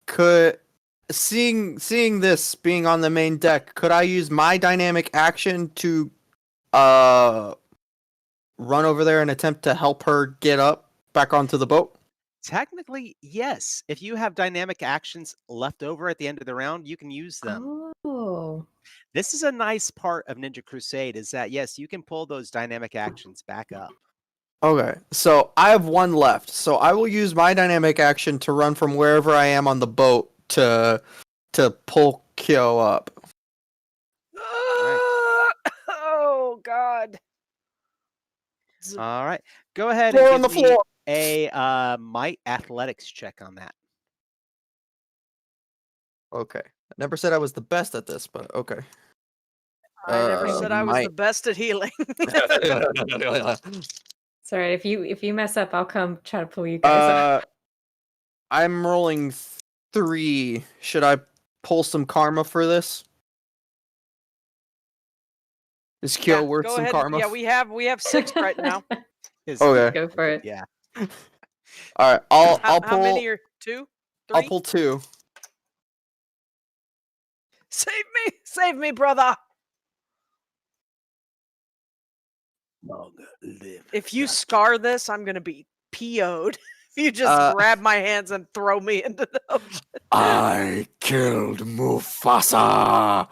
Could seeing this being on the main deck, could I use my dynamic action to run over there and attempt to help her get up back onto the boat? Technically, yes. If you have dynamic actions left over at the end of the round, you can use them. Oh. This is a nice part of Ninja Crusade is that, yes, you can pull those dynamic actions back up. Okay, so I have 1 left. So I will use my dynamic action to run from wherever I am on the boat to pull Kyou up. Oh God. All right. Go ahead Floor and on give the me floor. a might athletics check on that. Okay. I never said I was the best at this, but okay. I never said I was the best at healing. It's all right. If you mess up, I'll come try to pull you guys up. I'm rolling 3. Should I pull some karma for this? Is Kyou worth go some ahead. karma? Yeah, we have 6 right now. Okay. Go for it. Yeah. All right. I'll pull. How many are 2? 3? I'll pull 2. Save me, brother. Long live. If you scar this, I'm gonna be PO'd. If you just grab my hands and throw me into the ocean. I killed Mufasa.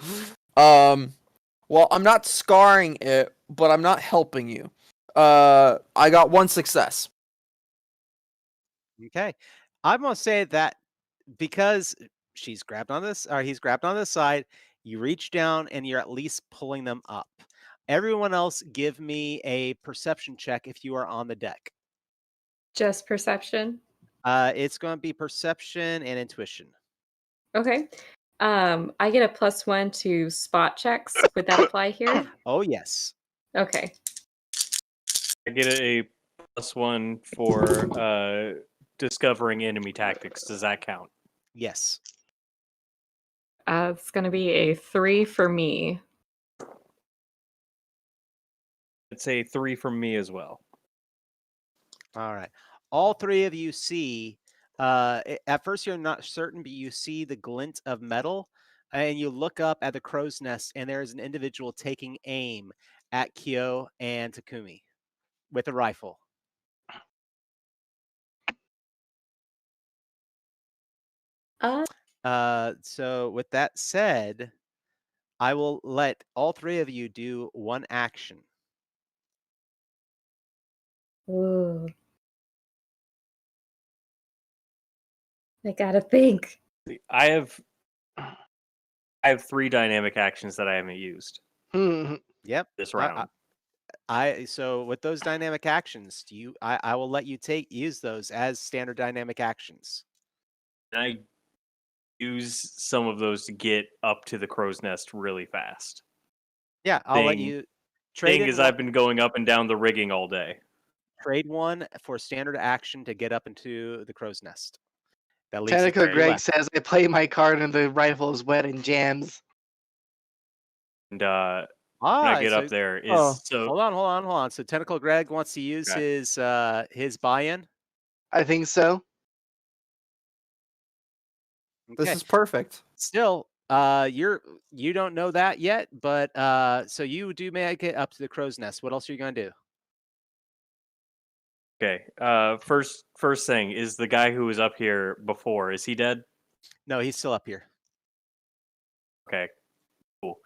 Well, I'm not scarring it, but I'm not helping you. I got 1 success. Okay. I'm gonna say that because she's grabbed on this, or he's grabbed on this side, you reach down and you're at least pulling them up. Everyone else, give me a perception check if you are on the deck. Just perception. It's going to be perception and intuition. Okay. I get a +1 to spot checks. Would that apply here? Oh, yes. Okay. I get a +1 for discovering enemy tactics. Does that count? Yes. It's going to be a 3 for me. It's a 3 from me as well. All right. All 3 of you see, at first you're not certain, but you see the glint of metal, and you look up at the crow's nest, and there is an individual taking aim at Kyou and Takumi with a rifle. So with that said, I will let all 3 of you do 1 action. Ooh. I gotta think. I have 3 dynamic actions that I haven't used Yep. this round. So with those dynamic actions, I will let you use those as standard dynamic actions. And I use some of those to get up to the crow's nest really fast. Yeah, I'll let you trade Thing is, I've been going up and down the rigging all day. trade 1 for standard action to get up into the crow's nest. That leaves Technical you 2 Greg left. says, I play my card and the rifle is wet and jams. And when I get up there is hold on. So Tentacle Greg wants to use his buy-in. I think so. This Okay. is perfect. Still, you don't know that yet, but so you do make it up to the crow's nest. What else are you gonna do? Okay. First thing is the guy who was up here before. Is he dead? No, he's still up here. Okay. Cool.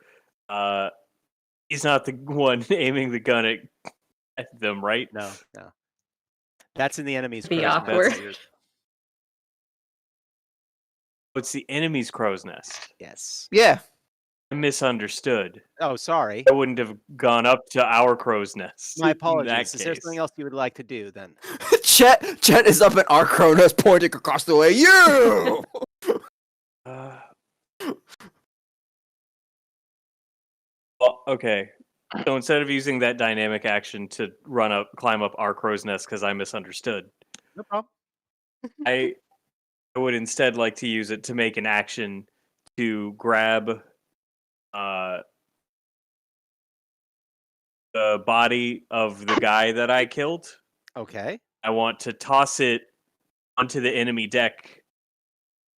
He's not the one aiming the gun at them, right? No. That's in the enemy's Be crow's awkward. nest. It's the enemy's crow's nest. Yes. Yeah. I misunderstood. Oh, sorry. I wouldn't have gone up to our crow's nest. My in apologies. that Is there case. something else you would like to do then? Chet is up at our Cronus pointing across the way. You. Well, okay. So instead of using that dynamic action to climb up our crow's nest because I misunderstood, No problem. I would instead like to use it to make an action to grab the body of the guy that I killed. Okay. I want to toss it onto the enemy deck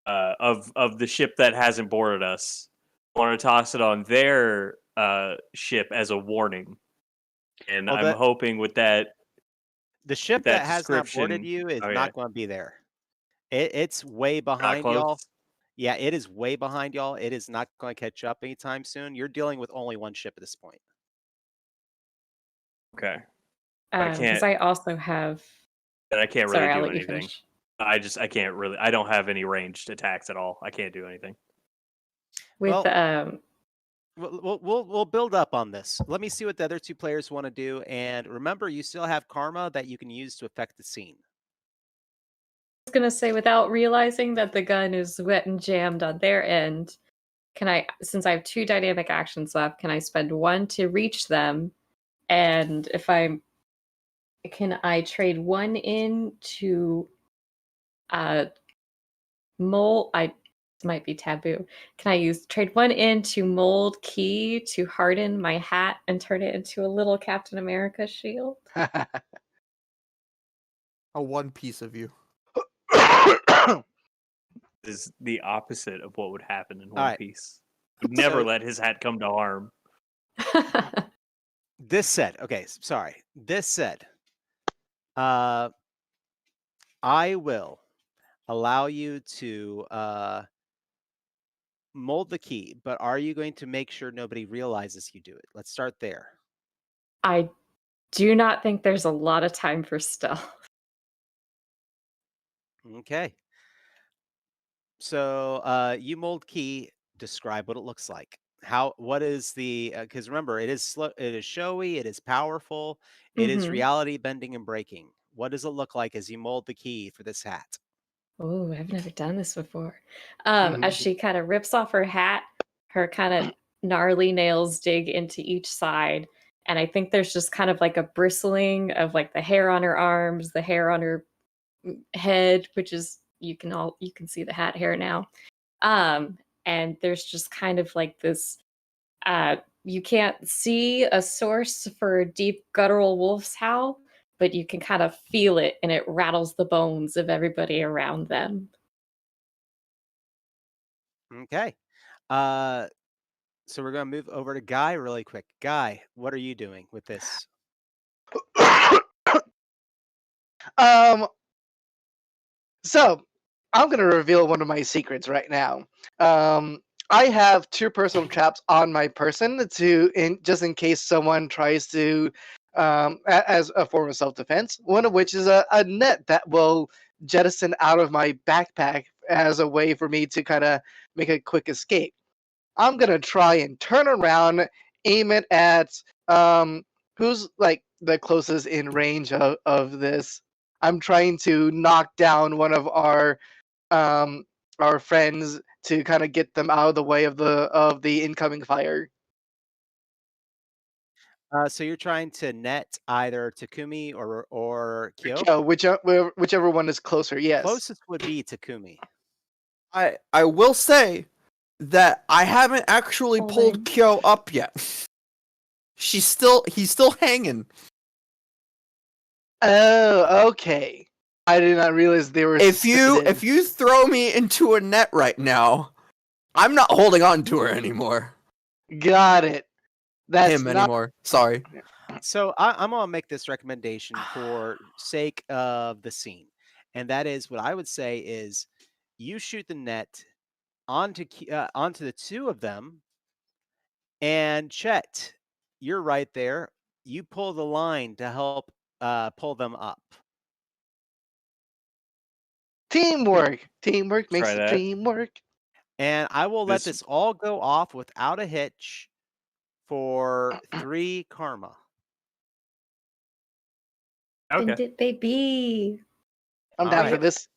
of the ship that hasn't boarded us. I want to toss it on their ship as a warning. And Well, I'm hoping with that... The ship that that has not boarded description- you is okay. not going to be there. It's way behind close? y'all. Yeah, it is way behind y'all. It is not going to catch up anytime soon. You're dealing with only 1 ship at this point. Okay. Because I also have. And I can't really Sorry, I'll do let you anything. finish. I can't really... I don't have any ranged attacks at all. I can't do anything. With Well, We'll build up on this. Let me see what the other two players want to do, and remember, you still have karma that you can use to affect the scene. I was gonna say, without realizing that the gun is wet and jammed on their end, can I, since I have 2 dynamic actions left, can I spend 1 to reach them? And if can I trade 1 in to mold? This might be taboo. Can I trade 1 in to mold key to harden my hat and turn it into a little Captain America shield? A one piece of you. Is the opposite of what would happen in One Alright. Piece. Would never So- let his hat come to harm. This said, okay, sorry. This said, I will allow you to mold the key, but are you going to make sure nobody realizes you do it? Let's start there. I do not think there's a lot of time for stealth. Okay. So you mold key. Describe what it looks like. What is the? Because remember, it is slow. It is showy. It is powerful. It is Mhm. reality bending and breaking. What does it look like as you mold the key for this hat? Oh, I've never done this before. As she kind of rips off her hat, her kind of gnarly nails dig into each side. And I think there's just kind of like a bristling of like the hair on her arms, the hair on her head, which is you can see the hat hair now. And there's just kind of like this you can't see a source for a deep guttural wolf's howl, but you can kind of feel it and it rattles the bones of everybody around them. Okay. So we're gonna move over to Guy really quick. Guy, what are you doing with this? um. So I'm gonna reveal one of my secrets right now. I have 2 personal traps on my person just in case someone tries to, as a form of self-defense. One of which is a net that will jettison out of my backpack as a way for me to kind of make a quick escape. I'm gonna try and turn around, aim it at who's like the closest in range of this. I'm trying to knock down one of our friends to kind of get them out of the way of the incoming fire. So you're trying to net either Takumi or Kyo. Yeah, whichever one is closer. Yes. Closest would be Takumi. I will say that I haven't actually Hold pulled on. Kyou up yet. He's still hanging. Oh, okay. I did not realize they were. If you suspended. throw me into a net right now, I'm not holding on to her anymore. Got it. That's Him not anymore. Sorry. So I'm gonna make this recommendation for sake of the scene, and that is what I would say is you shoot the net onto the 2 of them, and Chet, you're right there. You pull the line to help pull them up. teamwork. Teamwork makes Try the that. dream work. And I will let This- this all go off without a hitch for 3 karma. Bend Okay. it, baby. I'm down for Alright. this.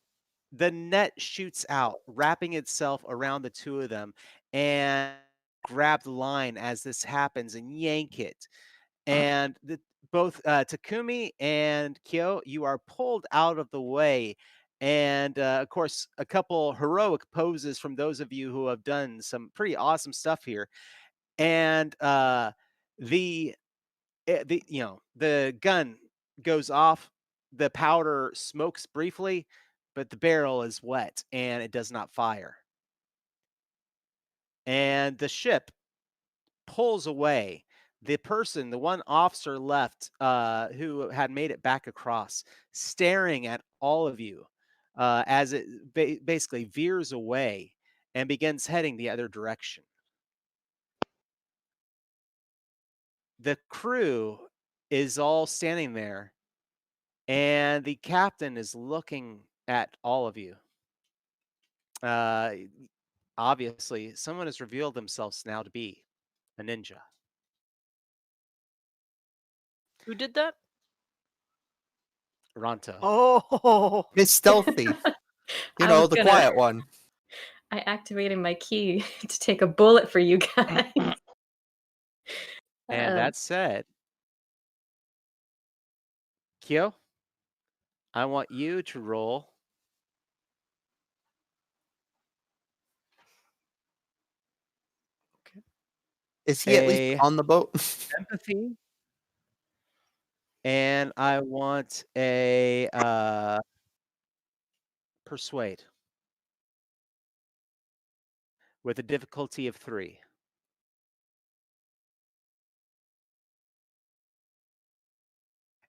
The net shoots out, wrapping itself around the 2 of them, and grab the line as this happens and yank it. And both Takumi and Kyo, you are pulled out of the way. And of course, a couple heroic poses from those of you who have done some pretty awesome stuff here. And the the gun goes off, the powder smokes briefly, but the barrel is wet and it does not fire. And the ship pulls away. The one officer left, who had made it back across, staring at all of you as it basically veers away and begins heading the other direction. The crew is all standing there, and the captain is looking at all of you. Uh, Obviously, someone has revealed themselves now to be a ninja. Who did that? Ranto. Oh, It's stealthy. You I know, was the gonna- quiet one. I activated my key to take a bullet for you guys. And that said, Kyo, I want you to roll Is he at least a on the boat? empathy, and I want a persuade with a difficulty of 3.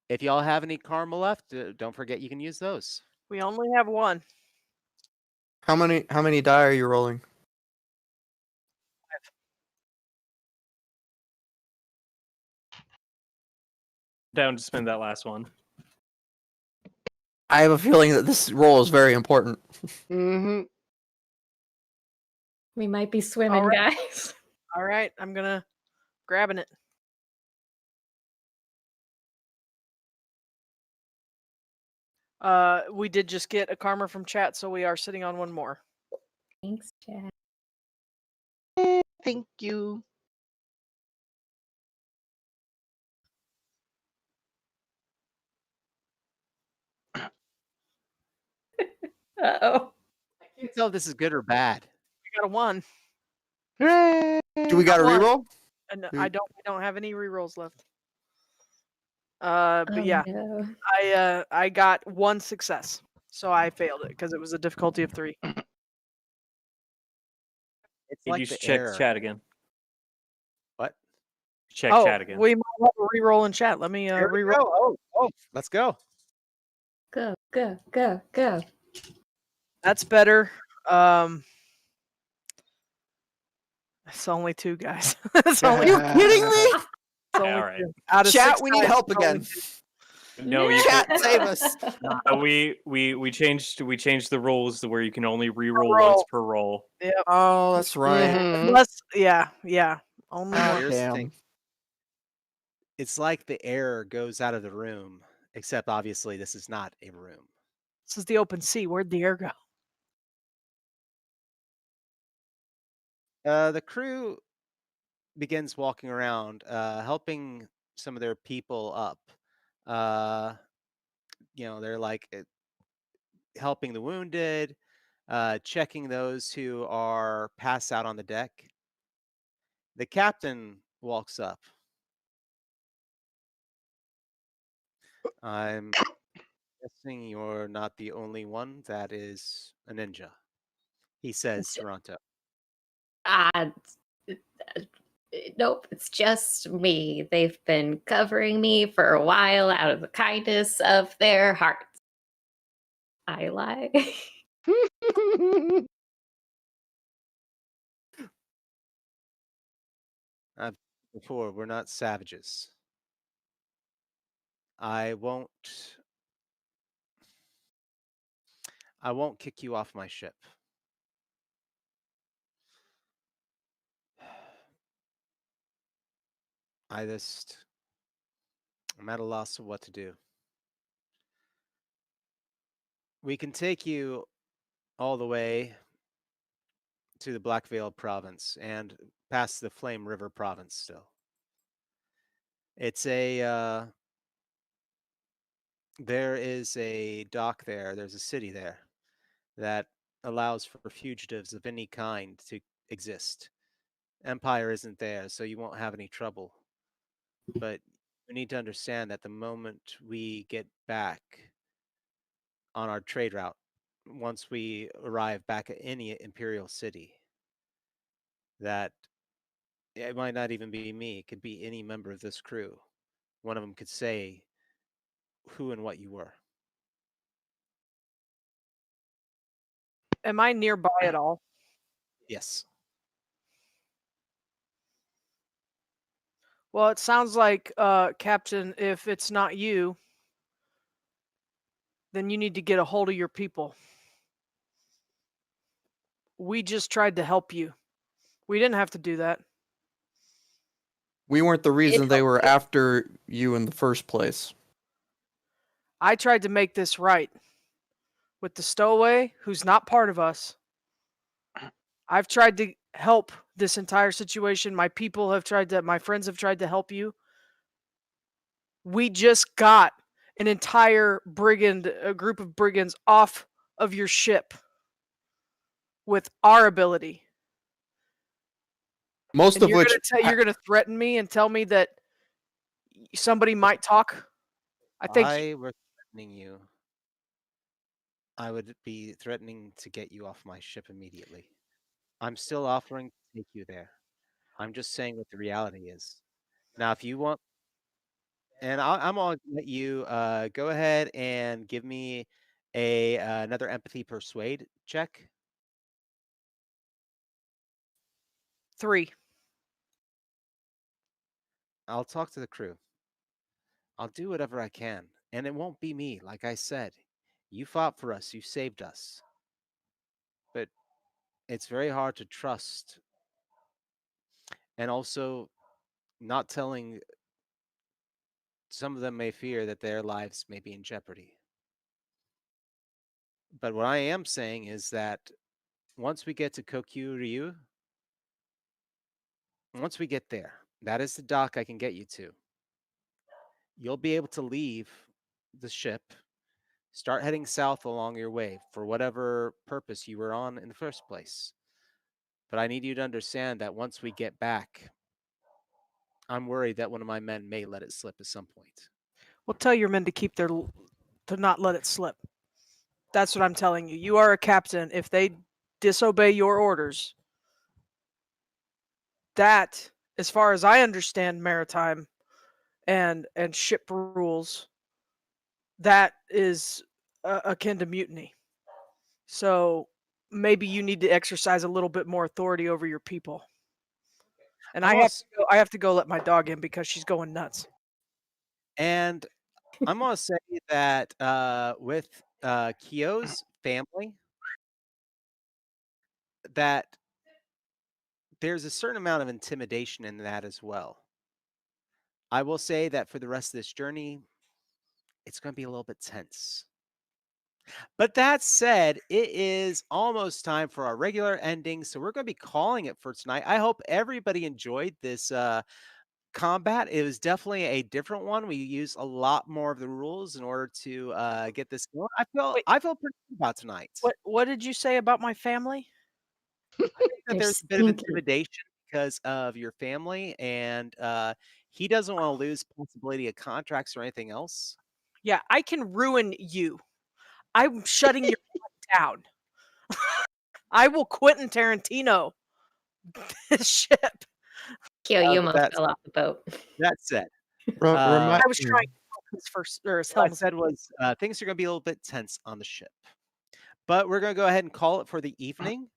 If y'all have any karma left, don't forget you can use those. we only have one. How many die are you rolling? Down to spend that last one. I have a feeling that this roll is very important. Mm-hmm. We might be swimming, Alright. guys. All right, I'm gonna grabbing it. We did just get a karma from chat, so we are sitting on one more. Thanks, Chad. Thank you. Uh-oh. I can't tell if this is good or bad. We got a 1, Hooray! Do we got a One. reroll? and Hmm. I don't have any rerolls left. But Oh, yeah, no. I got 1 success, so I failed it because it was a difficulty of 3. It's You like just the check air. chat again. What? Check Oh, chat again. we might have a reroll in chat. Let me Here we reroll. go. Oh, let's go. Go, go, go, go. That's better. It's only 2 guys. It's only, You kidding me? it's Yeah, only all right. 2. Out of Chat, 6 we need guys, help it's only again. 2. No, you Chat, could, save us. we changed the rules to where you can only re-roll roll. once per roll. Yep. Oh, that's right. Mhm. Unless, yeah. Only Ah, one. Here's the damn. thing. It's like the air goes out of the room, except obviously this is not a room. This is the open sea. Where'd the air go? The crew begins walking around, helping some of their people up. They're like helping the wounded, checking those who are passed out on the deck. The captain walks up. I'm guessing you're not the only one that is a ninja, he says to Ranto. Uh, nope, it's just me. They've been covering me for a while out of the kindness of their hearts. I lie. Before, we're not savages. I won't kick you off my ship. I'm at a loss of what to do. We can take you all the way to the Black Veil province and past the Flame River province still. It's there is a dock there, there's a city there that allows for fugitives of any kind to exist. Empire isn't there, so you won't have any trouble. But we need to understand that the moment we get back on our trade route, once we arrive back at any imperial city, that it might not even be me, it could be any member of this crew. One of them could say who and what you were. Am I nearby at all? Yes. Well, it sounds like, Captain, if it's not you, then you need to get a hold of your people. We just tried to help you. We didn't have to do that. We weren't the reason they were helped it. after you in the first place. I tried to make this right with the stowaway who's not part of us. I've tried to help this entire situation. My friends have tried to help you. We just got an entire a group of brigands off of your ship with our ability. Most And of which you're gonna threaten me and tell me that somebody might talk. I think I were threatening you, I would be threatening to get you off my ship immediately. I'm still offering to take you there. I'm just saying what the reality is. Now, if you want, and I'm gonna let you go ahead and give me another empathy persuade check. 3. I'll talk to the crew. I'll do whatever I can, and it won't be me. Like I said, you fought for us, you saved us, but it's very hard to trust, and also not telling. Some of them may fear that their lives may be in jeopardy. But what I am saying is that once we get to Kokyu-ryu, once we get there, that is the dock I can get you to. You'll be able to leave the ship, start heading south along your way for whatever purpose you were on in the first place. But I need you to understand that once we get back, I'm worried that one of my men may let it slip at some point. Well, tell your men to not let it slip. That's what I'm telling you. You are a captain. If they disobey your orders, that, as far as I understand maritime and ship rules, that is akin to mutiny. So maybe you need to exercise a little bit more authority over your people. And I have to go let my dog in because she's going nuts. And I'm going to say that with Kyou's family, that there's a certain amount of intimidation in that as well. I will say that for the rest of this journey, it's going to be a little bit tense. But that said, it is almost time for our regular ending, so we're going to be calling it for tonight. I hope everybody enjoyed this combat. It was definitely a different one. We used a lot more of the rules in order to get this going. I feel pretty good about tonight. What did you say about my family? I think that They're there's a bit of stinky. intimidation because of your family, and he doesn't want to lose possibility of contracts or anything else. Yeah, I can ruin you. I'm shutting your down. I will Quentin Tarantino this ship. Kyou, you but almost fell off the boat. That said, I was trying to help his first or his what I helmet. said was things are going to be a little bit tense on the ship, but we're going to go ahead and call it for the evening.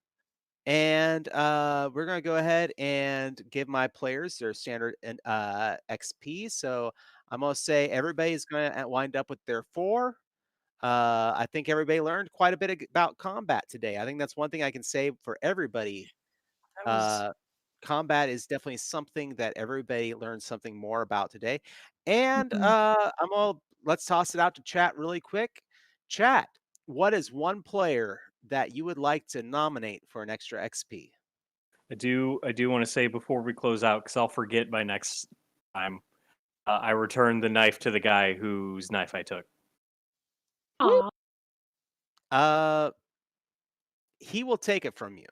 And we're going to go ahead and give my players their standard XP. So I'm going to say everybody's going to wind up with their 4. I think everybody learned quite a bit about combat today. I think that's one thing I can say for everybody. Combat is definitely something that everybody learned something more about today. And let's toss it out to chat really quick. Chat, what is one player that you would like to nominate for an extra XP? I do want to say before we close out, because I'll forget by next time. I returned the knife to the guy whose knife I took. Aw. He will take it from you.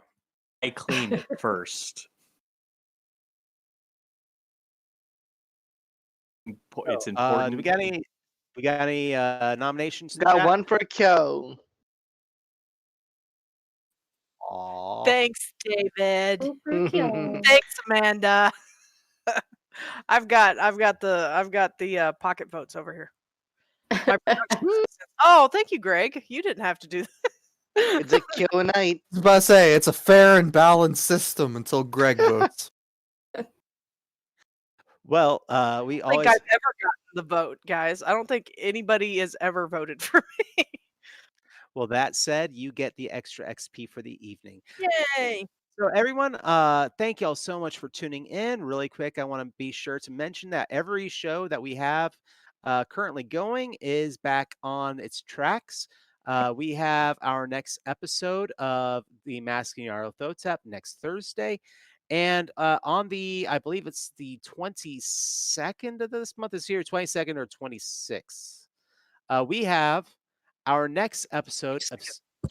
I cleaned it first. It's important. Do we got any? We got any nominations? Got one for Kyou. Aw. Thanks, David. Super cute. Thanks, Amanda. I've got the pocket votes over here. My production assistant. Oh, thank you, Greg. You didn't have to do that. It's a Kyou night. I was about to say, it's a fair and balanced system until Greg votes. Well, we I don't always. think I've ever gotten the vote, guys. I don't think anybody has ever voted for me. Well, that said, you get the extra XP for the evening. Yay! So everyone, thank y'all so much for tuning in. Really quick, I want to be sure to mention that every show that we have currently going is back on its tracks. We have our next episode of the Masking Our Thotep next Thursday. And on the, I believe it's the 22nd of this month, is here, 22nd or 26th. We have our next episode of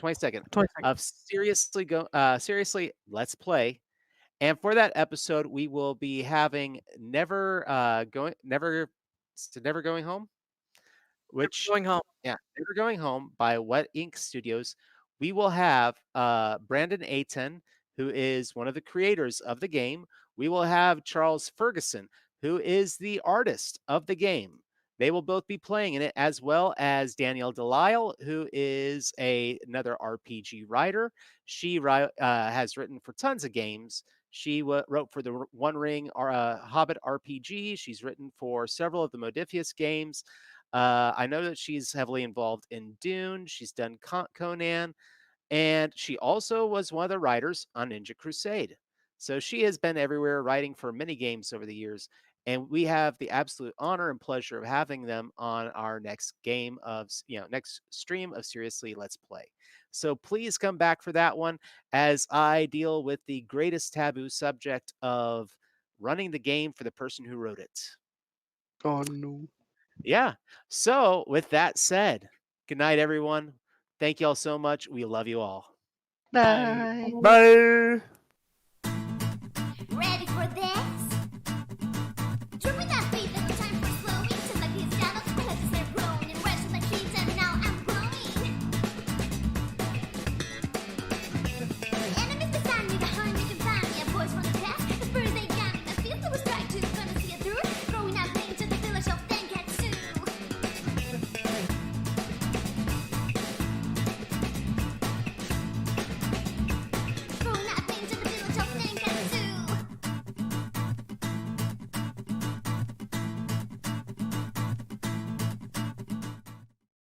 22nd 20 of seriously let's play, and for that episode we will be having never going home, which Going home. yeah, Never Going Home by Wet Ink Studios. We will have Brandon Ayton, who is one of the creators of the game. We will have Charles Ferguson, who is the artist of the game. They will both be playing in it, as well as Danielle Delisle, who is another RPG writer. She has written for tons of games. She wrote for the One Ring Hobbit RPG. She's written for several of the Modifius games. I know that she's heavily involved in Dune. She's done Conan, and she also was one of the writers on Ninja Crusade. So she has been everywhere writing for many games over the years. And we have the absolute honor and pleasure of having them on our next next stream of Seriously Let's Play. So please come back for that one as I deal with the greatest taboo subject of running the game for the person who wrote it. Oh no. Yeah. So, with that said, good night, everyone. Thank you all so much. We love you all. Bye. Bye.